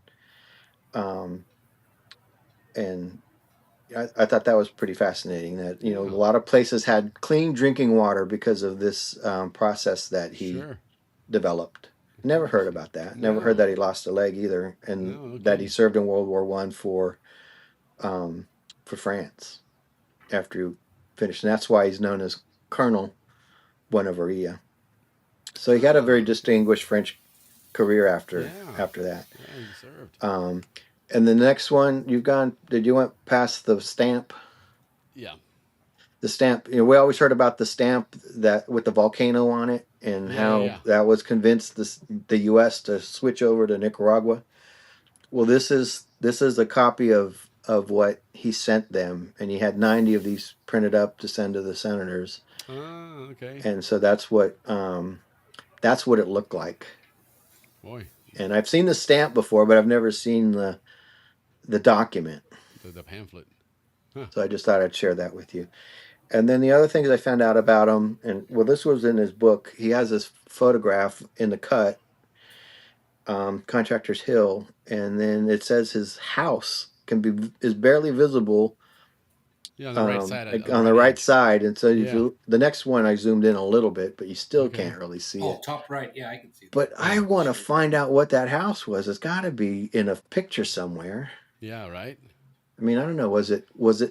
I thought that was pretty fascinating. That a lot of places had clean drinking water because of this process that he developed. Never heard about that. Never heard that he lost a leg either, and that he served in World War I for for France after he finished. And that's why he's known as Colonel Buenaventura. So he had a very distinguished French career after that. Yeah, he served. And the next one you've gone. Did you went past the stamp? Yeah. The stamp. You know, we always heard about the stamp that with the volcano on it, and how that was convinced the U.S. to switch over to Nicaragua. Well, this is a copy of what he sent them, and he had 90 of these printed up to send to the senators. Oh, okay. And so that's what it looked like. Boy. And I've seen the stamp before, but I've never seen the document. The pamphlet. Huh. So I just thought I'd share that with you. And then the other things I found out about him, and well, this was in his book. He has this photograph in the cut, Contractor's Hill, and then it says his house is barely visible. Yeah, on the right side. On the right side, and so the next one I zoomed in a little bit, but you still can't really see it. Top right, yeah, I can see. But I want to find out what that house was. It's got to be in a picture somewhere. Yeah, right. I mean, I don't know. Was it?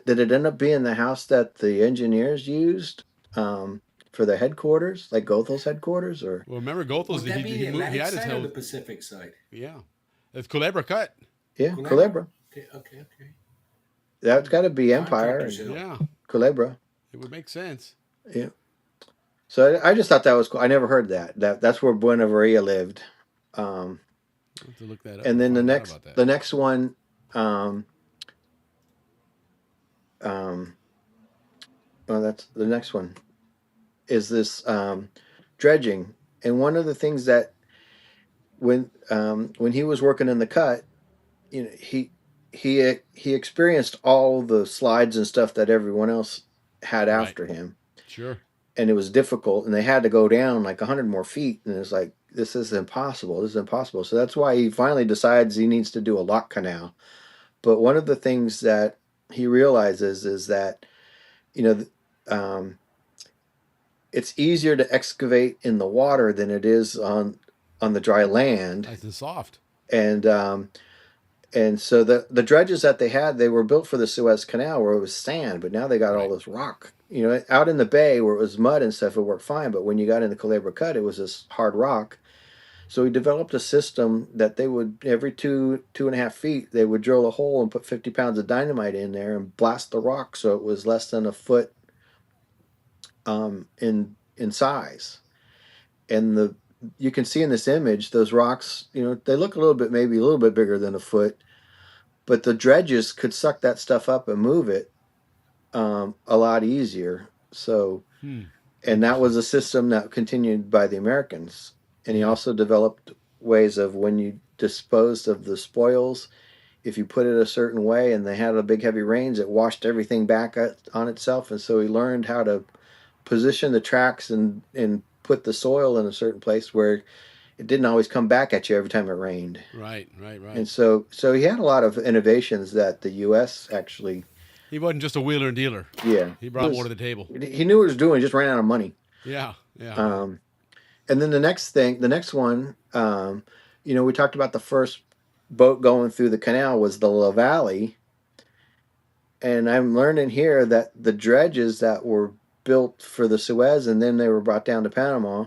Did it end up being the house that the engineers used for the headquarters, like Gothel's headquarters, or? Well, remember Gothel's? Would that be the Atlantic had his side or house. the Pacific side? Yeah, it's Culebra Cut. Yeah, Culebra. Okay. That's got to be Empire. Yeah, Culebra. It would make sense. Yeah. So I just thought that was cool. I never heard that. That's where Buenaventura lived. I'll have to look that up. And then the next one. Well, that's the next one. Is this dredging? And one of the things that when he was working in the cut, you know, he experienced all the slides and stuff that everyone else had after him. Sure. And it was difficult, and they had to go down like 100 more feet, and it's like, this is impossible. This is impossible. So that's why he finally decides he needs to do a lock canal. But one of the things that he realizes is that, you know, it's easier to excavate in the water than it is on the dry land. Nice and soft. And so the dredges that they had, they were built for the Suez Canal where it was sand, but now they got all this rock. You know, out in the bay where it was mud and stuff, it worked fine. But when you got in the Culebra Cut, it was this hard rock. So he developed a system that they would, every 2.5 feet, they would drill a hole and put 50 pounds of dynamite in there and blast the rock so it was less than a foot in size. And you can see in this image, those rocks, you know, they look maybe a little bit bigger than a foot, but the dredges could suck that stuff up and move it a lot easier. So, and that was a system that continued by the Americans. And he also developed ways of when you disposed of the spoils, if you put it a certain way and they had a big heavy rains, it washed everything back on itself. And so he learned how to position the tracks and put the soil in a certain place where it didn't always come back at you every time it rained. Right. And so he had a lot of innovations that the U.S. actually. He wasn't just a wheeler and dealer. Yeah. He brought more to the table. He knew what he was doing, he just ran out of money. Yeah. And then the next one, you know, we talked about the first boat going through the canal was the La Valley. And I'm learning here that the dredges that were built for the Suez and then they were brought down to Panama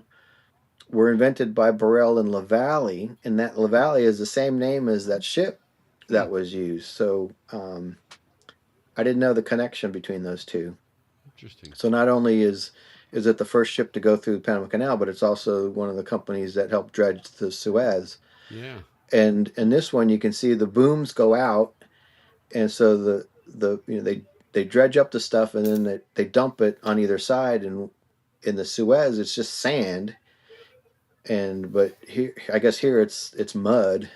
were invented by Burrell and LaValle, and that LaValle is the same name as that ship that was used. So I didn't know the connection between those two. Interesting. So not only is it the first ship to go through the Panama Canal, but it's also one of the companies that helped dredge the Suez. And in this one, you can see the booms go out, and so the you know, they dredge up the stuff and then they dump it on either side. And in the Suez, it's just sand. But here, I guess here it's mud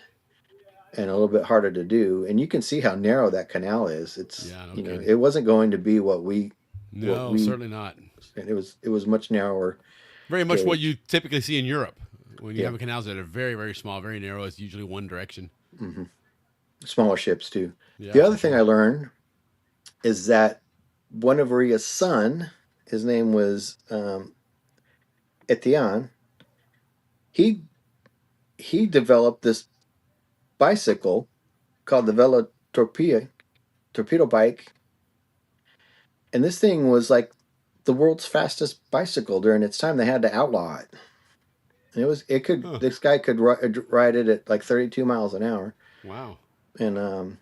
and a little bit harder to do. And you can see how narrow that canal is. It's you know, it wasn't going to be what we. No, certainly not. And it was much narrower. Very much what you typically see in Europe when you have canals that are very, very small, very narrow. It's usually one direction. Mm-hmm. Smaller ships too. Yeah, the other thing I learned is that Buenaventura's son, his name was Etienne. He developed this bicycle called the Velotorpille torpedo bike, and this thing was like the world's fastest bicycle during its time. They had to outlaw it. And this guy could ride it at like 32 miles an hour. Wow. And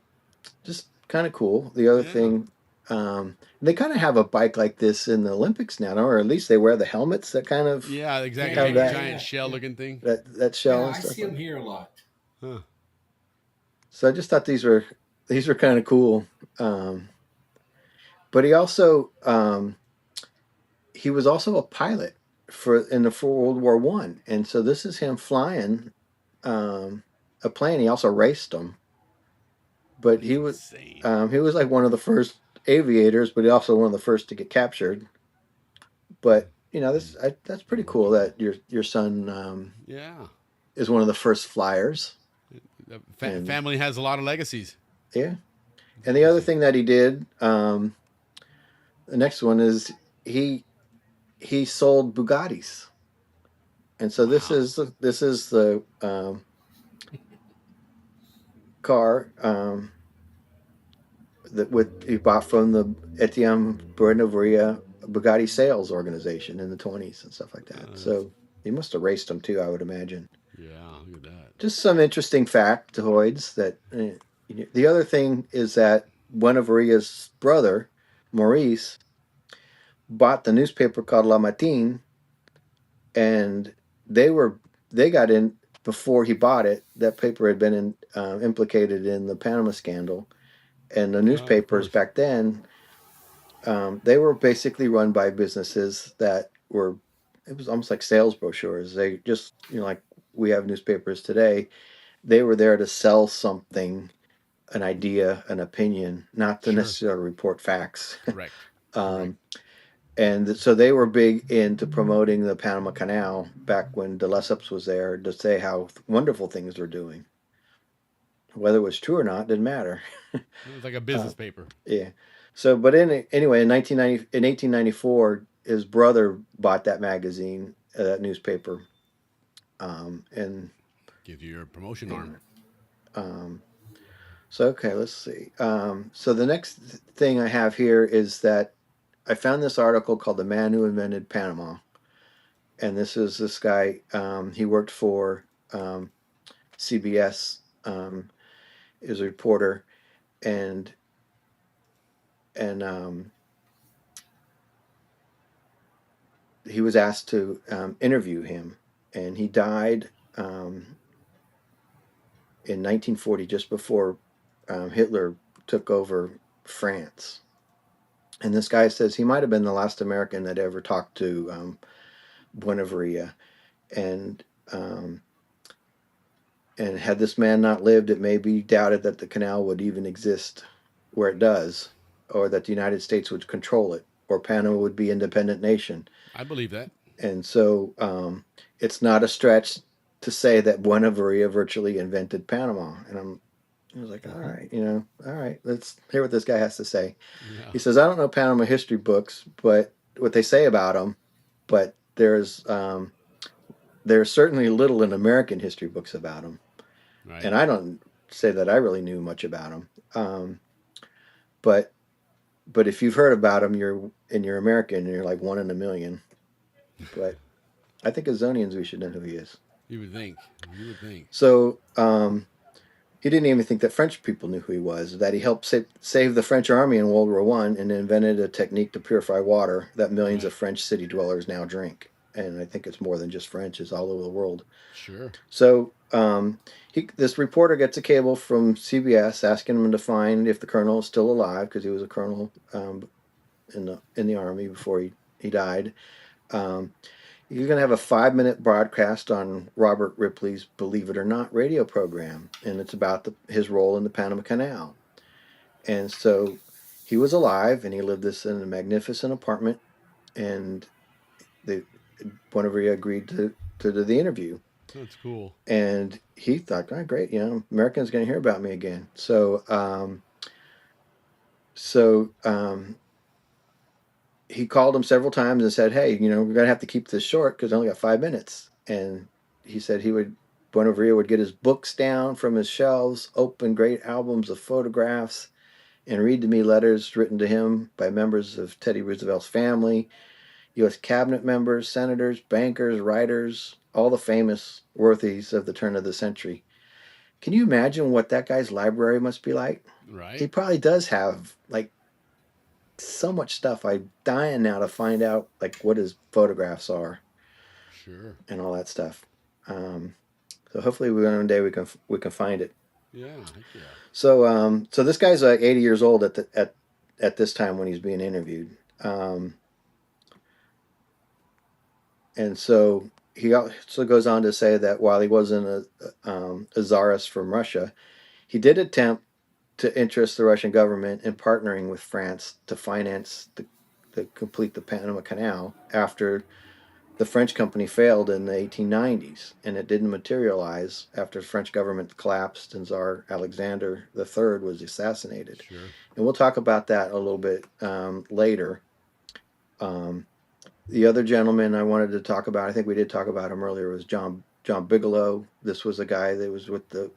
just kind of cool. The other thing, they kind of have a bike like this in the Olympics now, or at least they wear the helmets that kind of exactly. have that giant shell looking thing. That shell. Yeah, and I stuff see them here a lot. Huh. So I just thought these were kind of cool. But he also he was also a pilot for World War One, and so this is him flying a plane. He also raced them, but he was like one of the first aviators, but he also one of the first to get captured. But that's pretty cool that your son is one of the first flyers. Family has a lot of legacies. Yeah, and the other thing that he did, the next one is he sold Bugattis, and so this is the car that he bought from the Etienne Bernavria Bugatti sales organization in the 1920s and stuff like that. So he must have raced them too, I would imagine. Yeah, look at that. Just some interesting factoids that. The other thing is that Buenavaria's brother, Maurice, bought the newspaper called La Matin, and they got in before he bought it. That paper had been implicated in the Panama scandal, and the newspapers back then, they were basically run by businesses that were. It was almost like sales brochures. They just like we have newspapers today. They were there to sell something, an idea, an opinion, not to necessarily report facts. Correct. And so they were big into promoting the Panama Canal back when De Lesseps was there to say how wonderful things were doing. Whether it was true or not didn't matter. It was like a business paper. Yeah. So, but anyway, in 1894, his brother bought that magazine, that newspaper, and gives you your promotion arm. So okay, let's see. So the next thing I have here is that I found this article called "The Man Who Invented Panama," and this is this guy. He worked for CBS. Is a reporter, and he was asked to interview him, and he died in 1940, just before Hitler took over France. And this guy says he might have been the last American that ever talked to Buenavaria, and had this man not lived, it may be doubted that the canal would even exist where it does, or that the United States would control it, or Panama would be an independent nation. I believe that. And so it's not a stretch to say that Buenavaria virtually invented Panama. And I was like, all right, let's hear what this guy has to say. Yeah. He says, I don't know Panama history books, but what they say about them, but there's certainly little in American history books about them. Right. And I don't say that I really knew much about them. But if you've heard about them, you're American, and you're like one in a million. But I think as Zonians, we should know who he is. You would think. So he didn't even think that French people knew who he was, that he helped save the French army in World War I and invented a technique to purify water that millions of French city dwellers now drink. And I think it's more than just French, it's all over the world. Sure. So this reporter gets a cable from CBS asking him to find if the colonel is still alive, because he was a colonel in the army before he died. You're going to have a 5-minute broadcast on Robert Ripley's Believe It or Not radio program, and it's about his role in the Panama Canal. And so he was alive, and he lived this in a magnificent apartment, and Buenavaria agreed to do the interview. That's cool. And he thought, oh, great, Americans going to hear about me again. So he called him several times and said, hey, we're going to have to keep this short because I only got 5 minutes. And he said Buenavaria would get his books down from his shelves, open great albums of photographs, and read to me letters written to him by members of Teddy Roosevelt's family, U.S. cabinet members, senators, bankers, writers, all the famous worthies of the turn of the century. Can you imagine what that guy's library must be like? Right. He probably does have like so much stuff. I'm dying now to find out like what his photographs are. Sure. And all that stuff. So hopefully one day we can find it. Yeah. Heck yeah. So this guy's 80 years old at this time when he's being interviewed. And so he also goes on to say that while he wasn't a czarist from Russia, he did attempt to interest the Russian government in partnering with France to finance the complete the Panama Canal after the French company failed in the 1890s, and it didn't materialize after the French government collapsed and Tsar Alexander III was assassinated. Sure. And we'll talk about that a little bit later. The other gentleman I wanted to talk about, I think we did talk about him earlier, was John Bigelow. This was a guy that was with the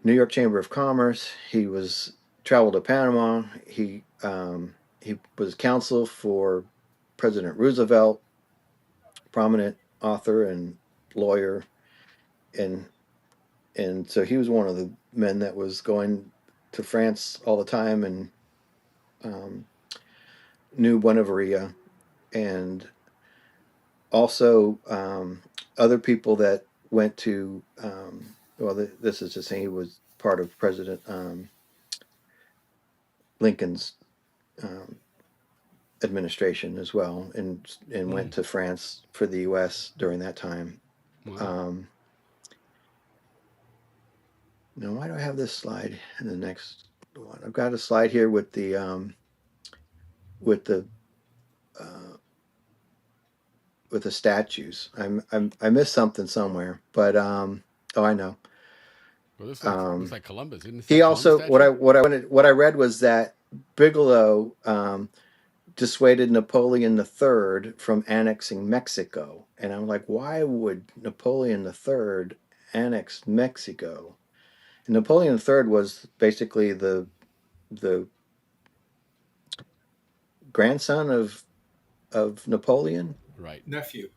New York Chamber of Commerce. He traveled to Panama. He was counsel for President Roosevelt, prominent author and lawyer, and so he was one of the men that was going to France all the time and knew Buenaventura, and also other people that went to this is just saying he was part of President Lincoln's administration as well, and went to France for the U.S. during that time. Wow. Now, why do I have this slide in the next one? I've got a slide here with the statues. I missed something somewhere, but oh, I know. Well, this looks like Columbus. Isn't He also what I read was that Bigelow dissuaded Napoleon III from annexing Mexico, and I'm like, why would Napoleon III annex Mexico? And Napoleon III was basically the grandson of Napoleon, right? Nephew,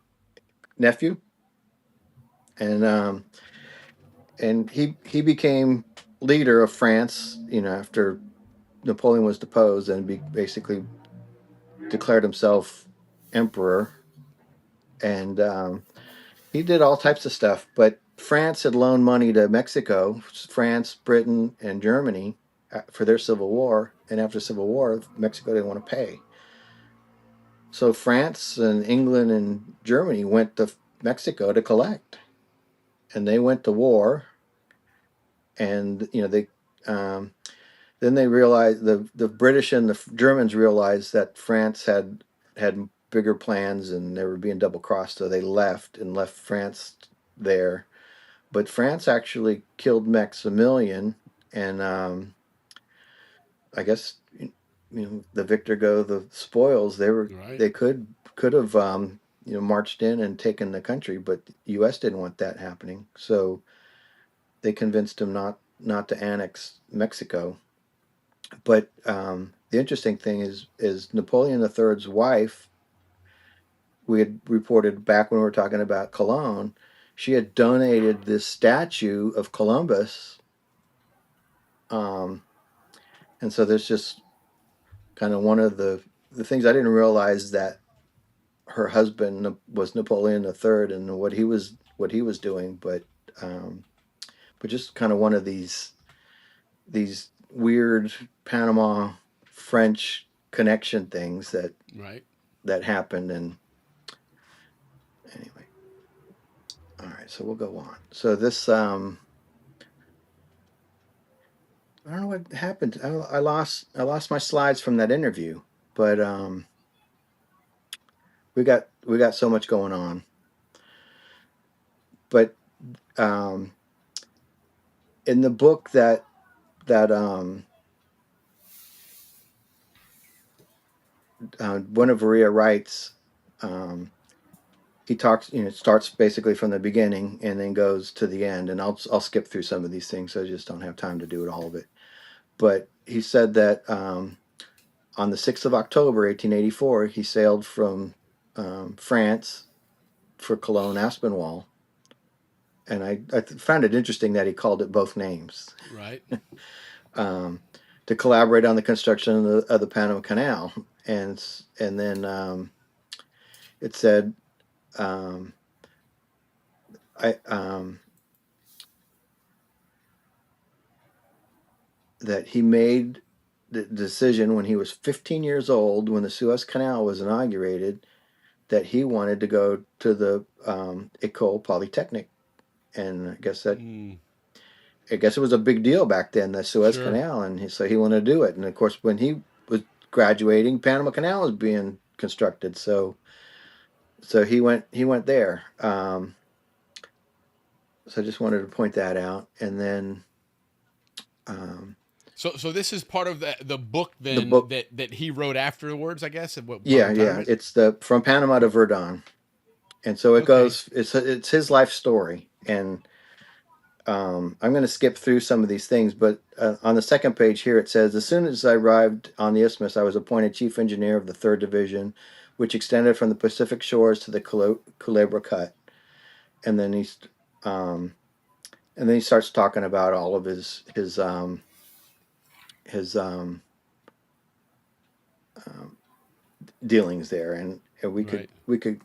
and he became leader of France, after Napoleon was deposed, and basically declared himself emperor, and he did all types of stuff. But France had loaned money to Mexico, France, Britain, and Germany for their civil war, and after the Civil War, Mexico didn't want to pay. So France and England and Germany went to Mexico to collect, and they went to war. And they then they realized the British and the Germans realized that France had bigger plans and they were being double crossed, so they left France there. But France actually killed Maximilian, and I guess the victor go the spoils. They could have marched in and taken the country, but the U.S. didn't want that happening, so they convinced him not to annex Mexico. But the interesting thing is Napoleon III's wife, we had reported back when we were talking about Cologne, she had donated this statue of Columbus. And so there's just kind of one of the things I didn't realize, that her husband was Napoleon III and what he was doing, but just kind of one of these weird Panama French connection things that happened. And anyway, all right, so we'll go on. So this I don't know what happened. I lost my slides from that interview, but we got so much going on. But in the book that Buenaventura writes, he talks, starts basically from the beginning and then goes to the end. And I'll skip through some of these things. I just don't have time to do it all of it. but he said that on the 6th of October, 1884, he sailed from France for Cologne Aspinwall. And I found it interesting that he called it both names. Right. To collaborate on the construction of the Panama Canal. And then it said, that he made the decision when he was 15 years old, when the Suez Canal was inaugurated, that he wanted to go to the École Polytechnique. And I guess it was a big deal back then, the Suez Canal, and so he wanted to do it. And of course, when he was graduating, Panama Canal was being constructed, so he went there. So I just wanted to point that out, and then. So this is part of the book then that he wrote afterwards, I guess. Yeah. It's From Panama to Verdun, and so it goes. It's his life story, and I'm going to skip through some of these things, but on the second page here it says, as soon as I arrived on the Isthmus, I was appointed chief engineer of the 3rd Division, which extended from the Pacific shores to the Culebra Cut. And then he starts talking about all of his dealings there, and we could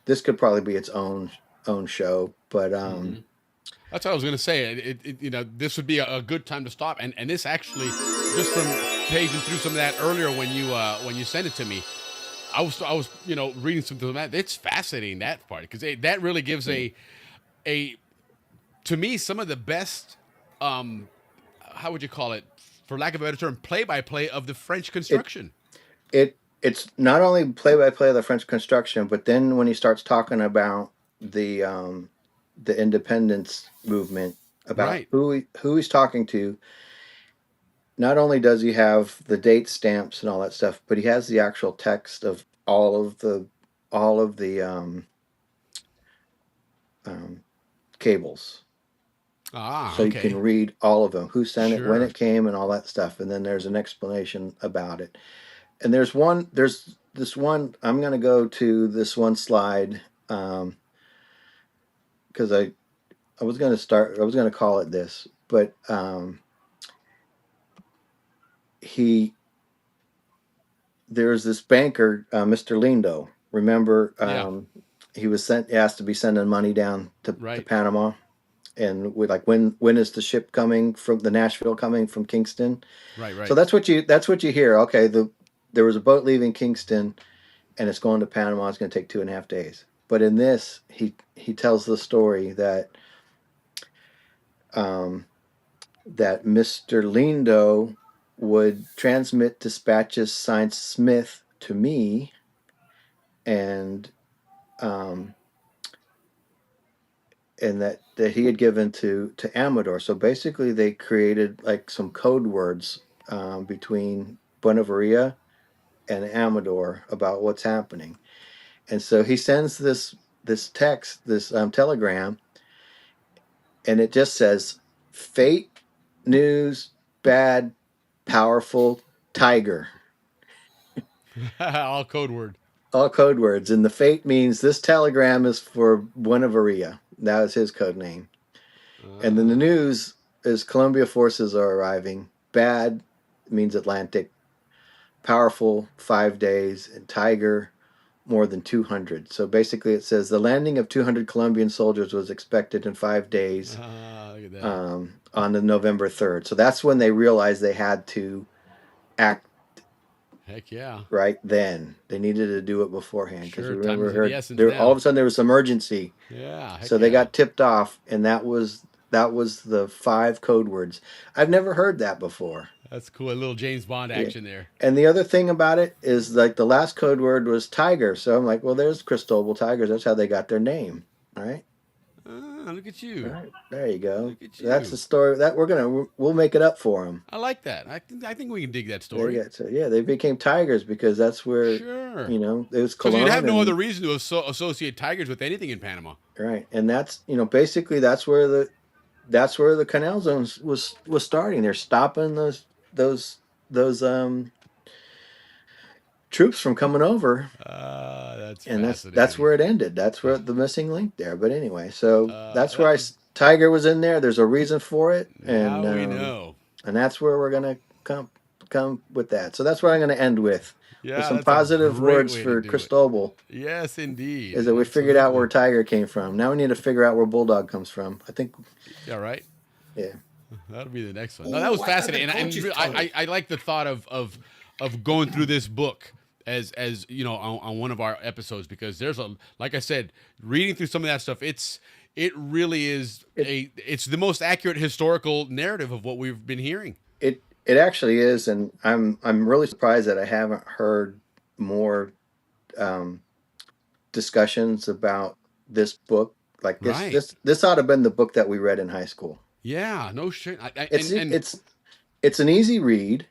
this could probably be its own show, but that's what I was going to say. This would be a good time to stop. And this actually, just from paging through some of that earlier when you sent it to me, I was reading something of that. It's fascinating, that part, because that really gives to me, some of the best, how would you call it, for lack of a better term, play-by-play of the French construction. It's not only play-by-play of the French construction, but then when he starts talking about the independence movement, about who he's talking to, not only does he have the date stamps and all that stuff, but he has the actual text of all of the cables. So you can read all of them, who sent it, when it came, and all that stuff. And then there's an explanation about it. And there's this one, I'm going to go to this one slide, because I was going to call it this, but there's this banker, Mr. Lindo. Remember, he was asked to be sending money down to Panama, and when is the ship coming from the Nashville coming from Kingston? Right. So that's what you hear. Okay, there was a boat leaving Kingston, and it's going to Panama. It's going to take 2.5 days. But in this, he tells the story that that Mr. Lindo would transmit dispatches signed Smith to me, and that he had given to Amador. So basically, they created like some code words between Buenaventura and Amador about what's happening. And so he sends this text, this telegram, and it just says, "Fate, news, bad, powerful, tiger." All code word. All code words. And the fate means this telegram is for Buenaventura. That was his code name. And then the news is Columbia forces are arriving. Bad means Atlantic. Powerful, 5 days. And tiger, more than 200. So basically it says the landing of 200 Colombian soldiers was expected in 5 days on the November 3rd. So that's when they realized they had to act. Heck yeah. Right then. They needed to do it beforehand. Because remember, all of a sudden there was some urgency. Yeah. So they got tipped off, and that was the 5 code words. I've never heard that before. That's cool. A little James Bond action there. And the other thing about it is, like, the last code word was tiger. So I'm like, well, there's Cristobal Tigers. That's how they got their name, right? Look at you. Right, there you go. Look at you. That's the story that we'll make it up for them. I like that. I think we can dig that story. They became tigers because that's where it was Cologne. So you'd have no other reason to associate tigers with anything in Panama. Right, and that's basically that's where the canal zones was starting. They're stopping the those troops from coming over. That's and fascinating. that's where it ended. That's where the missing link there. But anyway, so that's where that Tiger was in there. There's a reason for it, Now and we know. and that's where we're gonna come with that. So that's what I'm gonna end with some Yeah, that's a positive great words way to for do it. Cristobal. Yes, indeed. Is that we figured out where Absolutely. Tiger came from. Now we need to figure out where Bulldog comes from. I think. Yeah, right. Yeah. That'll be the next one. Ooh, No, that was I got the fascinating, coach's and color. I like the thought of going through this book as you know on one of our episodes, because there's like I said, reading through some of that stuff, it really is it's the most accurate historical narrative of what we've been hearing. It actually is, and I'm really surprised that I haven't heard more discussions about this book. Like this, Right. this ought to have been the book that we read in high school. Yeah, no shit. It's an easy read,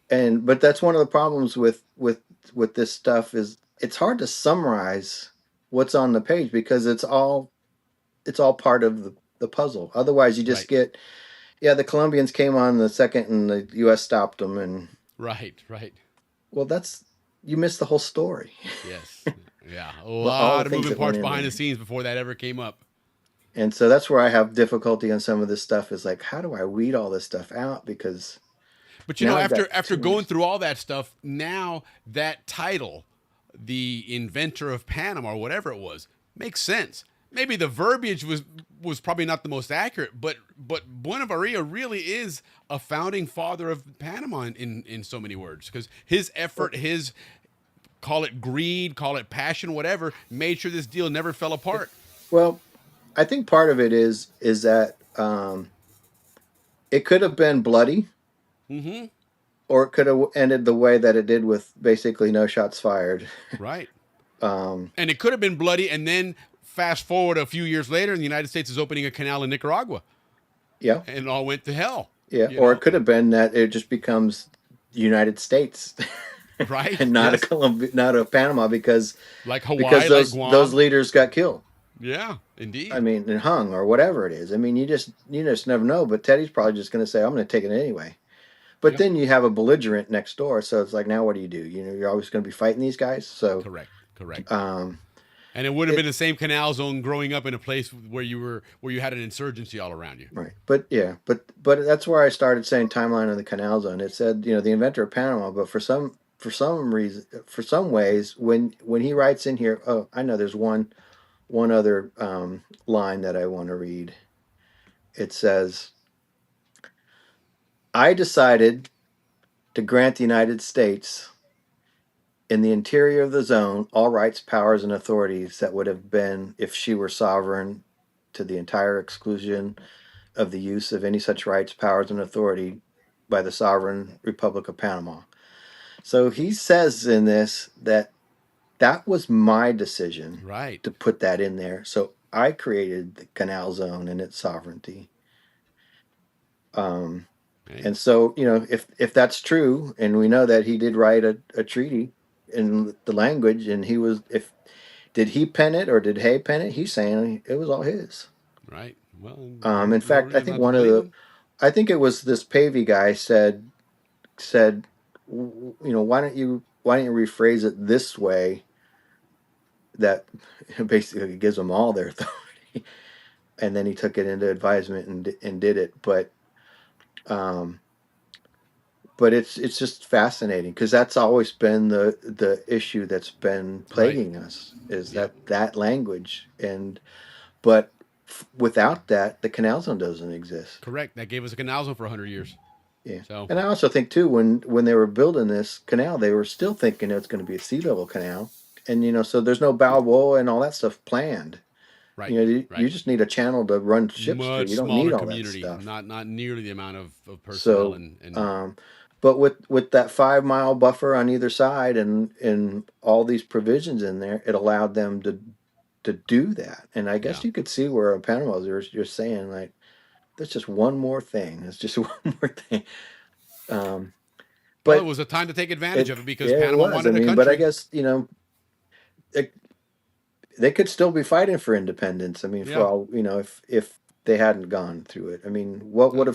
but that's one of the problems with this stuff is it's hard to summarize what's on the page because it's all part of the puzzle. Otherwise, you just get the Colombians came on the second and the U.S. stopped them, and right. Well, you missed the whole story. Yes. Yeah. A lot of moving parts behind the scenes before that ever came up. And so that's where I have difficulty on some of this stuff is like, how do I weed all this stuff out? But you know, after going through all that stuff, now that title, the inventor of Panama or whatever it was, makes sense. Maybe the verbiage was probably not the most accurate, but Buenaventura really is a founding father of Panama in so many words, because his effort, his call it greed, call it passion, whatever, made sure this deal never fell apart. Well, I think part of it is that it could have been bloody, or it could have ended the way that it did with basically no shots fired. Right. And it could have been bloody, and then fast forward a few years later, and the United States is opening a canal in Nicaragua. Yeah. And it all went to hell. Yeah. Or it could have been that it just becomes the United States. Right. And not not a Panama because like Hawaii, because like those leaders got killed. Yeah, indeed. I mean, and hung or whatever it is. I mean, you just never know. But Teddy's probably just going to say, "I'm going to take it anyway." But then you have a belligerent next door, so it's like, now what do? You're always going to be fighting these guys. So correct. And it wouldn't have been the same canal zone growing up in a place where you had an insurgency all around you. Right. But that's where I started saying timeline of the canal zone. It said, the inventor of Panama, but for some reason, for some ways, when he writes in here, oh, I know there's one other line that I want to read. It says, I decided to grant the United States in the interior of the zone all rights, powers, and authorities that would have been if she were sovereign, to the entire exclusion of the use of any such rights, powers, and authority by the sovereign Republic of Panama. So he says in this that was my decision, right, to put that in there. So I created the canal zone and its sovereignty. And so, if that's true, and we know that he did write a treaty in the language, and did he pen it or did Hay pen it? He's saying it was all his. Right. Well, in fact, I think I think it was this Pavey guy said, why don't you rephrase it this way? That basically gives them all their authority, and then he took it into advisement and did it. But it's just fascinating because that's always been the issue that's been plaguing us is that language, but without that, the canal zone doesn't exist. Correct. That gave us a canal zone for 100 years. Yeah. So. And I also think too, when they were building this canal, they were still thinking it's going to be a sea level canal, and so there's no Balboa and all that stuff planned. Right. You just need a channel to run ships through. You don't need all community, that stuff. Not nearly the amount of personnel. But with that 5 mile buffer on either side and all these provisions in there, it allowed them to do that. And I guess you could see where in Panama you're saying like, there's just one more thing. It's just one more thing. But it was a time to take advantage of it because Panama wanted a country. But I guess they could still be fighting for independence. I mean, for all if they hadn't gone through it. I mean, what would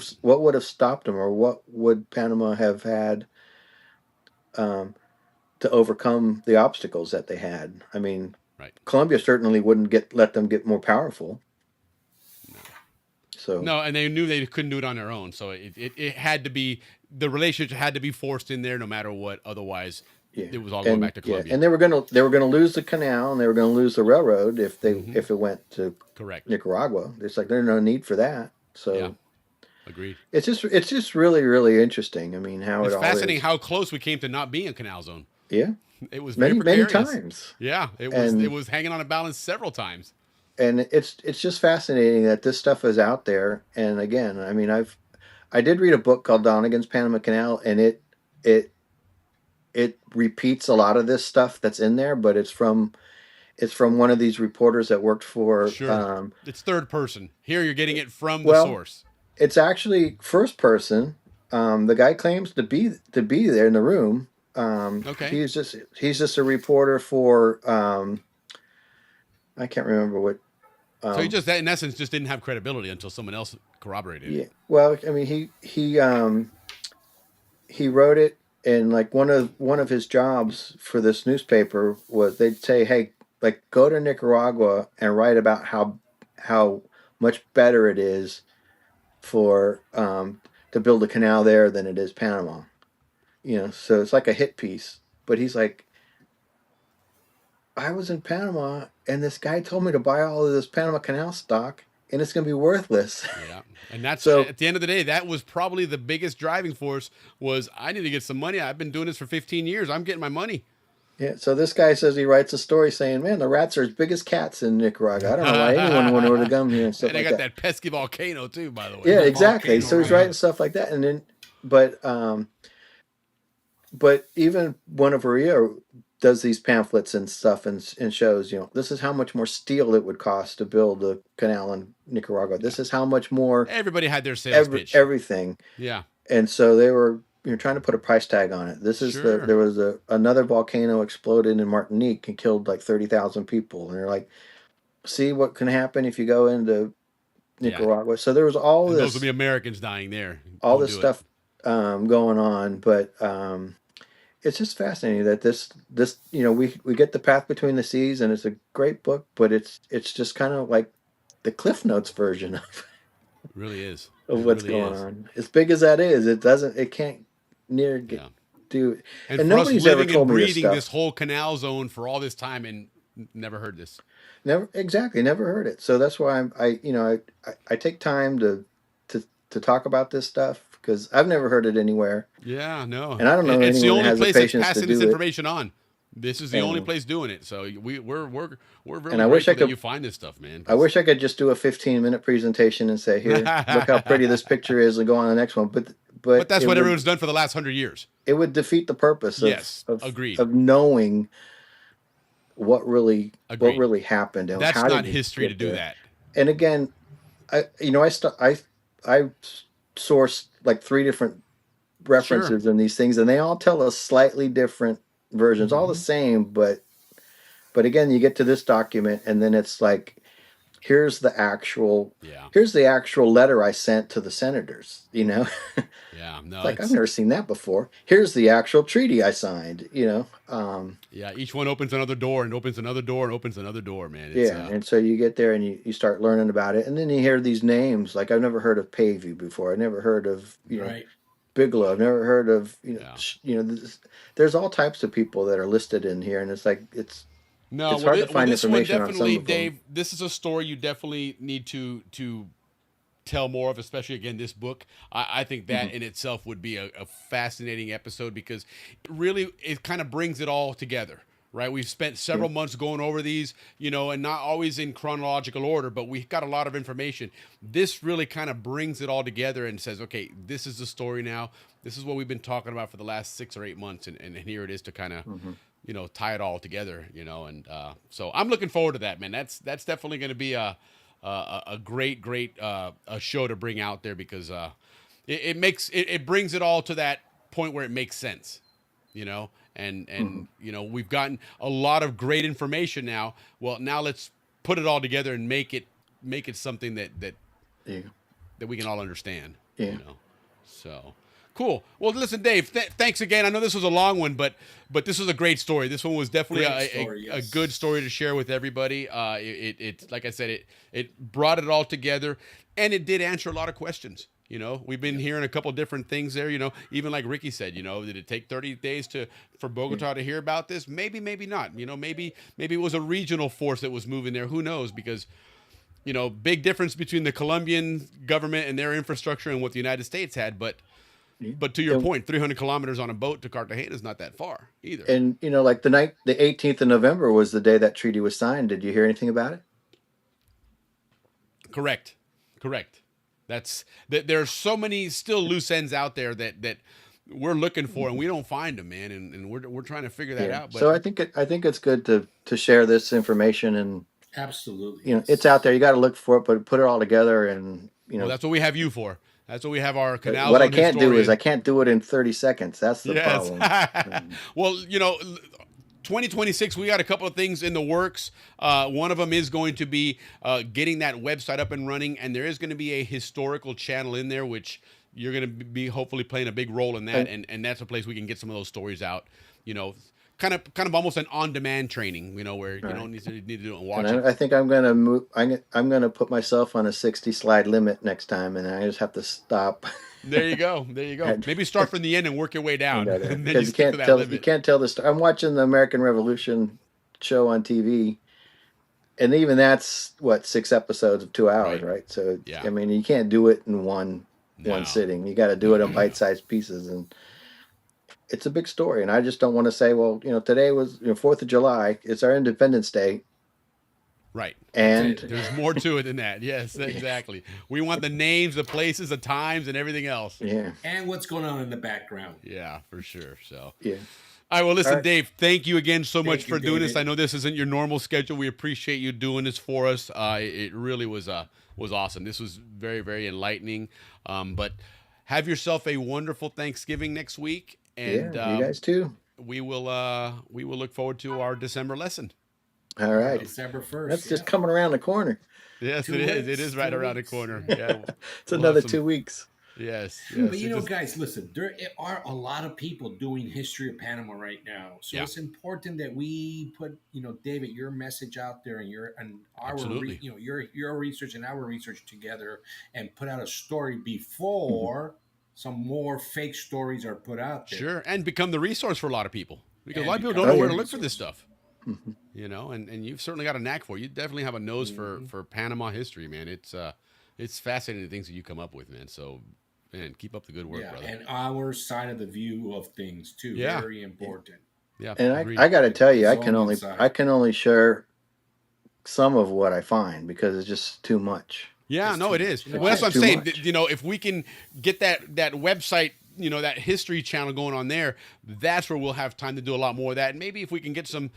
have stopped them, or what would Panama have had to overcome the obstacles that they had? I mean, Right. Colombia certainly wouldn't let them get more powerful. So no, and they knew they couldn't do it on their own. So it had to be, the relationship had to be forced in there no matter what. Otherwise, it was all going back to Colombia. Yeah. And they were gonna lose the canal, and they were gonna lose the railroad if it went to Nicaragua. It's like there's no need for that. So agreed. It's just really, really interesting. I mean, it's fascinating how close we came to not being a canal zone. Yeah. It was many precarious. times. Yeah, it was hanging on a balance several times. And it's just fascinating that this stuff is out there. And again, I mean, I did read a book called Donnegan's Panama Canal, and it repeats a lot of this stuff that's in there, but it's from one of these reporters that worked for. Sure. It's third person. Here you're getting it from the source. It's actually first person. The guy claims to be there in the room. Okay. He's just a reporter for I can't remember what. So he just, in essence, just didn't have credibility until someone else corroborated it. Yeah. Well, I mean, he wrote it, and like one of his jobs for this newspaper was they'd say, hey, like go to Nicaragua and write about how much better it is for to build a canal there than it is Panama. You know, so it's like a hit piece. But he's like, I was in Panama, and this guy told me to buy all of this Panama Canal stock, and it's going to be worthless. Yeah, and that's at the end of the day, that was probably the biggest driving force. Was I need to get some money. I've been doing this for 15 years. I'm getting my money. Yeah. So this guy says he writes a story saying, "Man, the rats are as big as cats in Nicaragua. I don't know why anyone would have come here and stuff and they like got that." that pesky volcano too, by the way. Yeah, exactly. So he's writing stuff like that, and then but even Buenaventura does these pamphlets and stuff and shows, you know, this is how much more steel it would cost to build a canal in Nicaragua. This is how much more. Everybody had their sales pitch. Everything. Yeah. And so they were trying to put a price tag on it. This is there was another volcano exploded in Martinique and killed like 30,000 people. And they're like, see what can happen if you go into Nicaragua. So there was all this. Those will be Americans dying there. All this stuff going on, but it's just fascinating that this we get The Path Between the Seas, and it's a great book, but it's just kind of like the Cliff Notes version of it really is of what's going on. As big as that is, it can't do. And for us living and breathing this whole canal zone for all this time and never heard this. Never heard it. So that's why I take time to talk about this stuff, because I've never heard it anywhere. Yeah, no. And I don't know anyone it's the only that has place the that's patience passing to do this it. information on. This is the only place doing it. So we're really and I wish I could, that you find this stuff, man. I wish I could just do a 15-minute presentation and say, here, look how pretty this picture is, and go on to the next one. But that's what everyone's done for the last 100 years. It would defeat the purpose agreed. of knowing what really happened. And that's how not did history to do there. that. And again, I sourced like 3 different references in these things, and they all tell us slightly different versions, all the same, but again, you get to this document, and then it's like, here's the actual letter I sent to the senators, Yeah, no, like I've never seen that before. Here's the actual treaty I signed, Yeah, each one opens another door and opens another door and opens another door, man. And so you get there and you start learning about it, and then you hear these names. Like, I've never heard of Pavey before. I never heard of Bigelow. I've never heard of there's all types of people that are listed in here, and it's like it's hard to find information on some of them. Dave, this is a story you definitely need to tell more of, especially again this book. I think that in itself would be a fascinating episode, because it kind of brings it all together. Right, we've spent several months going over these, and not always in chronological order, but we got a lot of information. This really kind of brings it all together and says, okay, this is the story now. This is what we've been talking about for the last 6 or 8 months, and here it is to kind of, tie it all together, and so I'm looking forward to that, man. That's definitely going to be a great a show to bring out there, because it brings it all to that point where it makes sense, And we've gotten a lot of great information now. Well, now let's put it all together and make it something that Yeah. that we can all understand. Yeah. You know, so cool. Well, listen, Dave. Thanks again. I know this was a long one, but this was a great story. This one was definitely a good story to share with everybody. It like I said, it brought it all together, and it did answer a lot of questions. You know, we've been hearing a couple different things there. You know, even like Ricky said, you know, did it take 30 days for Bogota to hear about this? Maybe, maybe not. You know, maybe it was a regional force that was moving there. Who knows? Because, you know, big difference between the Colombian government and their infrastructure and what the United States had. But to your point, 300 kilometers on a boat to Cartagena is not that far either. And, you know, like the 18th of November was the day that treaty was signed. Did you hear anything about it? Correct. There's so many still loose ends out there that we're looking for, and we don't find them, man. And we're trying to figure that out. But so I think it's good to share this information, and absolutely, you know, it's out there. You got to look for it, but put it all together, and you know, well, that's what we have you for. That's what we have our Canal. What I can't do is I can't do it in 30 seconds. That's the problem. Well, you know, 2026, we got a couple of things in the works. One of them is going to be getting that website up and running, and there is going to be a historical channel in there, which you're going to be hopefully playing a big role in that, and that's a place we can get some of those stories out. You know, kind of almost an on-demand training. You know, where you don't need to do it and watch it. I think I'm going to move. I'm going to put myself on a 60 slide limit next time, and I just have to stop. There you go. Maybe start from the end and work your way down. And then you can't tell the story. I'm watching the American Revolution show on TV, and even that's 6 episodes of 2 hours, right? So I mean, you can't do it in one sitting. You got to do it in bite-sized pieces, and it's a big story. And I just don't want to say, well, you know, today was 4th of July. It's our Independence Day. Right. And there's more to it than that. Yes, exactly. We want the names, the places, the times, and everything else. Yeah. And what's going on in the background. Yeah, for sure. So. Yeah. All right. Well, listen, Dave, thank you again so much for doing this. I know this isn't your normal schedule. We appreciate you doing this for us. It really was awesome. This was very, very enlightening. But have yourself a wonderful Thanksgiving next week. And you guys too. We will look forward to our December lesson. All right. December 1st. That's just coming around the corner. Yes, it is. It is right around the corner. Yeah. It's another 2 weeks. Yes. But you know, guys, listen, there are a lot of people doing history of Panama right now. So it's important that we put, you know, David, your message out there and our your research and our research together and put out a story before some more fake stories are put out there. Sure. And become the resource for a lot of people. Because a lot of people don't know where to look for this stuff. You know, and you've certainly got a knack for it. You definitely have a nose for Panama history, man. It's fascinating things that you come up with, man. So, man, keep up the good work, brother. And our side of the view of things too, very important. Yeah, and I got to tell you, I can only share some of what I find because it's just too much. Yeah, no, it is. Well, that's what I'm saying. You know, if we can get that website, you know, that history channel going on there, that's where we'll have time to do a lot more of that. And maybe if we can get some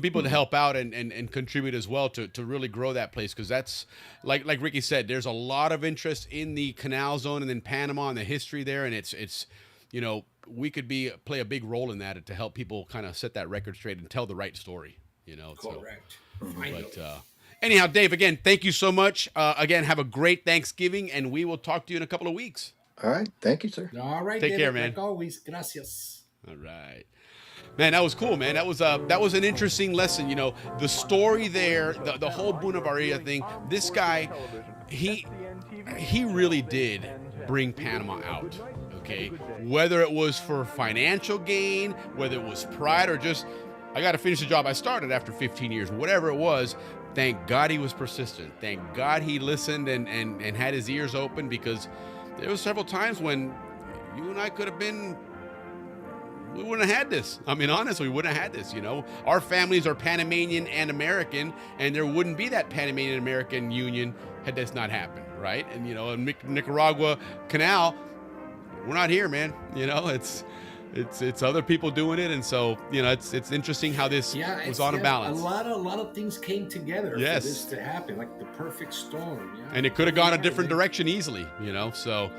people to help out and contribute as well to really grow that place, because that's like Ricky said, there's a lot of interest in the Canal Zone and then Panama and the history there, and it's you know, we could play a big role in that to help people kind of set that record straight and tell the right story. You know, correct. But anyhow, Dave, again, thank you so much. Again, have a great Thanksgiving, and we will talk to you in a couple of weeks. All right. Thank you, sir. All right. Take care, man. Like always. Gracias. All right. Man, that was cool, man. That was an interesting lesson. You know, the story there, the whole Bolivaria thing. This guy, he really did bring Panama out. Okay, whether it was for financial gain, whether it was pride, or just I got to finish the job I started after 15 years, whatever it was. Thank God he was persistent. Thank God he listened and had his ears open, because there were several times when you and I could have been, we wouldn't have had this. I mean, honestly, we wouldn't have had this, you know. Our families are Panamanian and American, and there wouldn't be that Panamanian-American union had this not happened, right? And, you know, Nicaragua Canal, we're not here, man. You know, it's other people doing it, and so it's interesting how this was on a balance. A lot of things came together for Yes. this to happen, like the perfect storm. Yeah. And it could have gone a different direction easily, so.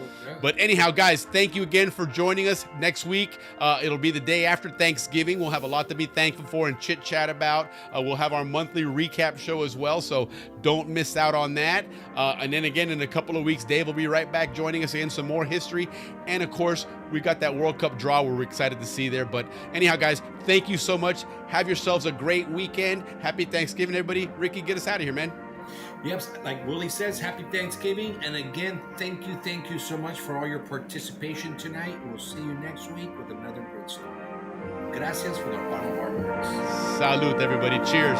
But anyhow, guys, thank you again for joining us. Next week, it'll be the day after Thanksgiving. We'll have a lot to be thankful for and chit chat about. We'll have our monthly recap show as well, so don't miss out on that. And then again, in a couple of weeks, Dave will be right back joining us again, some more history. And of course, we got that World Cup draw we're excited to see there. But anyhow, guys, thank you so much. Have yourselves a great weekend. Happy Thanksgiving, everybody. Ricky, get us out of here, man. Yep, like Willie says, happy Thanksgiving. And again, thank you so much for all your participation tonight. We'll see you next week with another great story. Gracias for the bottom of our hearts. Salud, everybody. Cheers.